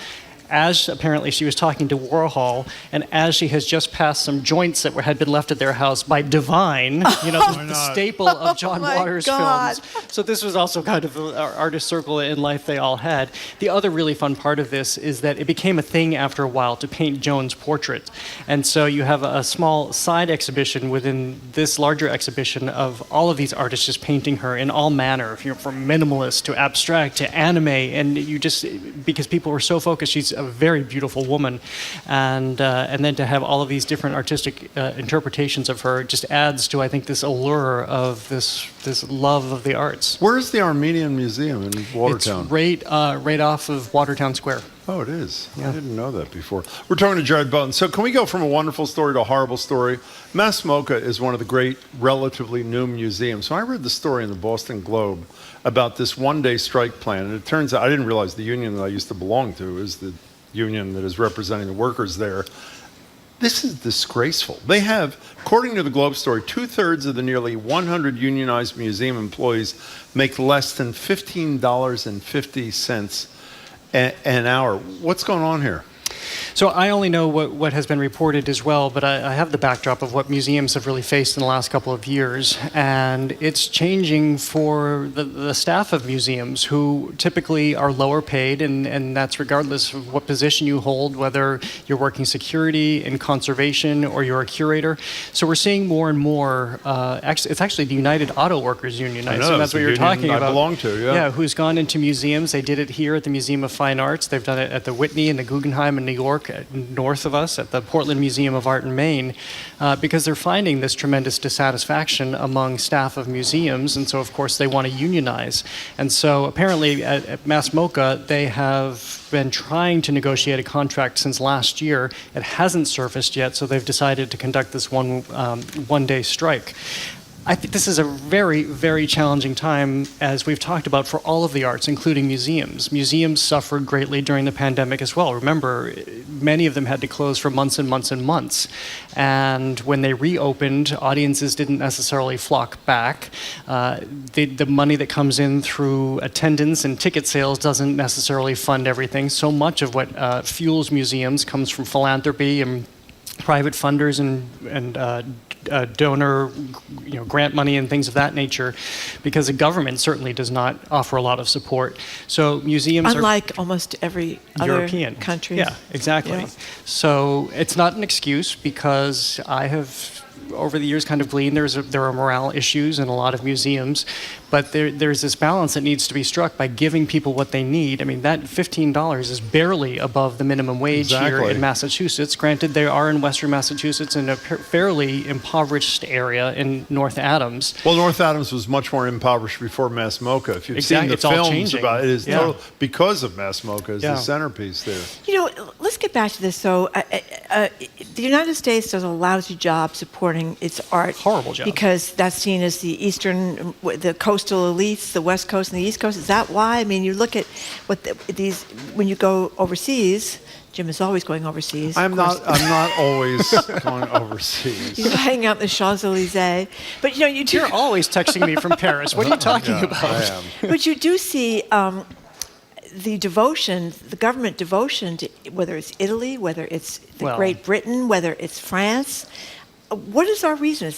as apparently she was talking to Warhol, and as she has just passed some joints that had been left at their house by Divine, the staple of John Waters' films. So this was also kind of an artist circle in life they all had. The other really fun part of this is that it became a thing after a while to paint Joan's portrait. And so you have a small side exhibition within this larger exhibition of all of these artists just painting her in all manner, from minimalist to abstract to anime, and because people were so focused, she's a very beautiful woman, and then to have all of these different artistic interpretations of her just adds to, I think, this allure of this love of the arts. Where is the Armenian Museum in Watertown? It's right off of Watertown Square. Oh, it is. Yeah. I didn't know that before. We're talking to Jared Bowen. So can we go from a wonderful story to a horrible story? Masmoka is one of the great, relatively new museums. So I read the story in the Boston Globe about this one-day strike plan, and it turns out, I didn't realize the union that I used to belong to is the union that is representing the workers there. This is disgraceful. They have, according to the Globe story, 2/3 of the nearly 100 unionized museum employees make less than $15.50 an hour. What's going on here? So I only know what has been reported as well, but I have the backdrop of what museums have really faced in the last couple of years. And it's changing for the staff of museums, who typically are lower paid, and that's regardless of what position you hold, whether you're working security in conservation or you're a curator. So we're seeing more and more, it's actually the United Auto Workers Union. I assume that's what you're talking about. I belong to, yeah. Yeah, who's gone into museums. They did it here at the Museum of Fine Arts. They've done it at the Whitney and the Guggenheim in New York, north of us, at the Portland Museum of Art in Maine, because they're finding this tremendous dissatisfaction among staff of museums, and so of course they want to unionize. And so apparently at Mass MoCA, they have been trying to negotiate a contract since last year. It hasn't surfaced yet, so they've decided to conduct this one-day strike. I think this is a very, very challenging time, as we've talked about, for all of the arts, including museums. Museums suffered greatly during the pandemic as well. Remember, many of them had to close for months and months and months. And when they reopened, audiences didn't necessarily flock back. The money that comes in through attendance and ticket sales doesn't necessarily fund everything. So much of what fuels museums comes from philanthropy and private funders and donor, grant money and things of that nature, because the government certainly does not offer a lot of support. So museums unlike almost every European other country. Yeah, exactly. Yeah. So it's not an excuse, because I have over the years kind of gleaned there are morale issues in a lot of museums, but there's this balance that needs to be struck by giving people what they need. I mean, that $15 is barely above the minimum wage here in Massachusetts. Granted, they are in Western Massachusetts, in a fairly impoverished area in North Adams. Well, North Adams was much more impoverished before Mass MoCA. If you've seen the films about it, is total, because of Mass MoCA is the centerpiece there. Let's get back to this. So, the United States does a lousy job supporting its art. Horrible job. Because that's seen as the the coastal elites, the West Coast and the East Coast. Is that why? I mean, you look at what when you go overseas. Jim is always going overseas. I'm not always going overseas. You hang out in the Champs-Elysees, but you do. You're always texting me from Paris. What are you talking about? I am. But you do see the devotion, the government devotion to whether it's Italy, whether it's Great Britain, whether it's France. What is our reason?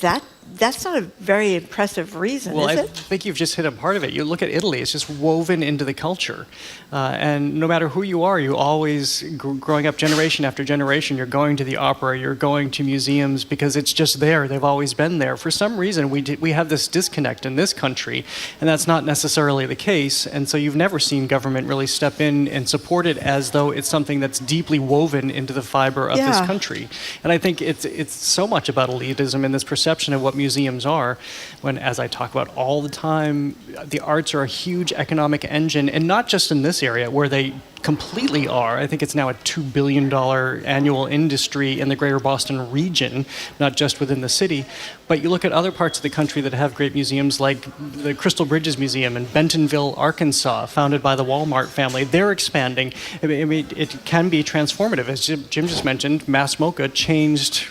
That's not a very impressive reason, is it? I think you've just hit a part of it. You look at Italy; it's just woven into the culture, and no matter who you are, you always, growing up generation after generation, you're going to the opera, you're going to museums, because it's just there. They've always been there. For some reason, we have this disconnect in this country, and that's not necessarily the case. And so you've never seen government really step in and support it as though it's something that's deeply woven into the fiber of this country. And I think it's so much about elitism and this perception of what museums are, when, as I talk about all the time, the arts are a huge economic engine, and not just in this area where they completely are. I think it's now a $2 billion annual industry in the greater Boston region, not just within the city. But you look at other parts of the country that have great museums, like the Crystal Bridges Museum in Bentonville, Arkansas, founded by the Walmart family. They're expanding. I mean, it can be transformative. As Jim just mentioned, Mass MoCA changed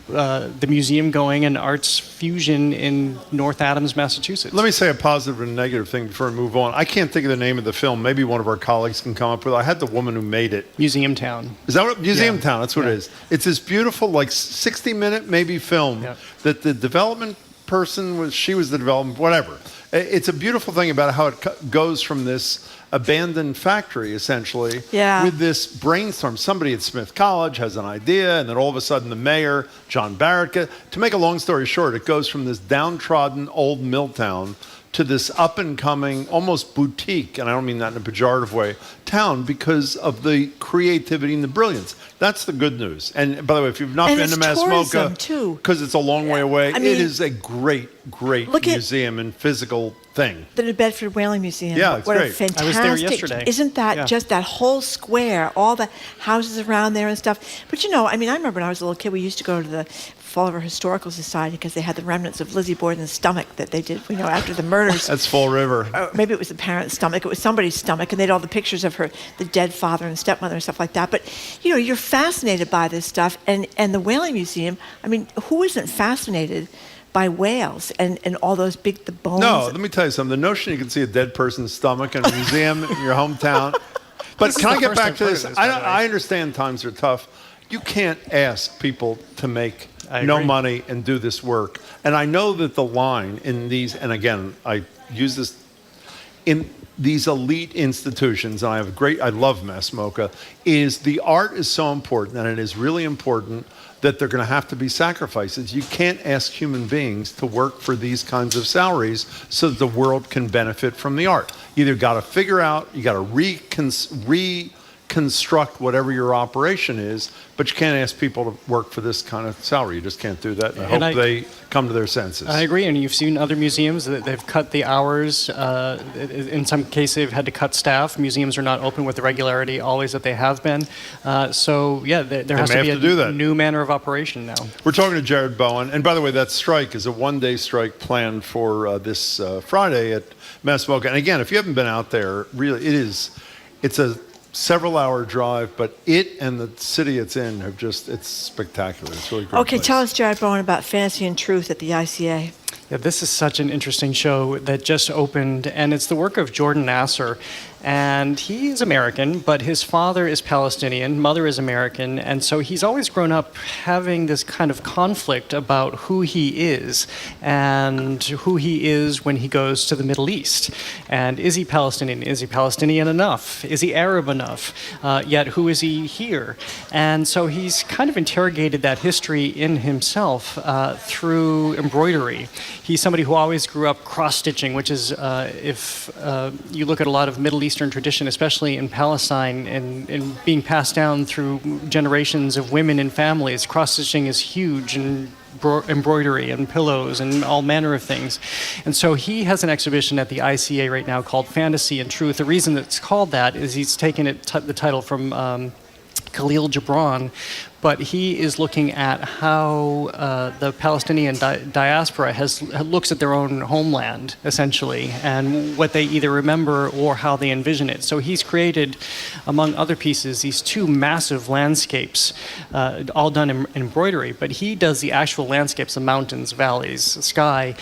the museum going and arts fusion in North Adams, Massachusetts. Let me say a positive and a negative thing before I move on. I can't think of the name of the film. Maybe one of our colleagues can come up with it. I had the woman who made it. Museum Town. Is that what? Museum Town, that's what it is. It's this beautiful, 60-minute maybe film that the development person she was the development, whatever. It's a beautiful thing about how it goes from this abandoned factory, essentially, with this brainstorm. Somebody at Smith College has an idea, and then all of a sudden the mayor, John Barrett, to make a long story short, it goes from this downtrodden old mill town to this up-and-coming, almost boutique, and I don't mean that in a pejorative way, town, because of the creativity and the brilliance. That's the good news. And by the way, if you've not been to Mass MoCA, because it's a long way away, it is a great museum and physical thing. The New Bedford Whaling Museum. Yeah, it's what great. A fantastic, I was there yesterday. Isn't that just that whole square, all the houses around there and stuff? But I remember when I was a little kid, we used to go to the Fall River Historical Society because they had the remnants of Lizzie Borden's stomach that they did, after the murders. That's Fall River. Maybe it was the parent's stomach. It was somebody's stomach, and they had all the pictures of the dead father and stepmother and stuff like that. But, you're fascinated by this stuff. And the Whaling Museum, who isn't fascinated by whales and all those the bones? No, let me tell you something. The notion you can see a dead person's stomach in a museum in your hometown. But can I get back to this? I understand times are tough. You can't ask people to make no money and do this work. And I know that the line in these, and again, I use this, in these elite institutions, and I love Mass MoCA, is the art is so important, and it is really important that they're going to have to be sacrifices. You can't ask human beings to work for these kinds of salaries so that the world can benefit from the art. You either got to figure out, you got to reconstruct whatever your operation is, but you can't ask people to work for this kind of salary. You just can't do that. And I hope they come to their senses. I agree, and you've seen other museums that they've cut the hours. In some cases, they've had to cut staff. Museums are not open with the regularity always that they have been. There has to be a new manner of operation now. We're talking to Jared Bowen, and by the way, that strike is a one-day strike planned for this Friday at Mass MoCA. And again, if you haven't been out there, really, it's a several-hour drive, but it and the city it's in it's spectacular. It's really great. Okay, tell us, Jared Bowen, about Fantasy and Truth at the ICA. Yeah, this is such an interesting show that just opened, and it's the work of Jordan Nasser. And he is American, but his father is Palestinian, mother is American, and so he's always grown up having this kind of conflict about who he is and who he is when he goes to the Middle East. And is he Palestinian? Is he Palestinian enough? Is he Arab enough? Yet who is he here? And so he's kind of interrogated that history in himself through embroidery. He's somebody who always grew up cross-stitching, which is, if you look at a lot of Middle Eastern tradition, especially in Palestine, and being passed down through generations of women and families, cross-stitching is huge, and embroidery and pillows and all manner of things. And so he has an exhibition at the ICA right now called Fantasy and Truth. The reason that it's called that is he's taken the title from Khalil Gibran, but he is looking at how the Palestinian diaspora looks at their own homeland, essentially, and what they either remember or how they envision it. So he's created, among other pieces, these two massive landscapes, all done in embroidery, but he does the actual landscapes, the mountains, valleys, sky.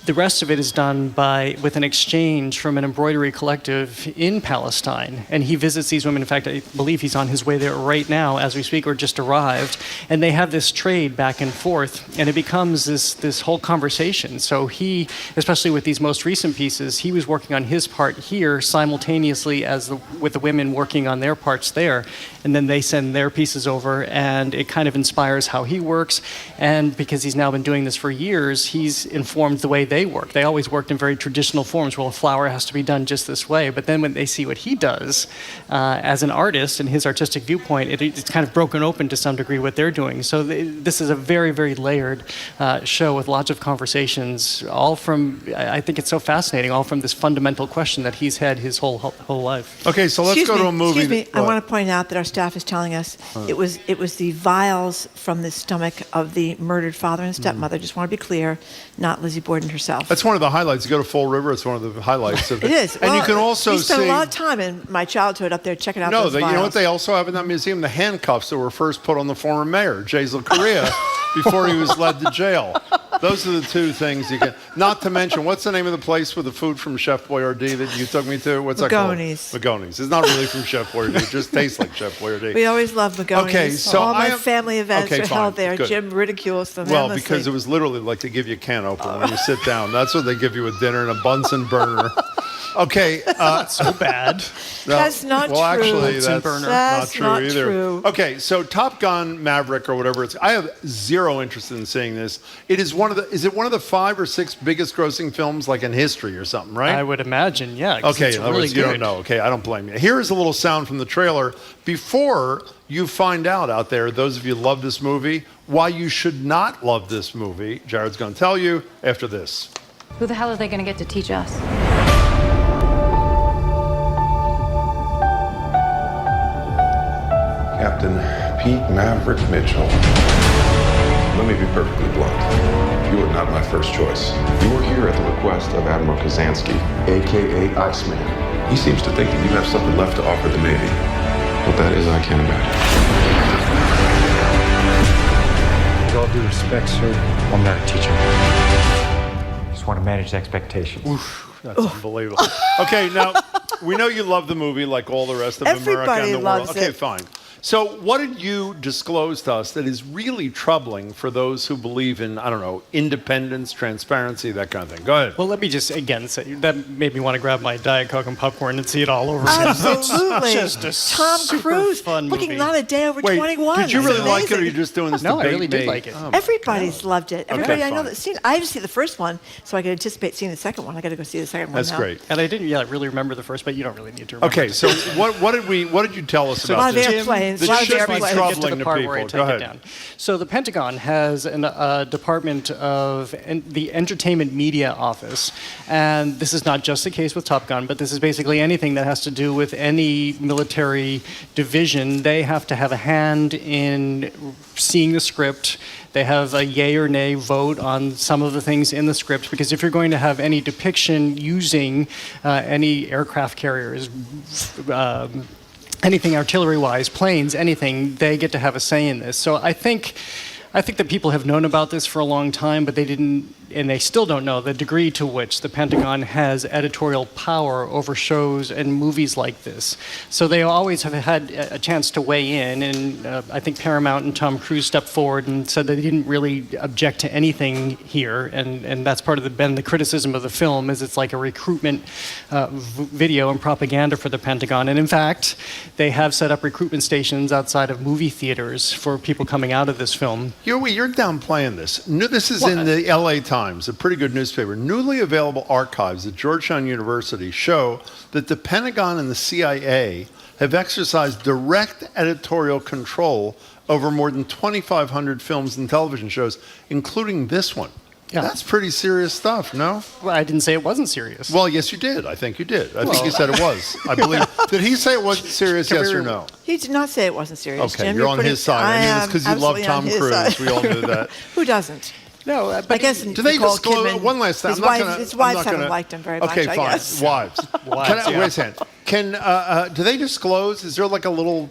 The rest of it is done with an exchange from an embroidery collective in Palestine. And he visits these women. In fact, I believe he's on his way there right now as we speak, or just arrived. And they have this trade back and forth, and it becomes this whole conversation. So he, especially with these most recent pieces, he was working on his part here simultaneously with the women working on their parts there. And then they send their pieces over, and it kind of inspires how he works. And because he's now been doing this for years, he's informed the way they work. They always worked in very traditional forms. Well, a flower has to be done just this way. But then when they see what he does as an artist and his artistic viewpoint, it's kind of broken open to some degree what they're doing. So this is a very, very layered show with lots of conversations, all from, I think it's so fascinating, all from this fundamental question that he's had his whole life. Okay, so let's go to a movie. Excuse me, I want to point out that our staff is telling us it was the vials from the stomach of the murdered father and stepmother. Just want to be clear, not Lizzie Borden herself. That's one of the highlights. You go to Fall River, it's one of the highlights of it. It is. And you can also we see... spent a lot of time in my childhood up there checking out those vials. You know what they also have in that museum? The handcuffs that were first put on the former mayor, Jazel Correa, before he was led to jail. Those are the two things you can... Not to mention, what's the name of the place with the food from Chef Boyardee that you took me to? What's that called? Magoni's. It's not really from Chef Boyardee. It just tastes like Chef Boyardee. We always love Magoni's. Okay, so all my family events are held there. Good. Jim ridicules them Well, endlessly. because it was literally like they give you a can opener when you sit down. That's what they give you with dinner, and a Bunsen burner. Okay. Not so bad. No, that's not true. Well, actually, that's not true not either. True. Okay, so Top Gun Maverick or whatever it's, I have zero interest in seeing this. Is it one of the 5 or 6 biggest grossing films like in history or something, right? I would imagine, yeah. Okay, in other really words, you good. don't know. Okay, I don't blame you. Here is a little sound from the trailer before you find out there, those of you who love this movie, why you should not love this movie. Jared's going to tell you after this. Who the hell are they going to get to teach us? Captain Pete Maverick Mitchell. Let me be perfectly blunt. You are not my first choice. You are here at the request of Admiral Kazansky, a.k.a. Iceman. He seems to think that you have something left to offer the Navy. What that is, I can't imagine. With all due respect, sir, I'm not a teacher. Just want to manage expectations. Oof, that's unbelievable. Okay, now, we know you love the movie like all the rest of America Everybody and the loves world. Okay, it. fine. So what did you disclose to us that is really troubling for those who believe in, I don't know, independence, transparency, that kind of thing? Go ahead. Well, let me just again say that made me want to grab my Diet Coke and popcorn and see it all over again. Absolutely. It's just a Tom super Cruise fun looking movie. not a day over Wait, 21. did you It's really like it, or are amazing. you just doing this No, debate? I really did like it. Oh, my Everybody's loved it. Everybody, I know fine. that scene. I have to see the first one, so I can anticipate seeing the second one. I got to go see the second one That's now. great. And I didn't really remember the first, but you don't really need to remember. Okay, so what did you tell us A about lot of this? airplanes. That A lot of should be airplanes. troubling to part people. where I Go take ahead. it down. So the Pentagon has a department of the Entertainment Media Office, and this is not just the case with Top Gun, but this is basically anything that has to do with any military division. They have to have a hand in seeing the script. They have a yay or nay vote on some of the things in the script, because if you're going to have any depiction using any aircraft carriers, anything artillery-wise, planes, anything, they get to have a say in this. So I think that people have known about this for a long time, but they didn't, and they still don't know the degree to which the Pentagon has editorial power over shows and movies like this. So they always have had a chance to weigh in, and I think Paramount and Tom Cruise stepped forward and said that they didn't really object to anything here, and that's part of the criticism of the film, is it's like a recruitment video and propaganda for the Pentagon. And in fact, they have set up recruitment stations outside of movie theaters for people coming out of this film. You're downplaying this. This is in the LA Times, a pretty good newspaper. Newly available archives at Georgetown University show that the Pentagon and the CIA have exercised direct editorial control over more than 2,500 films and television shows, including this one. Yeah. That's pretty serious stuff, no? Well, I didn't say it wasn't serious. Well, yes, you did. I think you did. I think you said it was. I believe. Did he say it wasn't serious, yes or no? He did not say it wasn't serious. Okay, Jim, you're on his side. I mean, it's because you love absolutely Tom on his Cruise. side. We all knew that. Who doesn't? No, but I guess do they Nicole disclose Kidman, one last thing? His wives haven't liked him very much. Okay, I fine. guess. Wives. Wait a second. Do they disclose? Is there like a little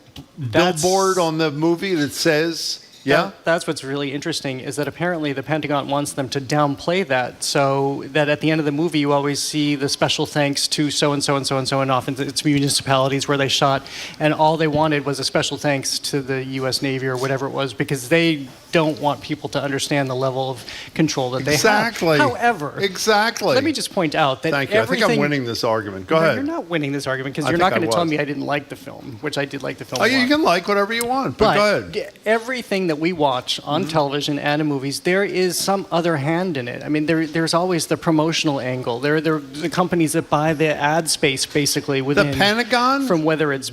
billboard on the movie that says? Yeah, that's what's really interesting, is that apparently the Pentagon wants them to downplay that, so that at the end of the movie you always see the special thanks to so and so and so and so, and often it's municipalities where they shot, and all they wanted was a special thanks to the U.S. Navy or whatever it was, because they don't want people to understand the level of control that they have. However, let me just point out that Thank you. I think I'm winning this argument. Go ahead. You're not winning this argument, because you're not going to tell me I didn't like the film, which I did like the film. Oh, you can like whatever you want, but go ahead. Everything that we watch on television and in movies, there is some other hand in it. I mean, there's always the promotional angle. There are the companies that buy the ad space, basically, within the Pentagon, from whether it's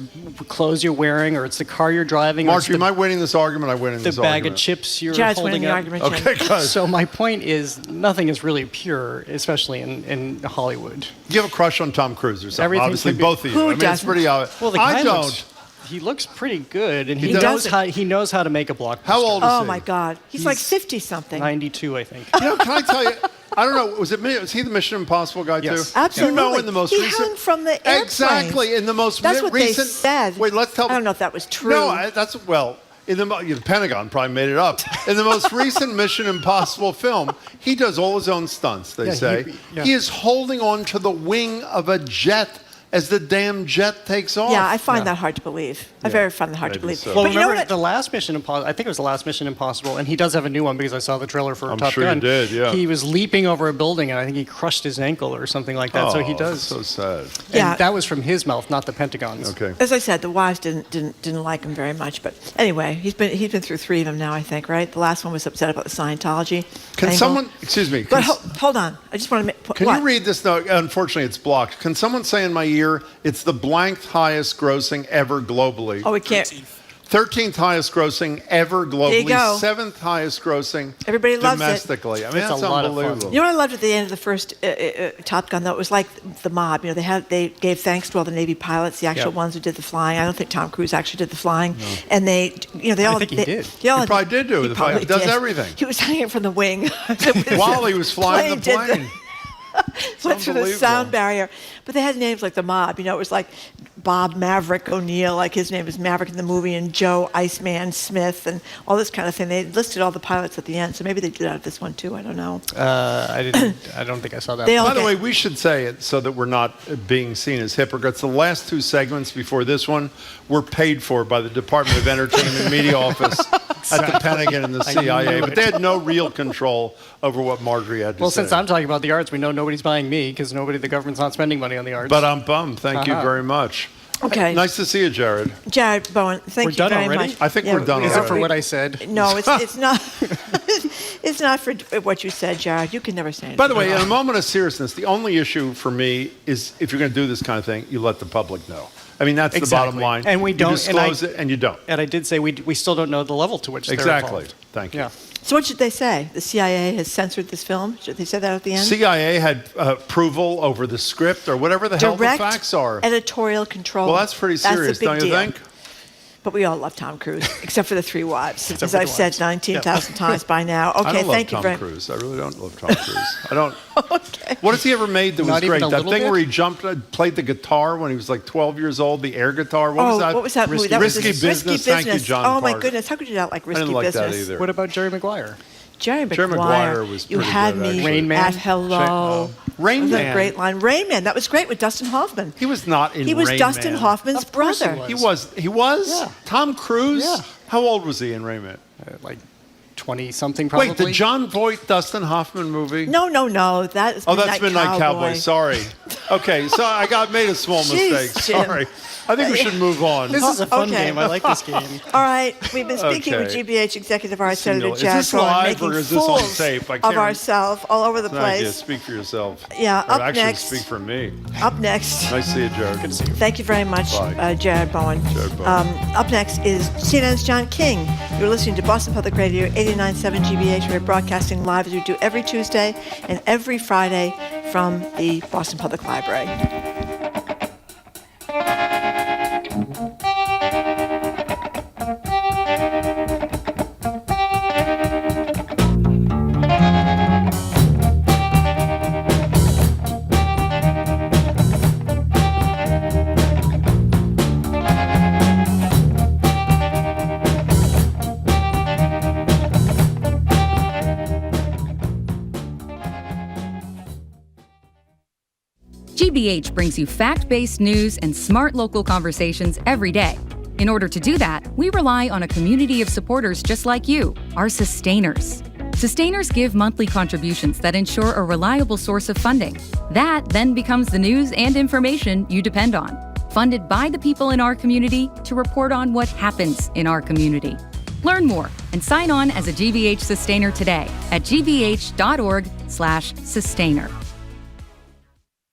clothes you're wearing or it's the car you're driving. Mark, am I winning this argument? I win in this argument. argument. The bag of chips you're Chad's holding winning up. the argument. Okay, good. So my point is, nothing is really pure, especially in Hollywood. Do you have a crush on Tom Cruise or something? Everything Obviously, can be- both of you. Who I mean, it's pretty obvious. Well, the guy I don't. He looks pretty good, and He he knows how to make a blockbuster. How old is he? Oh my God, he's like 50-something. 92, I think. You know, can I tell you? I don't know. Was he the Mission Impossible guy Yes. too? Absolutely. You know, in the most he recent, hung from the airplanes. exactly in the most That's what recent. they said. Wait, let's tell. I don't know if that was true. No, that's well. In the Pentagon probably made it up. In the most recent Mission Impossible film, he does all his own stunts. They say he is holding on to the wing of a jet as the damn jet takes off. Yeah, I find that hard to believe. I very find that hard to believe. so. Well, But you know remember what? the last Mission Impossible? I think it was the last Mission Impossible, and he does have a new one because I saw the trailer for I'm Top sure Gun. you did, yeah. He was leaping over a building, and I think he crushed his ankle or something like that. So he does. So sad. And Yeah. that was from his mouth, not the Pentagon's. Okay. As I said, the wives didn't like him very much. But anyway, he's been through 3 of them now, I think, right? The last one was upset about the Scientology. Can angle. someone? Excuse me. But hold on, I just want to make. Can you read this note? Unfortunately, it's blocked. Can someone say in my ear, it's the blanked highest grossing ever globally? Oh, we can't. 13th highest grossing ever globally. There you go. 7th highest grossing Everybody loves it. domestically. I mean, It's that's a lot of fun. unbelievable. You know what I loved at the end of the first Top Gun, though? It was like the mob. You know, they gave thanks to all the Navy pilots, the actual ones who did the flying. I don't think Tom Cruise actually did the flying. And they all. I think he did. They all, He probably did do it. He does everything. He was hanging from the wing While he was flying the plane. Went through the sound barrier. But they had names like the mob. You know, it was like Bob Maverick O'Neill, like his name is Maverick in the movie, and Joe Iceman Smith, and all this kind of thing. They listed all the pilots at the end, so maybe they did out of this one too. I don't know. I don't think I saw that. By the way, we should say it so that we're not being seen as hypocrites. The last two segments before this one were paid for by the Department of Entertainment and Media Office at the Pentagon and the CIA, but they had no real control over what Marjorie had to say. Well, since I'm talking about the arts, we know nobody's buying me because the government's not spending money on the arts. But I'm bummed. Thank you very much. Okay. Nice to see you, Jared. Jared Bowen, thank you very much. I think we're done Except for already. what I said. No, it's not. It's not for what you said, Jared. You can never say anything. By the way, in a moment of seriousness, the only issue for me is if you're going to do this kind of thing, you let the public know. I mean, that's the bottom line. And we don't You disclose it, and you don't. And I did say we still don't know the level to which they're involved. Thank you. Yeah. So what should they say? The CIA has censored this film? Should they say that at the end? CIA had approval over the script or whatever the hell the Direct facts are. editorial control. Well, that's pretty serious, a big don't you deal. think? But we all love Tom Cruise, except for the three wives, Except as for the I've said wives. 19,000 times by now. Okay, I don't love thank you Tom very Cruise. I really don't love Tom Cruise. I don't. What has he ever made that was Not even great? a That little thing bit? where he played the guitar when he was like 12 years old, the air guitar. What was that? movie? That was Risky Risky Business. Thank you, John Oh, my Park. goodness. How could you not like I Risky didn't like Business? that either. What about Jerry Maguire? Jerry Jerry Maguire was you pretty had good, me actually. Rain Man? at hello. Rain That was a Man. great line. Rain Man. That was great with Dustin Hoffman. He was not in He was Rain Dustin Man. Hoffman's Of course he brother. was. He was? Yeah. Tom Cruise? Yeah. How old was he in Rain Man? Like 20-something probably. Wait, the John Voight Dustin Hoffman movie? No. That is Oh, that's Midnight Cowboy. Sorry. Okay, so I made a small Jeez, mistake. Jim. Sorry. I think we should move on. This is a fun Okay. game. I like this game. All right, we've been speaking with Okay. GBH Executive Arts Editor Is Jared this Bowen, live making or is this on fools tape? I of can't- ourselves all over the Thank you. place. Speak for yourself. Yeah, Or up actually, next. speak for me. Up next. Nice to see you, Jared. Good to see you. Thank you very much, Bye. Jared Bowen. Jared Bowen. Up next is CNN's John King. You're listening to Boston Public Radio 89.7 GBH. We're broadcasting live as we do every Tuesday and every Friday from the Boston Public Library. GBH brings you fact-based news and smart local conversations every day. In order to do that, we rely on a community of supporters just like you, our sustainers. Sustainers give monthly contributions that ensure a reliable source of funding. That then becomes the news and information you depend on, funded by the people in our community to report on what happens in our community. Learn more and sign on as a GBH Sustainer today at gbh.org/sustainer.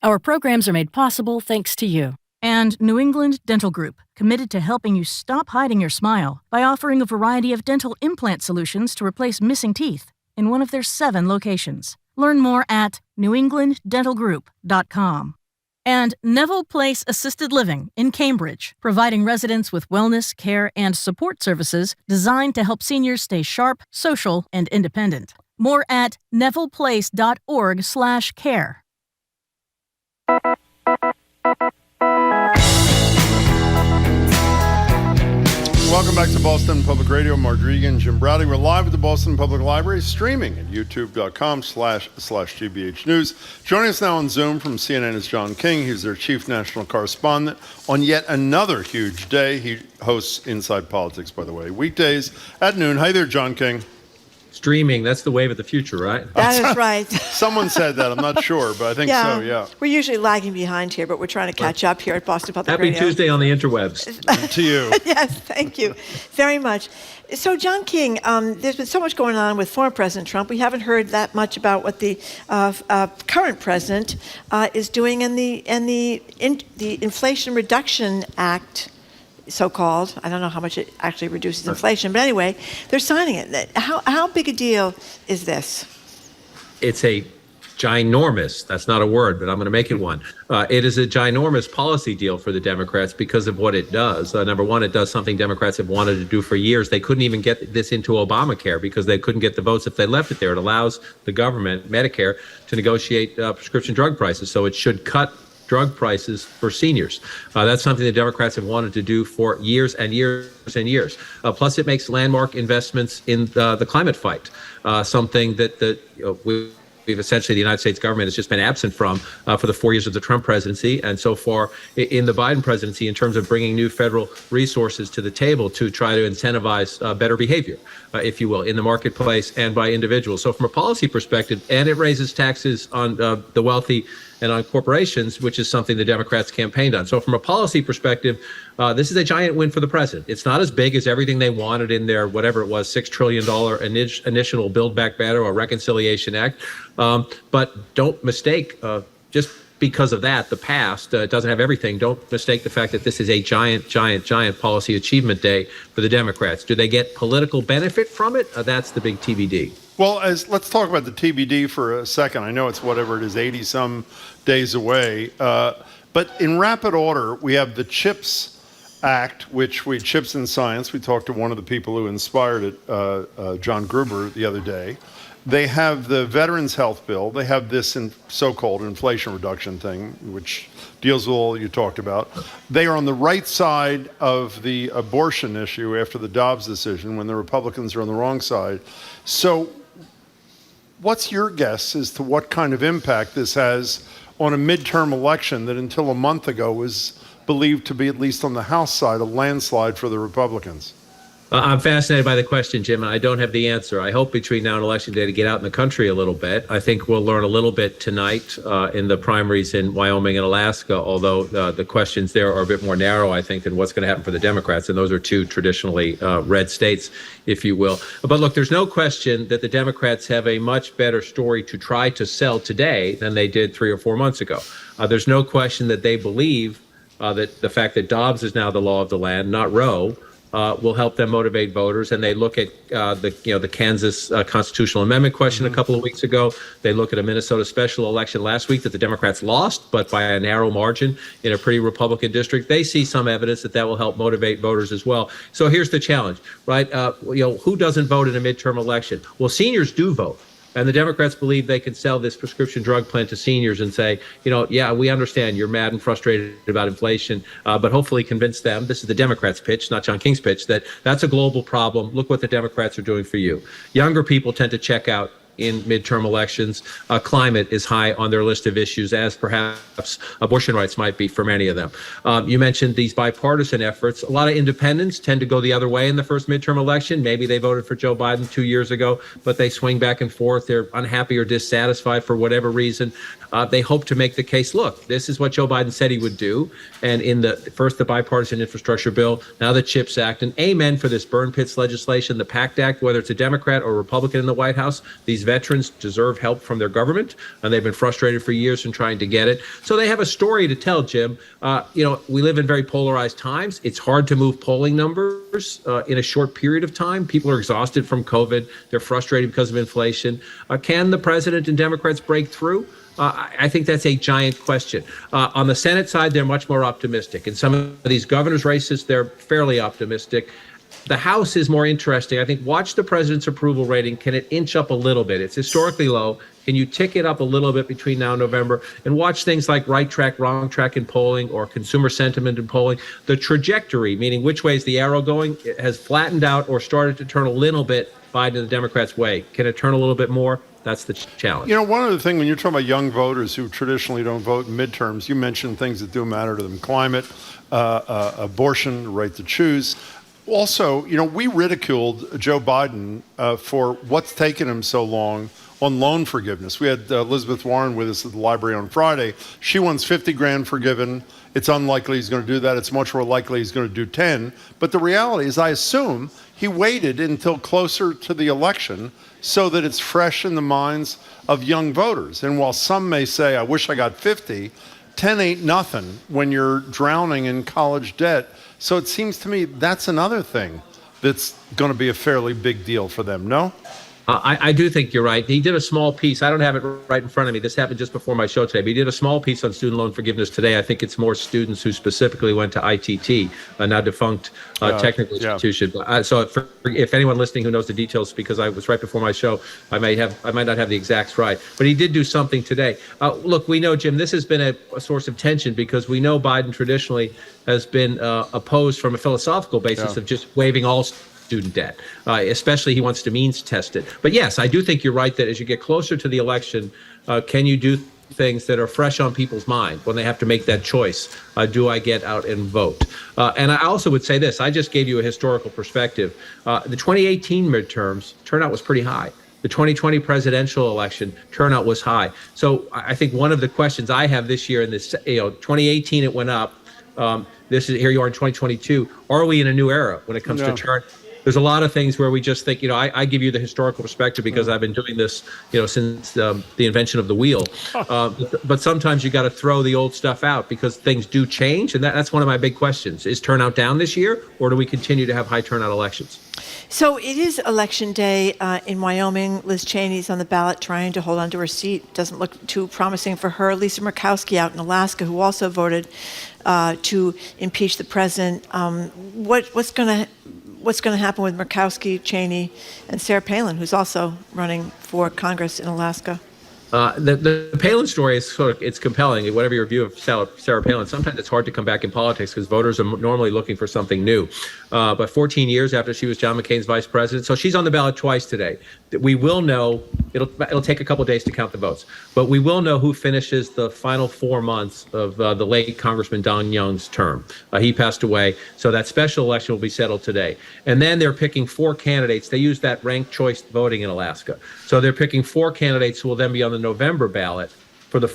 Our programs are made possible thanks to you. And New England Dental Group, committed to helping you stop hiding your smile by offering a variety of dental implant solutions to replace missing teeth in one of their 7 locations. Learn more at newenglanddentalgroup.com. And Neville Place Assisted Living in Cambridge, providing residents with wellness, care, and support services designed to help seniors stay sharp, social, and independent. More at nevilleplace.org/care. Welcome back to Boston Public Radio. Marjorie Egan, Jim Browdy. We're live at the Boston Public Library, streaming at youtube.com/GBH News. Joining us now on Zoom from CNN is John King. He's their chief national correspondent on yet another huge day. He hosts Inside Politics, by the way, weekdays at noon. Hi there, John King. Streaming, that's the wave of the future, right? That is right. Someone said that. I'm not sure, but I think so, yeah. We're usually lagging behind here, but we're trying to catch up here at Boston Public Happy Radio. Tuesday on the interwebs. To you. Yes, thank you very much. So, John King, there's been so much going on with former President Trump. We haven't heard that much about what the current president is doing in the Inflation Reduction Act so-called. I don't know how much it actually reduces inflation, but anyway, they're signing it. How big a deal is this? It's a ginormous, that's not a word, but I'm going to make it one. It is a ginormous policy deal for the Democrats because of what it does. Number one, it does something Democrats have wanted to do for years. They couldn't even get this into Obamacare because they couldn't get the votes if they left it there. It allows the government, Medicare, to negotiate prescription drug prices. So it should cut drug prices for seniors. That's something the Democrats have wanted to do for years and years and years. Plus, it makes landmark investments in the climate fight, something that we've essentially, the United States government has just been absent from for the 4 years of the Trump presidency and so far in the Biden presidency in terms of bringing new federal resources to the table to try to incentivize better behavior, if you will, in the marketplace and by individuals. So from a policy perspective, and it raises taxes on the wealthy and on corporations, which is something the Democrats campaigned on. So from a policy perspective, this is a giant win for the president. It's not as big as everything they wanted in their, whatever it was, $6 trillion initial Build Back Better or Reconciliation Act. But don't mistake, just because of that, the past doesn't have everything. Don't mistake the fact that this is a giant, giant, giant policy achievement day for the Democrats. Do they get political benefit from it? That's the big TBD. Well, let's talk about the TBD for a second. I know it's whatever it is, 80-some days away. But in rapid order, we have the CHIPS Act, CHIPS in Science. We talked to one of the people who inspired it, John Gruber, the other day. They have the Veterans Health Bill. They have this so-called Inflation Reduction thing, which deals with all you talked about. They are on the right side of the abortion issue after the Dobbs decision, when the Republicans are on the wrong side. So what's your guess as to what kind of impact this has on a midterm election that until a month ago was believed to be, at least on the House side, a landslide for the Republicans? I'm fascinated by the question, Jim, and I don't have the answer. I hope between now and Election Day to get out in the country a little bit. I think we'll learn a little bit tonight in the primaries in Wyoming and Alaska, although the questions there are a bit more narrow, I think, than what's going to happen for the Democrats. And those are two traditionally red states, if you will. But look, there's no question that the Democrats have a much better story to try to sell today than they did 3 or 4 months ago. There's no question that they believe that the fact that Dobbs is now the law of the land, not Roe, will help them motivate voters. And they look at the Kansas constitutional amendment question a couple of weeks ago. They look at a Minnesota special election last week that the Democrats lost, but by a narrow margin in a pretty Republican district. They see some evidence that will help motivate voters as well. So here's the challenge, right? Who doesn't vote in a midterm election? Well, seniors do vote. And the Democrats believe they can sell this prescription drug plan to seniors and say, yeah, we understand you're mad and frustrated about inflation, but hopefully convince them, this is the Democrats' pitch, not John King's pitch, that that's a global problem. Look what the Democrats are doing for you. Younger people tend to check out in midterm elections. Climate is high on their list of issues, as perhaps abortion rights might be for many of them. You mentioned these bipartisan efforts. A lot of independents tend to go the other way in the first midterm election. Maybe they voted for Joe Biden 2 years ago, but they swing back and forth. They're unhappy or dissatisfied for whatever reason. They hope to make the case, look, this is what Joe Biden said he would do. And in the bipartisan infrastructure bill, now the CHIPS Act, and amen for this burn pits legislation, the PACT Act, whether it's a Democrat or Republican in the White House, these veterans deserve help from their government, and they've been frustrated for years in trying to get it. So they have a story to tell, Jim. We live in very polarized times. It's hard to move polling numbers in a short period of time. People are exhausted from COVID. They're frustrated because of inflation. Can the president and Democrats break through? I think that's a giant question. On the Senate side, they're much more optimistic. In some of these governor's races, they're fairly optimistic. The House is more interesting. I think watch the president's approval rating. Can it inch up a little bit? It's historically low. Can you tick it up a little bit between now and November? And watch things like right track, wrong track in polling or consumer sentiment in polling. The trajectory, meaning which way is the arrow going, it has flattened out or started to turn a little bit Biden and the Democrats' way. Can it turn a little bit more? That's the challenge. One other thing, when you're talking about young voters who traditionally don't vote in midterms, you mentioned things that do matter to them: climate, abortion, the right to choose. Also, we ridiculed Joe Biden for what's taken him so long on loan forgiveness. We had Elizabeth Warren with us at the library on Friday. She wants $50,000 forgiven. It's unlikely he's going to do that. It's much more likely he's going to do 10. But the reality is, I assume he waited until closer to the election so that it's fresh in the minds of young voters. And while some may say, I wish I got 50, 10 ain't nothing when you're drowning in college debt So it seems to me that's another thing that's going to be a fairly big deal for them, no? I do think you're right. He did a small piece. I don't have it right in front of me. This happened just before my show today. But he did a small piece on student loan forgiveness today. I think it's more students who specifically went to ITT, a now defunct technical institution. So if anyone listening who knows the details, because I was right before my show, I might not have the exacts right. But he did do something today. Look, we know, Jim, this has been a source of tension because we know Biden traditionally has been opposed from a philosophical basis of just waiving all student debt, especially he wants to means test it. But yes, I do think you're right that as you get closer to the election, can you do things that are fresh on people's mind when they have to make that choice? Do I get out and vote? And I also would say this, I just gave you a historical perspective. The 2018 midterms turnout was pretty high. The 2020 presidential election turnout was high. So I think one of the questions I have this year in this, 2018 it went up. Here you are in 2022. Are we in a new era when it comes to turn? There's a lot of things where we just think, I give you the historical perspective because I've been doing this, since the invention of the wheel. But sometimes you got to throw the old stuff out because things do change. And that's one of my big questions. Is turnout down this year, or do we continue to have high turnout elections? So it is election day in Wyoming. Liz Cheney's on the ballot trying to hold on to her seat. Doesn't look too promising for her. Lisa Murkowski out in Alaska, who also voted to impeach the president. What's going to happen with Murkowski, Cheney, and Sarah Palin, who's also running for Congress in Alaska? The Palin story is it's compelling. Whatever your view of Sarah Palin, sometimes it's hard to come back in politics because voters are normally looking for something new. But 14 years after she was John McCain's vice president, so she's on the ballot twice today. We will know, it'll take a couple of days to count the votes, but we will know who finishes the final 4 months of the late Congressman Don Young's term. He passed away, so that special election will be settled today. And then they're picking 4 candidates. They use that ranked choice voting in Alaska. So they're picking 4 candidates who will then be on the November ballot for the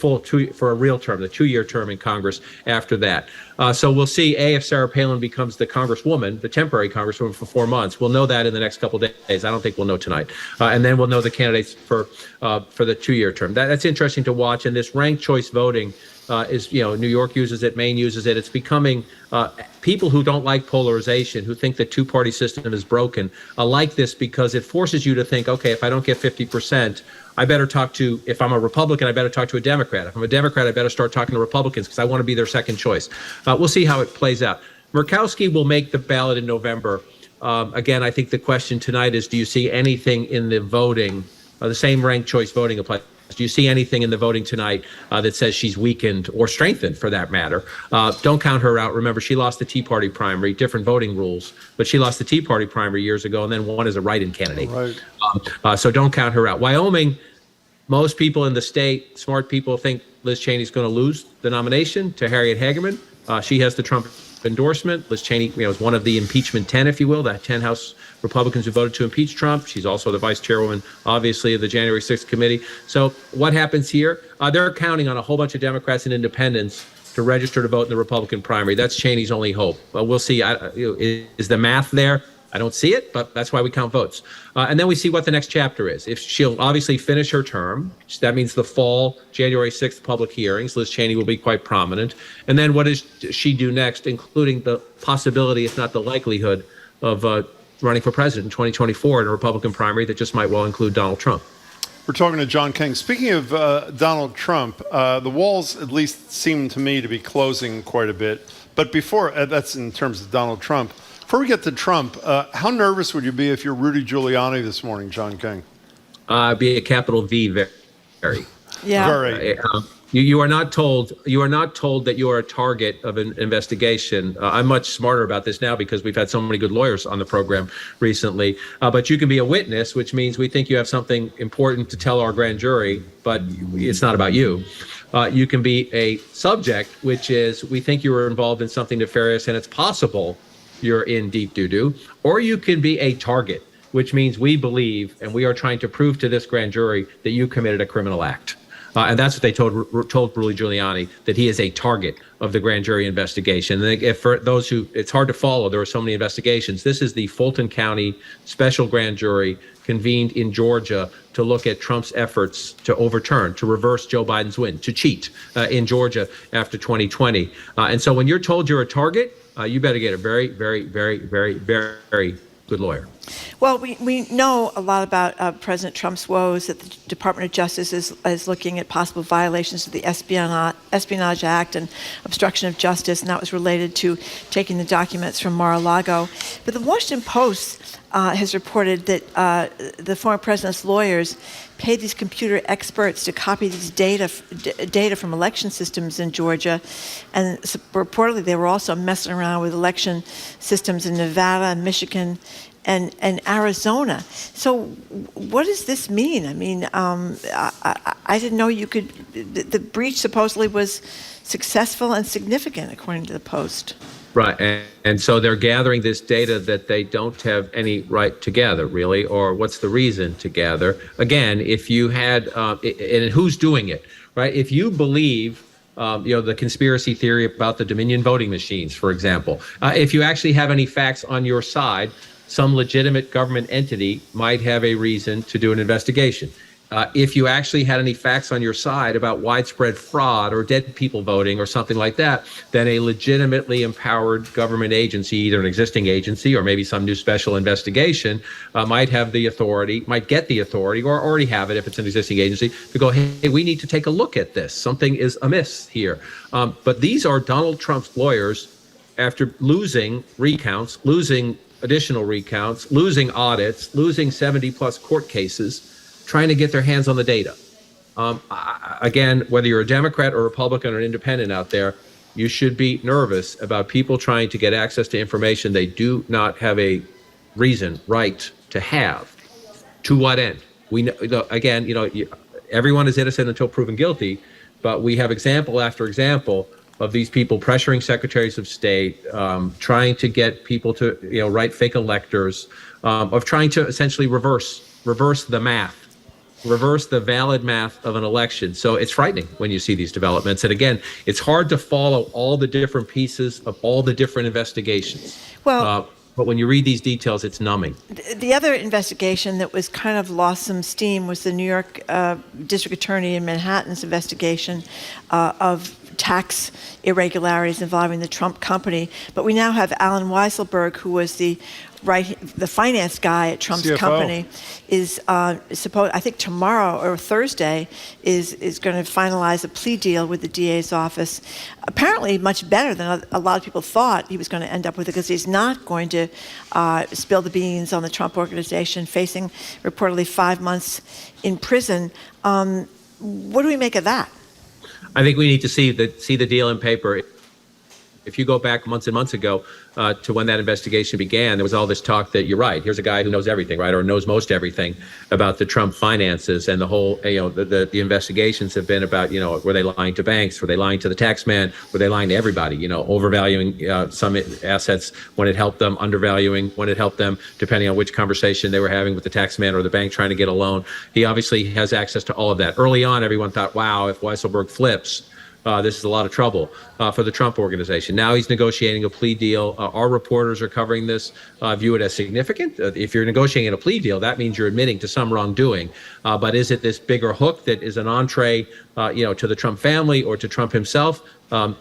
for a real term, the 2-year term in Congress after that. So we'll see, if Sarah Palin becomes the congresswoman, the temporary congresswoman for 4 months. We'll know that in the next couple of days. I don't think we'll know tonight. And then we'll know the candidates for the 2-year term. That's interesting to watch. And this ranked choice voting is, New York uses it, Maine uses it. It's becoming people who don't like polarization, who think the 2-party system is broken, like this because it forces you to think, okay, if I don't get 50%, I better if I'm a Republican, I better talk to a Democrat. If I'm a Democrat, I better start talking to Republicans because I want to be their second choice. We'll see how it plays out. Murkowski will make the ballot in November. Again, I think the question tonight is, do you see anything in the voting, the same ranked choice voting applies? Do you see anything in the voting tonight that says she's weakened or strengthened, for that matter? Don't count her out. Remember, she lost the Tea Party primary, different voting rules, but she lost the Tea Party primary years ago and then won as a write-in candidate. Right. So don't count her out. Wyoming, most people in the state, smart people, think Liz Cheney's going to lose the nomination to Harriet Hageman. She has the Trump endorsement. Liz Cheney, is one of the impeachment 10, if you will, the 10 House Republicans who voted to impeach Trump. She's also the vice chairwoman, obviously, of the January 6th committee. So what happens here? They're counting on a whole bunch of Democrats and independents to register to vote in the Republican primary. That's Cheney's only hope. We'll see. Is the math there? I don't see it, but that's why we count votes. And then we see what the next chapter is. If she'll obviously finish her term, that means the fall, January 6th public hearings. Liz Cheney will be quite prominent. And then what does she do next, including the possibility, if not the likelihood, of running for president in 2024 in a Republican primary that just might well include Donald Trump. We're talking to John King. Speaking of Donald Trump, the walls at least seem to me to be closing quite a bit. But before, that's in terms of Donald Trump. Before we get to Trump, how nervous would you be if you're Rudy Giuliani this morning, John King? Be a capital V, very. Yeah. Very. You are not told that you are a target of an investigation. I'm much smarter about this now because we've had so many good lawyers on the program recently. But you can be a witness, which means we think you have something important to tell our grand jury, but it's not about you. You can be a subject, which is we think you were involved in something nefarious and it's possible you're in deep doo-doo. Or you can be a target, which means we believe and we are trying to prove to this grand jury that you committed a criminal act. And that's what they told Rudy Giuliani, that he is a target of the grand jury investigation. And if for those who, it's hard to follow, there are so many investigations. This is the Fulton County special grand jury convened in Georgia to look at Trump's efforts to overturn, to reverse Joe Biden's win, to cheat in Georgia after 2020. And so when you're told you're a target, you better get a very, very, very, very, very good lawyer. Well, we know a lot about President Trump's woes, that the Department of Justice is looking at possible violations of the Espionage Act and obstruction of justice, and that was related to taking the documents from Mar-a-Lago. But the Washington Post has reported that the former president's lawyers paid these computer experts to copy these data from election systems in Georgia, and reportedly they were also messing around with election systems in Nevada and Michigan and Arizona. So what does this mean? I mean, I didn't know you could, the breach supposedly was successful and significant, according to the Post. Right, and so they're gathering this data that they don't have any right to gather, really, or what's the reason to gather? Again, if you had, and who's doing it, right? If you believe, the conspiracy theory about the Dominion voting machines, for example, if you actually have any facts on your side, some legitimate government entity might have a reason to do an investigation. If you actually had any facts on your side about widespread fraud or dead people voting or something like that, then a legitimately empowered government agency, either an existing agency or maybe some new special investigation, might have the authority, might get the authority, or already have it if it's an existing agency, to go, hey, we need to take a look at this. Something is amiss here. But these are Donald Trump's lawyers after losing recounts, losing additional recounts, losing audits, losing 70-plus court cases, trying to get their hands on the data. Again, whether you're a Democrat or Republican or an independent out there, you should be nervous about people trying to get access to information they do not have a reason, right to have. To what end? We know, again, everyone is innocent until proven guilty, but we have example after example of these people pressuring secretaries of state, trying to get people to write fake electors, of trying to essentially reverse the math, reverse the valid math of an election. So it's frightening when you see these developments. And again, it's hard to follow all the different pieces of all the different investigations. Well, but when you read these details, it's numbing. The other investigation that was kind of lost some steam was the New York District Attorney in Manhattan's investigation of tax irregularities involving the Trump company. But we now have Alan Weisselberg, who was the finance guy at Trump's CFO. company, is I think tomorrow or Thursday is going to finalize a plea deal with the DA's office. Apparently much better than a lot of people thought he was going to end up with, because he's not going to spill the beans on the Trump organization, facing reportedly 5 months in prison. What do we make of that? I think we need to see the deal in paper. If you go back months and months ago to when that investigation began, there was all this talk that you're right. Here's a guy who knows everything, right, or knows most everything about the Trump finances, and the whole, the investigations have been about, were they lying to banks? Were they lying to the tax man? Were they lying to everybody? Overvaluing some assets when it helped them, undervaluing when it helped them, depending on which conversation they were having with the tax man or the bank trying to get a loan. He obviously has access to all of that. Early on, everyone thought, wow, if Weisselberg flips, this is a lot of trouble for the Trump organization. Now he's negotiating a plea deal. Our reporters are covering this, view it as significant. If you're negotiating a plea deal, that means you're admitting to some wrongdoing. But is it this bigger hook that is an entree, to the Trump family or to Trump himself?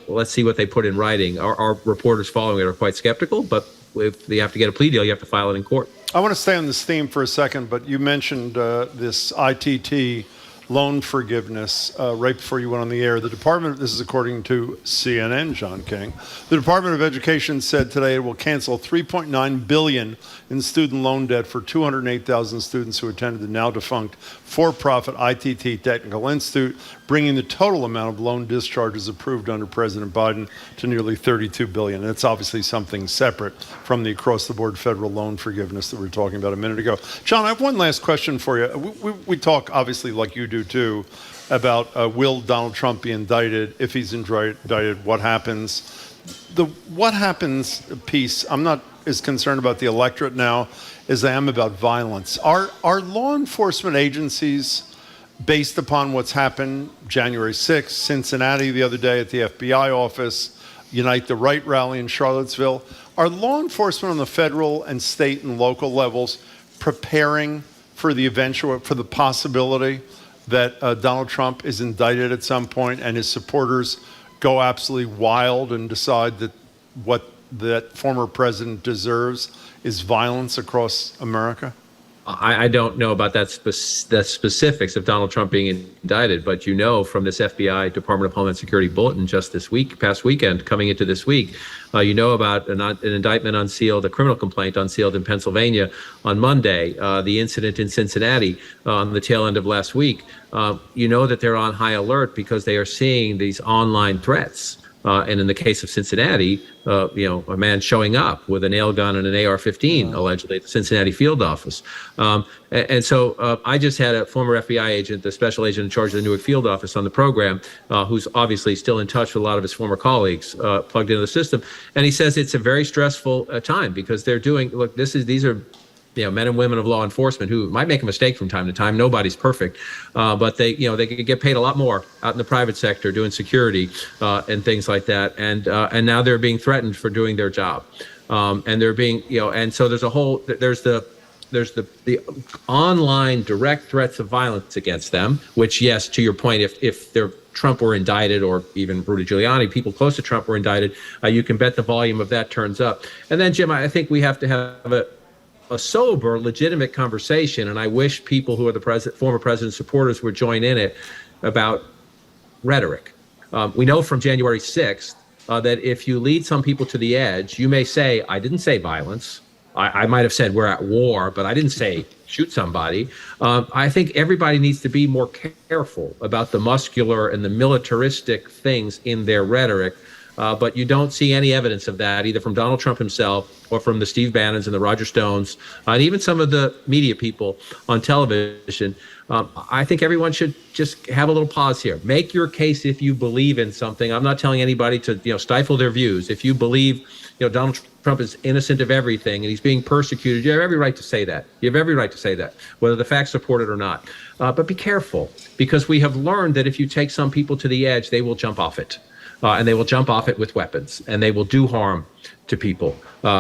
Let's see what they put in writing. Our reporters following it are quite skeptical, but if you have to get a plea deal, you have to file it in court. I want to stay on this theme for a second, but you mentioned this ITT loan forgiveness right before you went on the air. The Department, this is according to CNN, John King, the Department of Education said today it will cancel $3.9 billion in student loan debt for 208,000 students who attended the now defunct for-profit ITT Technical Institute, bringing the total amount of loan discharges approved under President Biden to nearly $32 billion. And it's obviously something separate from the across-the-board federal loan forgiveness that we were talking about a minute ago. John, I have one last question for you. We talk, obviously, like you do too, about will Donald Trump be indicted? If he's indicted, what happens? The what happens piece, I'm not as concerned about the electorate now as I am about violence. Are law enforcement agencies, based upon what's happened January 6th, Cincinnati the other day at the FBI office, Unite the Right rally in Charlottesville, are law enforcement on the federal and state and local levels preparing for the possibility that Donald Trump is indicted at some point and his supporters go absolutely wild and decide that what that former president deserves is violence across America? I don't know about the specifics of Donald Trump being indicted, but you know from this FBI Department of Homeland Security bulletin just past weekend, coming into this week, you know about an indictment unsealed, a criminal complaint unsealed in Pennsylvania on Monday, the incident in Cincinnati on the tail end of last week. You know that they're on high alert because they are seeing these online threats. And in the case of Cincinnati, a man showing up with a nail gun and an AR-15, allegedly, at the Cincinnati field office. So I just had a former FBI agent, the special agent in charge of the Newark field office on the program, who's obviously still in touch with a lot of his former colleagues plugged into the system. And he says it's a very stressful time because they're doing, look, these are men and women of law enforcement who might make a mistake from time to time. Nobody's perfect, but they could get paid a lot more out in the private sector doing security and things like that. And now they're being threatened for doing their job, and they're being and so there's the online direct threats of violence against them. Which, yes, to your point, if Trump were indicted, or even Rudy Giuliani, people close to Trump were indicted, you can bet the volume of that turns up. And then, Jim, I think we have to have a sober, legitimate conversation, and I wish people who are the former president's supporters would join in it, about rhetoric. We know from January 6th that if you lead some people to the edge, you may say, I didn't say violence. I might have said we're at war, but I didn't say shoot somebody. I think everybody needs to be more careful about the muscular and the militaristic things in their rhetoric. But you don't see any evidence of that, either from Donald Trump himself or from the Steve Bannons and the Roger Stones, and even some of the media people on television. I think everyone should just have a little pause here. Make your case if you believe in something. I'm not telling anybody to stifle their views. If you believe Donald Trump is innocent of everything and he's being persecuted, you have every right to say that. You have every right to say that, whether the facts support it or not. But be careful, because we have learned that if you take some people to the edge, they will jump off it. And they will jump off it with weapons, and they will do harm to people,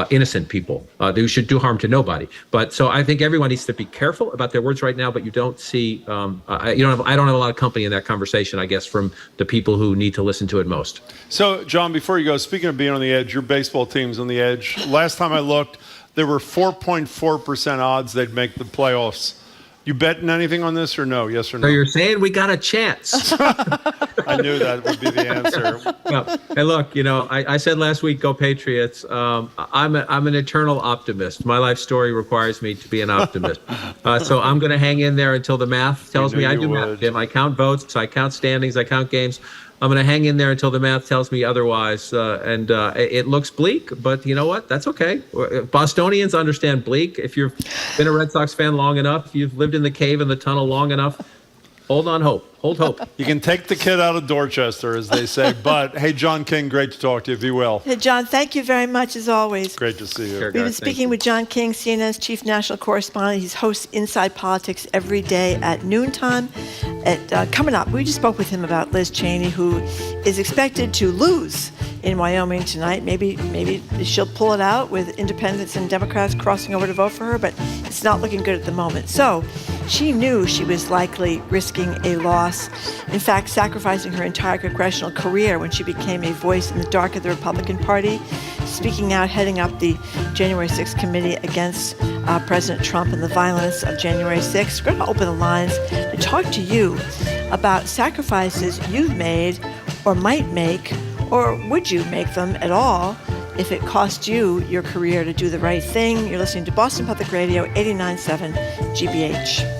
innocent people. They should do harm to nobody. But so I think everyone needs to be careful about their words right now. But you don't see, I don't have a lot of company in that conversation, I guess, from the people who need to listen to it most. So, John, before you go, speaking of being on the edge, your baseball team's on the edge. Last time I looked, there were 4.4% odds they'd make the playoffs. You betting anything on this or no? Yes or no? So you're saying we got a chance. I knew that would be the answer. No. Hey, look, I said last week, go Patriots. I'm an eternal optimist. My life story requires me to be an optimist. So I'm going to hang in there until the math tells me I do math, Jim. I count votes, I count standings, I count games. I'm going to hang in there until the math tells me otherwise. And it looks bleak, but you know what? That's okay. Bostonians understand bleak. If you've been a Red Sox fan long enough, you've lived in the cave and the tunnel long enough, hold on hope. Hold hope. You can take the kid out of Dorchester, as they say. But, hey, John King, great to talk to you. Be well. Hey, John, thank you very much, as always. Great to see you. Sure, We've been speaking with John King, CNN's chief national correspondent. He hosts Inside Politics every day at noontime. Coming up, we just spoke with him about Liz Cheney, who is expected to lose in Wyoming tonight. Maybe she'll pull it out with independents and Democrats crossing over to vote for her, but it's not looking good at the moment. So she knew she was likely risking a loss. In fact, sacrificing her entire congressional career when she became a voice in the dark of the Republican Party, speaking out, heading up the January 6th committee against President Trump and the violence of January 6th. We're going to open the lines to talk to you about sacrifices you've made or might make, or would you make them at all if it cost you your career to do the right thing. You're listening to Boston Public Radio, 89.7 GBH.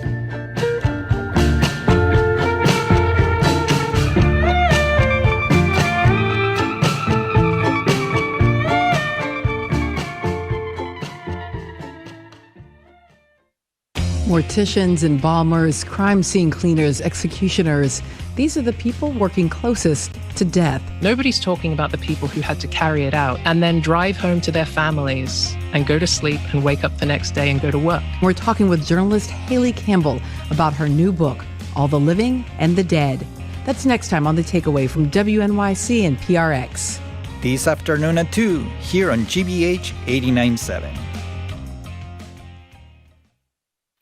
Morticians, embalmers, crime scene cleaners, executioners. These are the people working closest to death. Nobody's talking about the people who had to carry it out and then drive home to their families and go to sleep and wake up the next day and go to work. We're talking with journalist Haley Campbell about her new book, All the Living and the Dead. That's next time on The Takeaway from WNYC and PRX. This afternoon at 2, here on GBH 89.7.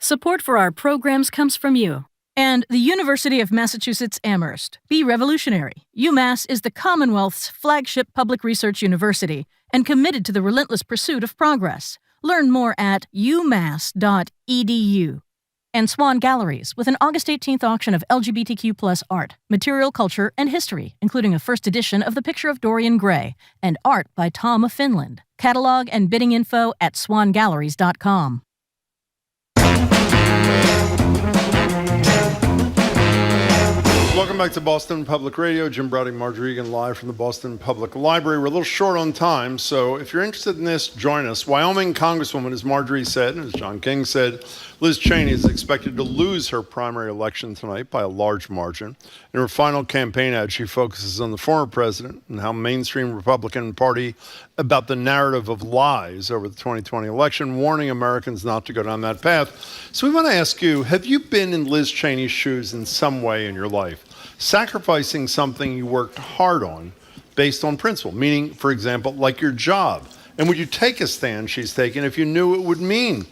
Support for our programs comes from you and the University of Massachusetts Amherst. Be revolutionary. UMass is the Commonwealth's flagship public research university and committed to the relentless pursuit of progress. Learn more at umass.edu. And Swan Galleries, with an August 18th auction of LGBTQ+ art, material culture, and history, including a first edition of The Picture of Dorian Gray and art by Tom of Finland. Catalog and bidding info at swangalleries.com. Welcome back to Boston Public Radio. Jim Browdy, Marjorie Egan, live from the Boston Public Library. We're a little short on time, so if you're interested in this, join us. Wyoming Congresswoman, as Marjorie said, and as John King said, Liz Cheney is expected to lose her primary election tonight by a large margin. In her final campaign ad, she focuses on the former president and how mainstream Republican Party about the narrative of lies over the 2020 election, warning Americans not to go down that path. So we want to ask you, have you been in Liz Cheney's shoes in some way in your life? Sacrificing something you worked hard on based on principle, meaning, for example, like your job. And would you take a stand she's taken if you knew it would mean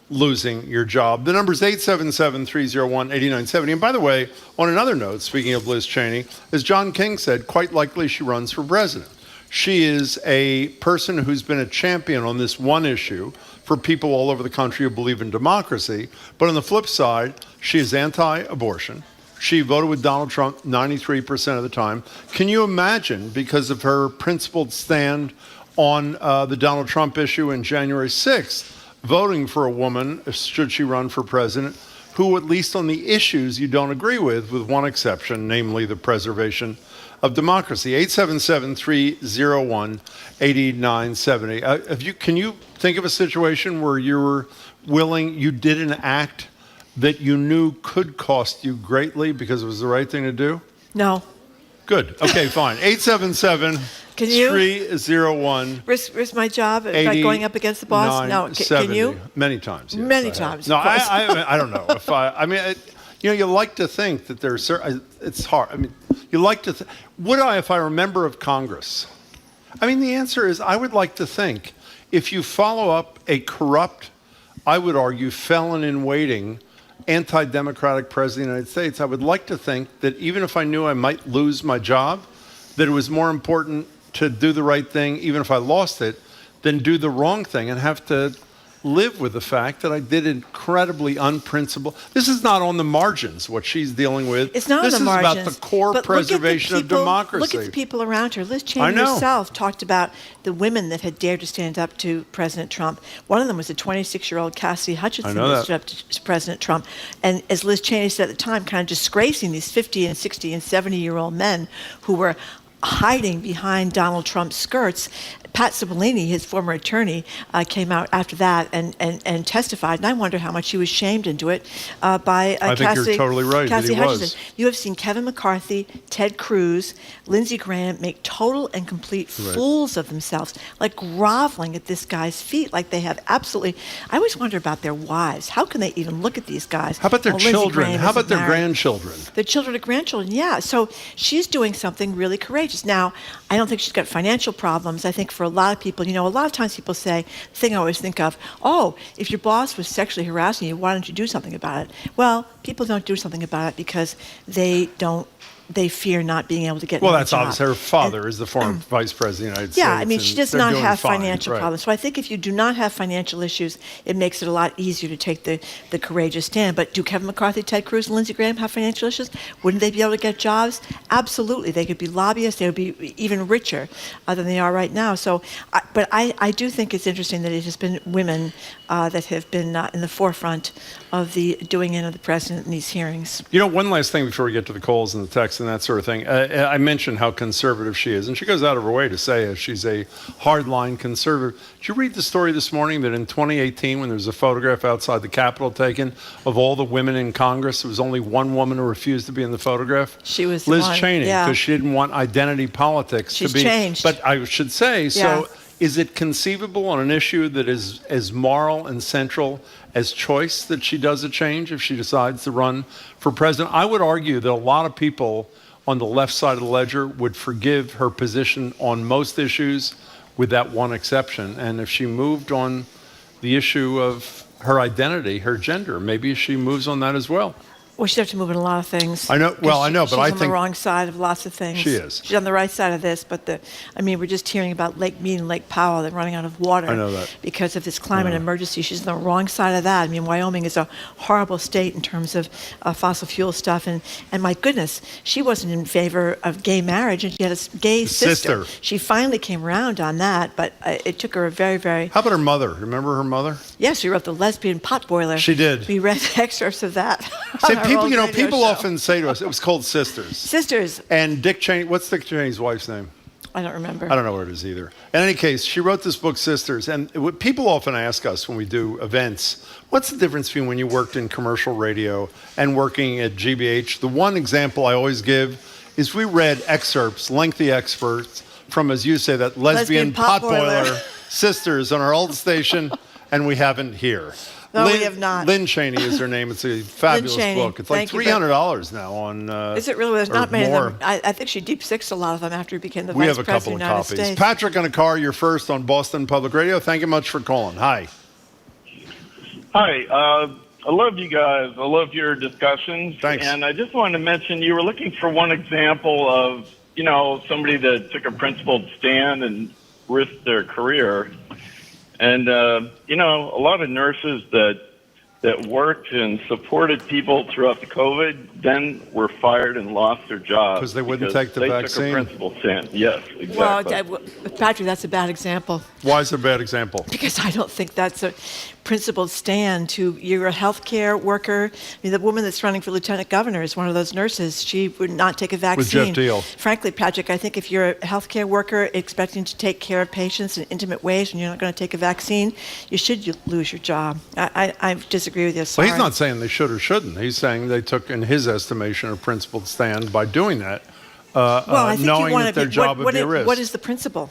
losing your job? The number is 877-301-8970. And by the way, on another note, speaking of Liz Cheney, as John King said, quite likely she runs for president. She is a person who's been a champion on this one issue for people all over the country who believe in democracy. But on the flip side, she is anti-abortion. She voted with Donald Trump 93% of the time. Can you imagine, because of her principled stand on the Donald Trump issue in January 6th, voting for a woman, should she run for president, who at least on the issues you don't agree with one exception, namely the preservation of democracy? 877-301-8970. Can you think of a situation where you did an act that you knew could cost you greatly because it was the right thing to do? No. Good. Okay, fine. 877-301. Risk my job by going up against the boss? No. Can you? Many times. Yes, Many times. No, I don't know. You like to think that there's certain, it's hard. I mean, you like to would I, if I were a member of Congress? I mean, the answer is I would like to think if you follow up a corrupt, I would argue, felon in waiting, anti-democratic president of the United States, I would like to think that even if I knew I might lose my job, that it was more important to do the right thing, even if I lost it, than do the wrong thing and have to live with the fact that I did incredibly unprincipled. This is not on the margins, what she's dealing with. It's not on the margins. This is about the core preservation of democracy. Look at the people around her. Liz Cheney herself talked about the women that had dared to stand up to President Trump. One of them was a 26-year-old Cassidy Hutchinson that stood up to President Trump. And as Liz Cheney said at the time, kind of disgracing these 50 and 60 and 70-year-old men who were hiding behind Donald Trump's skirts. Pat Cipollini, his former attorney, came out after that and testified, and I wonder how much he was shamed into it by I think you're totally right that he Hutchinson. was. You have seen Kevin McCarthy, Ted Cruz, Lindsey Graham make total and complete fools of themselves, like groveling at this guy's feet, like they have absolutely. I always wonder about their wives. How can they even look at these guys? How about their children? How about their grandchildren? Their children or grandchildren, yeah. So she's doing something really courageous. Now, I don't think she's got financial problems. I think for a lot of people, a lot of times people say, the thing I always think of, if your boss was sexually harassing you, why don't you do something about it? Well, people don't do something about it because they fear not being able to get Well, another that's job. obvious. Her father is the former vice president of the United States. Yeah, I mean, she does not have financial right. problems. So I think if you do not have financial issues, it makes it a lot easier to take the courageous stand. But do Kevin McCarthy, Ted Cruz, and Lindsey Graham have financial issues? Wouldn't they be able to get jobs? Absolutely. They could be lobbyists. They would be even richer than they are right now. So, but I do think it's interesting that it has been women that have been in the forefront of the doing in of the president in these hearings. One last thing before we get to the calls and the text and that sort of thing. I mentioned how conservative she is, and she goes out of her way to say she's a hardline conservative. Did you read the story this morning that in 2018, when there was a photograph outside the Capitol taken of all the women in Congress, there was only one woman who refused to be in the photograph? She was Liz one, Cheney, yeah. because she didn't want identity politics She's to be. changed. But I should say, Yeah. so is it conceivable on an issue that is as moral and central as choice that she does a change if she decides to run for president? I would argue that a lot of people on the left side of the ledger would forgive her position on most issues with that one exception. And if she moved on the issue of her identity, her gender, maybe she moves on that as well. Well, she'd have to move in a lot of things. I know. Well, I know, but I she's on think the wrong side of lots of things. She is. She's on the right side of this, but we're just hearing about Lake Mead and Lake Powell. They're running out of water. I know that. Because of this climate emergency. She's on the wrong side of that. I mean, Wyoming is a horrible state in terms of fossil fuel stuff, and my goodness, she wasn't in favor of gay marriage, and she had a gay sister. She finally came around on that, but it took her a very, very. How about her mother? Remember her mother? Yes, she wrote The Lesbian Potboiler. She did. We read excerpts of that. See, people often say to us, it was called Sisters. Sisters. And Dick Cheney, what's Dick Cheney's wife's name? I don't remember. I don't know what it is either. In any case, she wrote this book, Sisters, and people often ask us when we do events, what's the difference between when you worked in commercial radio and working at GBH? The one example I always give is we read excerpts, lengthy excerpts, from, as you say, that lesbian potboiler Sisters on our old station, and we haven't here. No, we have not. Lynn Cheney is her name. It's a fabulous book. It's like $300 now on. Is it really? There's not many more. of them. I think she deep sixed a lot of them after he became the We vice have a president couple of of the United copies. States. Patrick on a car, you're first on Boston Public Radio. Thank you much for calling. Hi. Hi. I love you guys. I love your discussions. Thanks. And I just wanted to mention you were looking for one example of, somebody that took a principled stand and risked their career. And, a lot of nurses that worked and supported people throughout the COVID then were fired and lost their jobs. Because they wouldn't take the vaccine? They took a principled stand. Yes, exactly. Well, Patrick, that's a bad example. Why is it a bad example? Because I don't think that's a principled stand. You're a healthcare worker. I mean, the woman that's running for lieutenant governor is one of those nurses. She would not take a vaccine. With Jeff Deal. Frankly, Patrick, I think if you're a healthcare worker expecting to take care of patients in intimate ways and you're not going to take a vaccine, you should lose your job. I disagree with you. Sorry. Well, he's not saying they should or shouldn't. He's saying they took, in his estimation, a principled stand by doing that, I think knowing you want that their job would be a risk. What is the principle?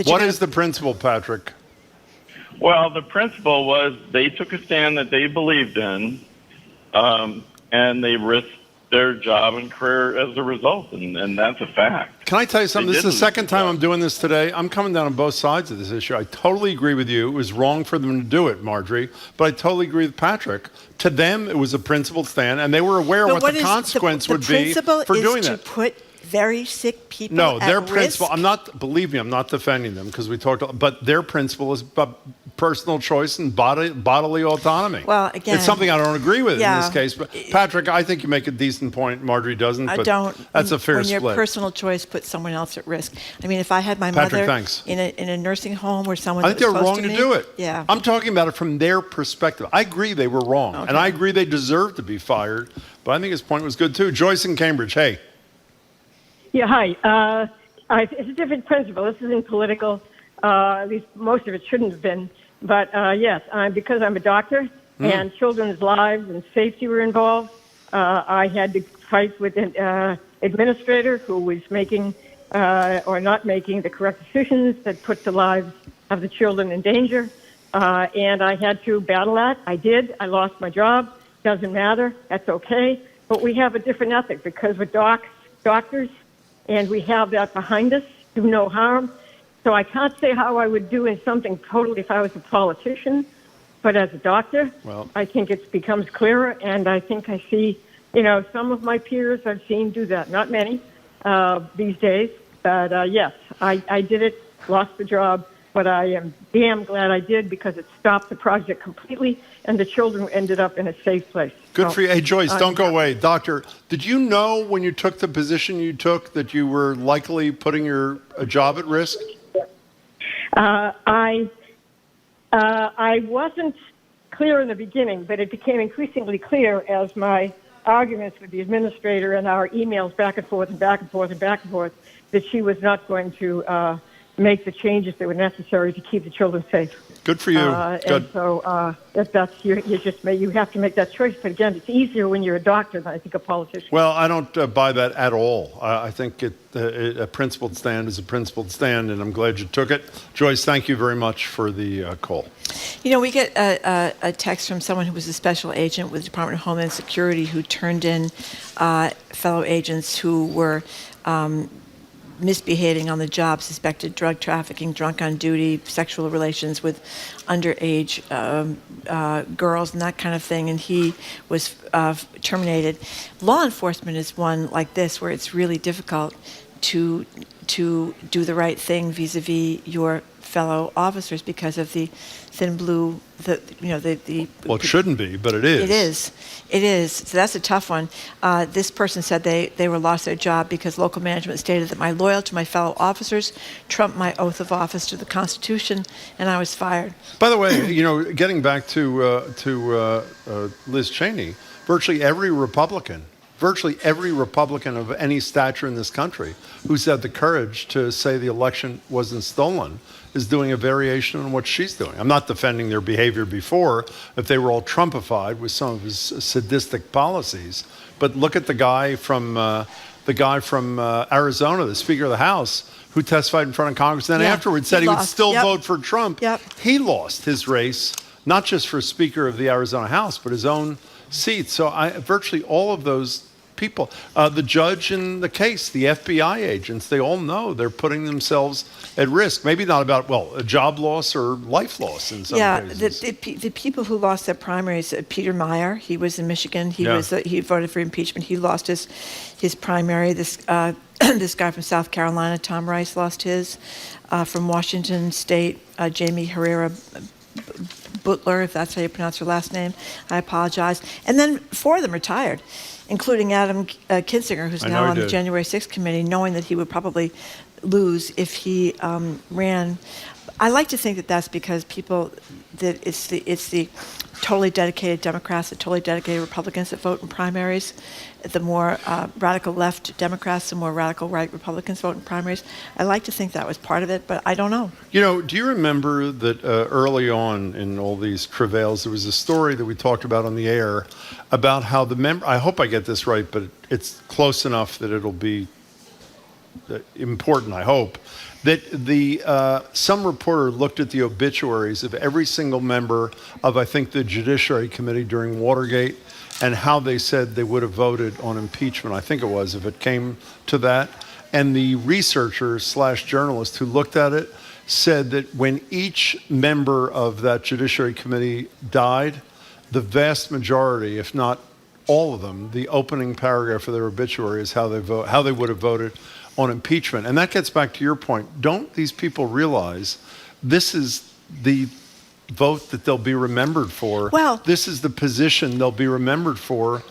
What is the principle, Patrick? Well, the principle was they took a stand that they believed in, and they risked their job and career as a result, and that's a fact. Can I tell you something? This is the second time I'm doing this today. I'm coming down on both sides of this issue. I totally agree with you. It was wrong for them to do it, Marjorie, but I totally agree with Patrick. To them, it was a principled stand, and they were aware of what the consequence would be for doing that. The principle is to put very sick people No, their at principle, risk. believe me, I'm not defending them because we talked, but their principle is personal choice and bodily autonomy. Well, again, it's something I don't agree with in yeah. this case. But Patrick, I think you make a decent point. Marjorie doesn't. But I don't. That's a fair when split. When your personal choice puts someone else at risk. I mean, if I had my Patrick, mother thanks. in a nursing home where someone I think that was they're close wrong to to me, do it. Yeah. I'm talking about it from their perspective. I agree they were wrong, Okay. and I agree they deserve to be fired. But I think his point was good too. Joyce in Cambridge, hey. Yeah, hi. It's a different principle. This isn't political. At least most of it shouldn't have been. But yes, because I'm a doctor and children's lives and safety were involved, I had to fight with an administrator who was making or not making the correct decisions that put the lives of the children in danger. And I had to battle that. I did. I lost my job. Doesn't matter. That's okay. But we have a different ethic because we're doctors, and we have that behind us, do no harm. So I can't say how I would do in something totally if I was a politician, but as a doctor, I think it becomes clearer, and I think I see, some of my peers I've seen do that. Not many these days, but yes, I did it, lost the job, but I am damn glad I did because it stopped the project completely, and the children ended up in a safe place. Good for you. Hey, Joyce, don't go away. Doctor, did you know when you took the position you took that you were likely putting your job at risk? I wasn't clear in the beginning, but it became increasingly clear as my arguments with the administrator and our emails back and forth and back and forth and back and forth that she was not going to make the changes that were necessary to keep the children safe. Good for you. Good. And so that's you have to make that choice. But again, it's easier when you're a doctor than I think a politician. Well, I don't buy that at all. I think a principled stand is a principled stand, and I'm glad you took it. Joyce, thank you very much for the call. We get a text from someone who was a special agent with the Department of Homeland Security who turned in fellow agents who were misbehaving on the job, suspected drug trafficking, drunk on duty, sexual relations with underage girls and that kind of thing, and he was terminated. Law enforcement is one like this where it's really difficult to do the right thing vis-a-vis your fellow officers because of the thin blue, Well, it shouldn't be, but it is. It is. So that's a tough one. This person said they were lost their job because local management stated that my loyalty to my fellow officers trumped my oath of office to the Constitution, and I was fired. By the way, getting back to Liz Cheney, virtually every Republican of any stature in this country who's had the courage to say the election wasn't stolen is doing a variation on what she's doing. I'm not defending their behavior before, if they were all Trumpified with some of his sadistic policies. But look at the guy from Arizona, the Speaker of the House, who testified in front of Congress, and then afterwards said he would still vote for Trump. He lost his race, not just for Speaker of the Arizona House, but his own seat. So virtually all of those people, the judge in the case, the FBI agents, they all know they're putting themselves at risk. Maybe not about, a job loss or life loss in some cases. The people who lost their primaries, Peter Meyer, he was in Michigan. He voted for impeachment. He lost his primary. This guy from South Carolina, Tom Rice, lost his. From Washington State, Jamie Herrera Butler, if that's how you pronounce her last name, I apologize. And then 4 of them retired, including Adam Kinzinger, who's now on the January 6th committee, knowing that he would probably lose if he ran. I like to think that that's because it's the totally dedicated Democrats, the totally dedicated Republicans that vote in primaries. The more radical left Democrats, the more radical right Republicans vote in primaries. I like to think that was part of it, but I don't know. Do you remember that early on in all these travails, there was a story that we talked about on the air about how I hope I get this right, but it's close enough that it'll be important, I hope, that some reporter looked at the obituaries of every single member of, I think, the Judiciary Committee during Watergate and how they said they would have voted on impeachment, I think it was, if it came to that. And the researcher/journalist who looked at it said that when each member of that Judiciary Committee died, the vast majority, if not all of them, the opening paragraph of their obituary is how they would have voted on impeachment. And that gets back to your point. Don't these people realize this is the vote that they'll be remembered for? Well, this is the position they'll be remembered for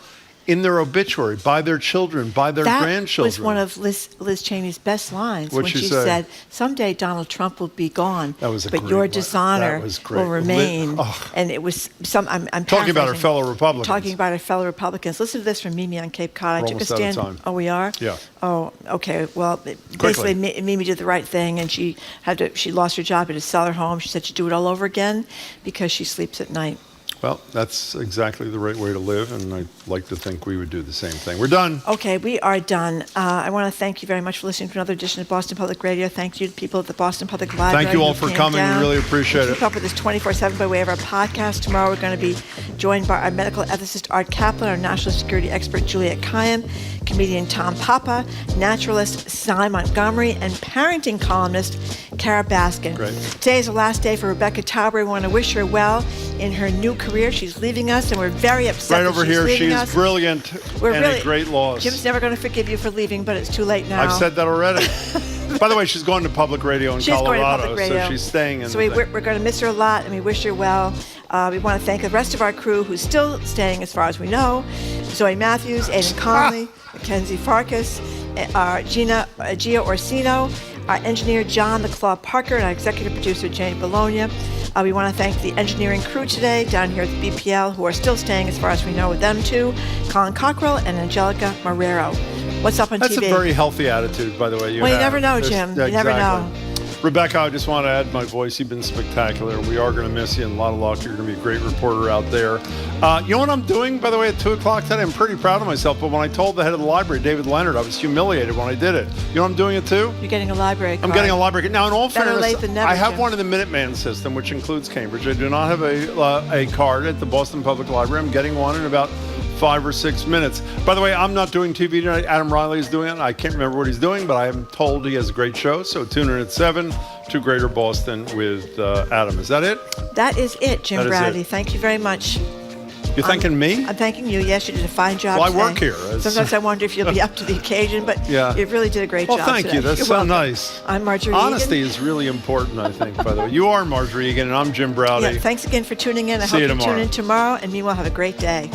in their obituary, by their children, by their grandchildren. That was one of Liz Cheney's best lines What'd when she she say? said, someday Donald Trump will be gone, That was a but great your line. dishonor That was great. will remain. And it was I'm talking about our paraphrasing. fellow Republicans. Talking about our fellow Republicans. Listen to this from Mimi on Cape Cod. I took a almost out of stand. time. Oh, we are? Yeah. Oh, okay. Well, basically, Mimi did the right thing, and she lost her job, had to sell her home. She said she'd do it all over again because she sleeps at night. Well, that's exactly the right way to live, and I'd like to think we would do the same thing. We're done. Okay, we are done. I want to thank you very much for listening to another edition of Boston Public Radio. Thank you to people at the Boston Public Library. Thank you all who for came coming. down. We really appreciate it. Keep up with us 24/7 by way of our podcast. Tomorrow we're going to be joined by our medical ethicist Art Kaplan, our national security expert Juliet Kayyem, comedian Tom Papa, naturalist Cy Montgomery, and parenting columnist Kara Baskin. Great. Today is the last day for Rebecca Tauber. We want to wish her well in her new career. She's leaving us, and we're very upset. Right that over she's here, leaving she's us. brilliant and a great loss. Jim's never going to forgive you for leaving, but it's too late now. I've said that already. By the way, she's going to public radio in Colorado, so she's staying in. So we're going to miss her a lot, and we wish her well. We want to thank the rest of our crew who's still staying, as far as we know: Zoe Matthews, Aidan Conley, Mackenzie Farkas, Gia Orsino, our engineer John the Claw Parker, and our executive producer Jane Bologna. We want to thank the engineering crew today down here at the BPL, who are still staying, as far as we know, with them too: Colin Cockrell and Angelica Marrero. What's up on That's TV? a very healthy attitude, by the way. You never know, Jim. You never know. Rebecca, I just want to add my voice. You've been spectacular. We are going to miss you, and a lot of luck. You're going to be a great reporter out there. You know what I'm doing, by the way, at 2 o'clock today? I'm pretty proud of myself, but when I told the head of the library, David Leonard, I was humiliated when I did it. You know what I'm doing it too? You're getting a library card. I'm getting a library card. Now, in all Better fairness, late than never, I have Jim. one in the Minuteman system, which includes Cambridge. I do not have a card at the Boston Public Library. I'm getting one in about 5 or 6 minutes. By the way, I'm not doing TV tonight. Adam Riley is doing it. I can't remember what he's doing, but I am told he has a great show. So tune in at 7 to Greater Boston with Adam. Is that it? That is it, Jim That is Browdy. it. Thank you very much. You're thanking me? I'm thanking you. Yes, you did a fine job Well, I today. work here. Sometimes I wonder if you'll be up to the occasion, but Yeah. you really did a great Well, job thank today. you. That's You're so welcome. nice. I'm Marjorie Honesty Egan. is really important, I think, by the way. You are Marjorie Egan, and I'm Jim Browdy. Yeah, thanks again for tuning in. I See hope you you tune tomorrow. in tomorrow, and meanwhile, have a great day.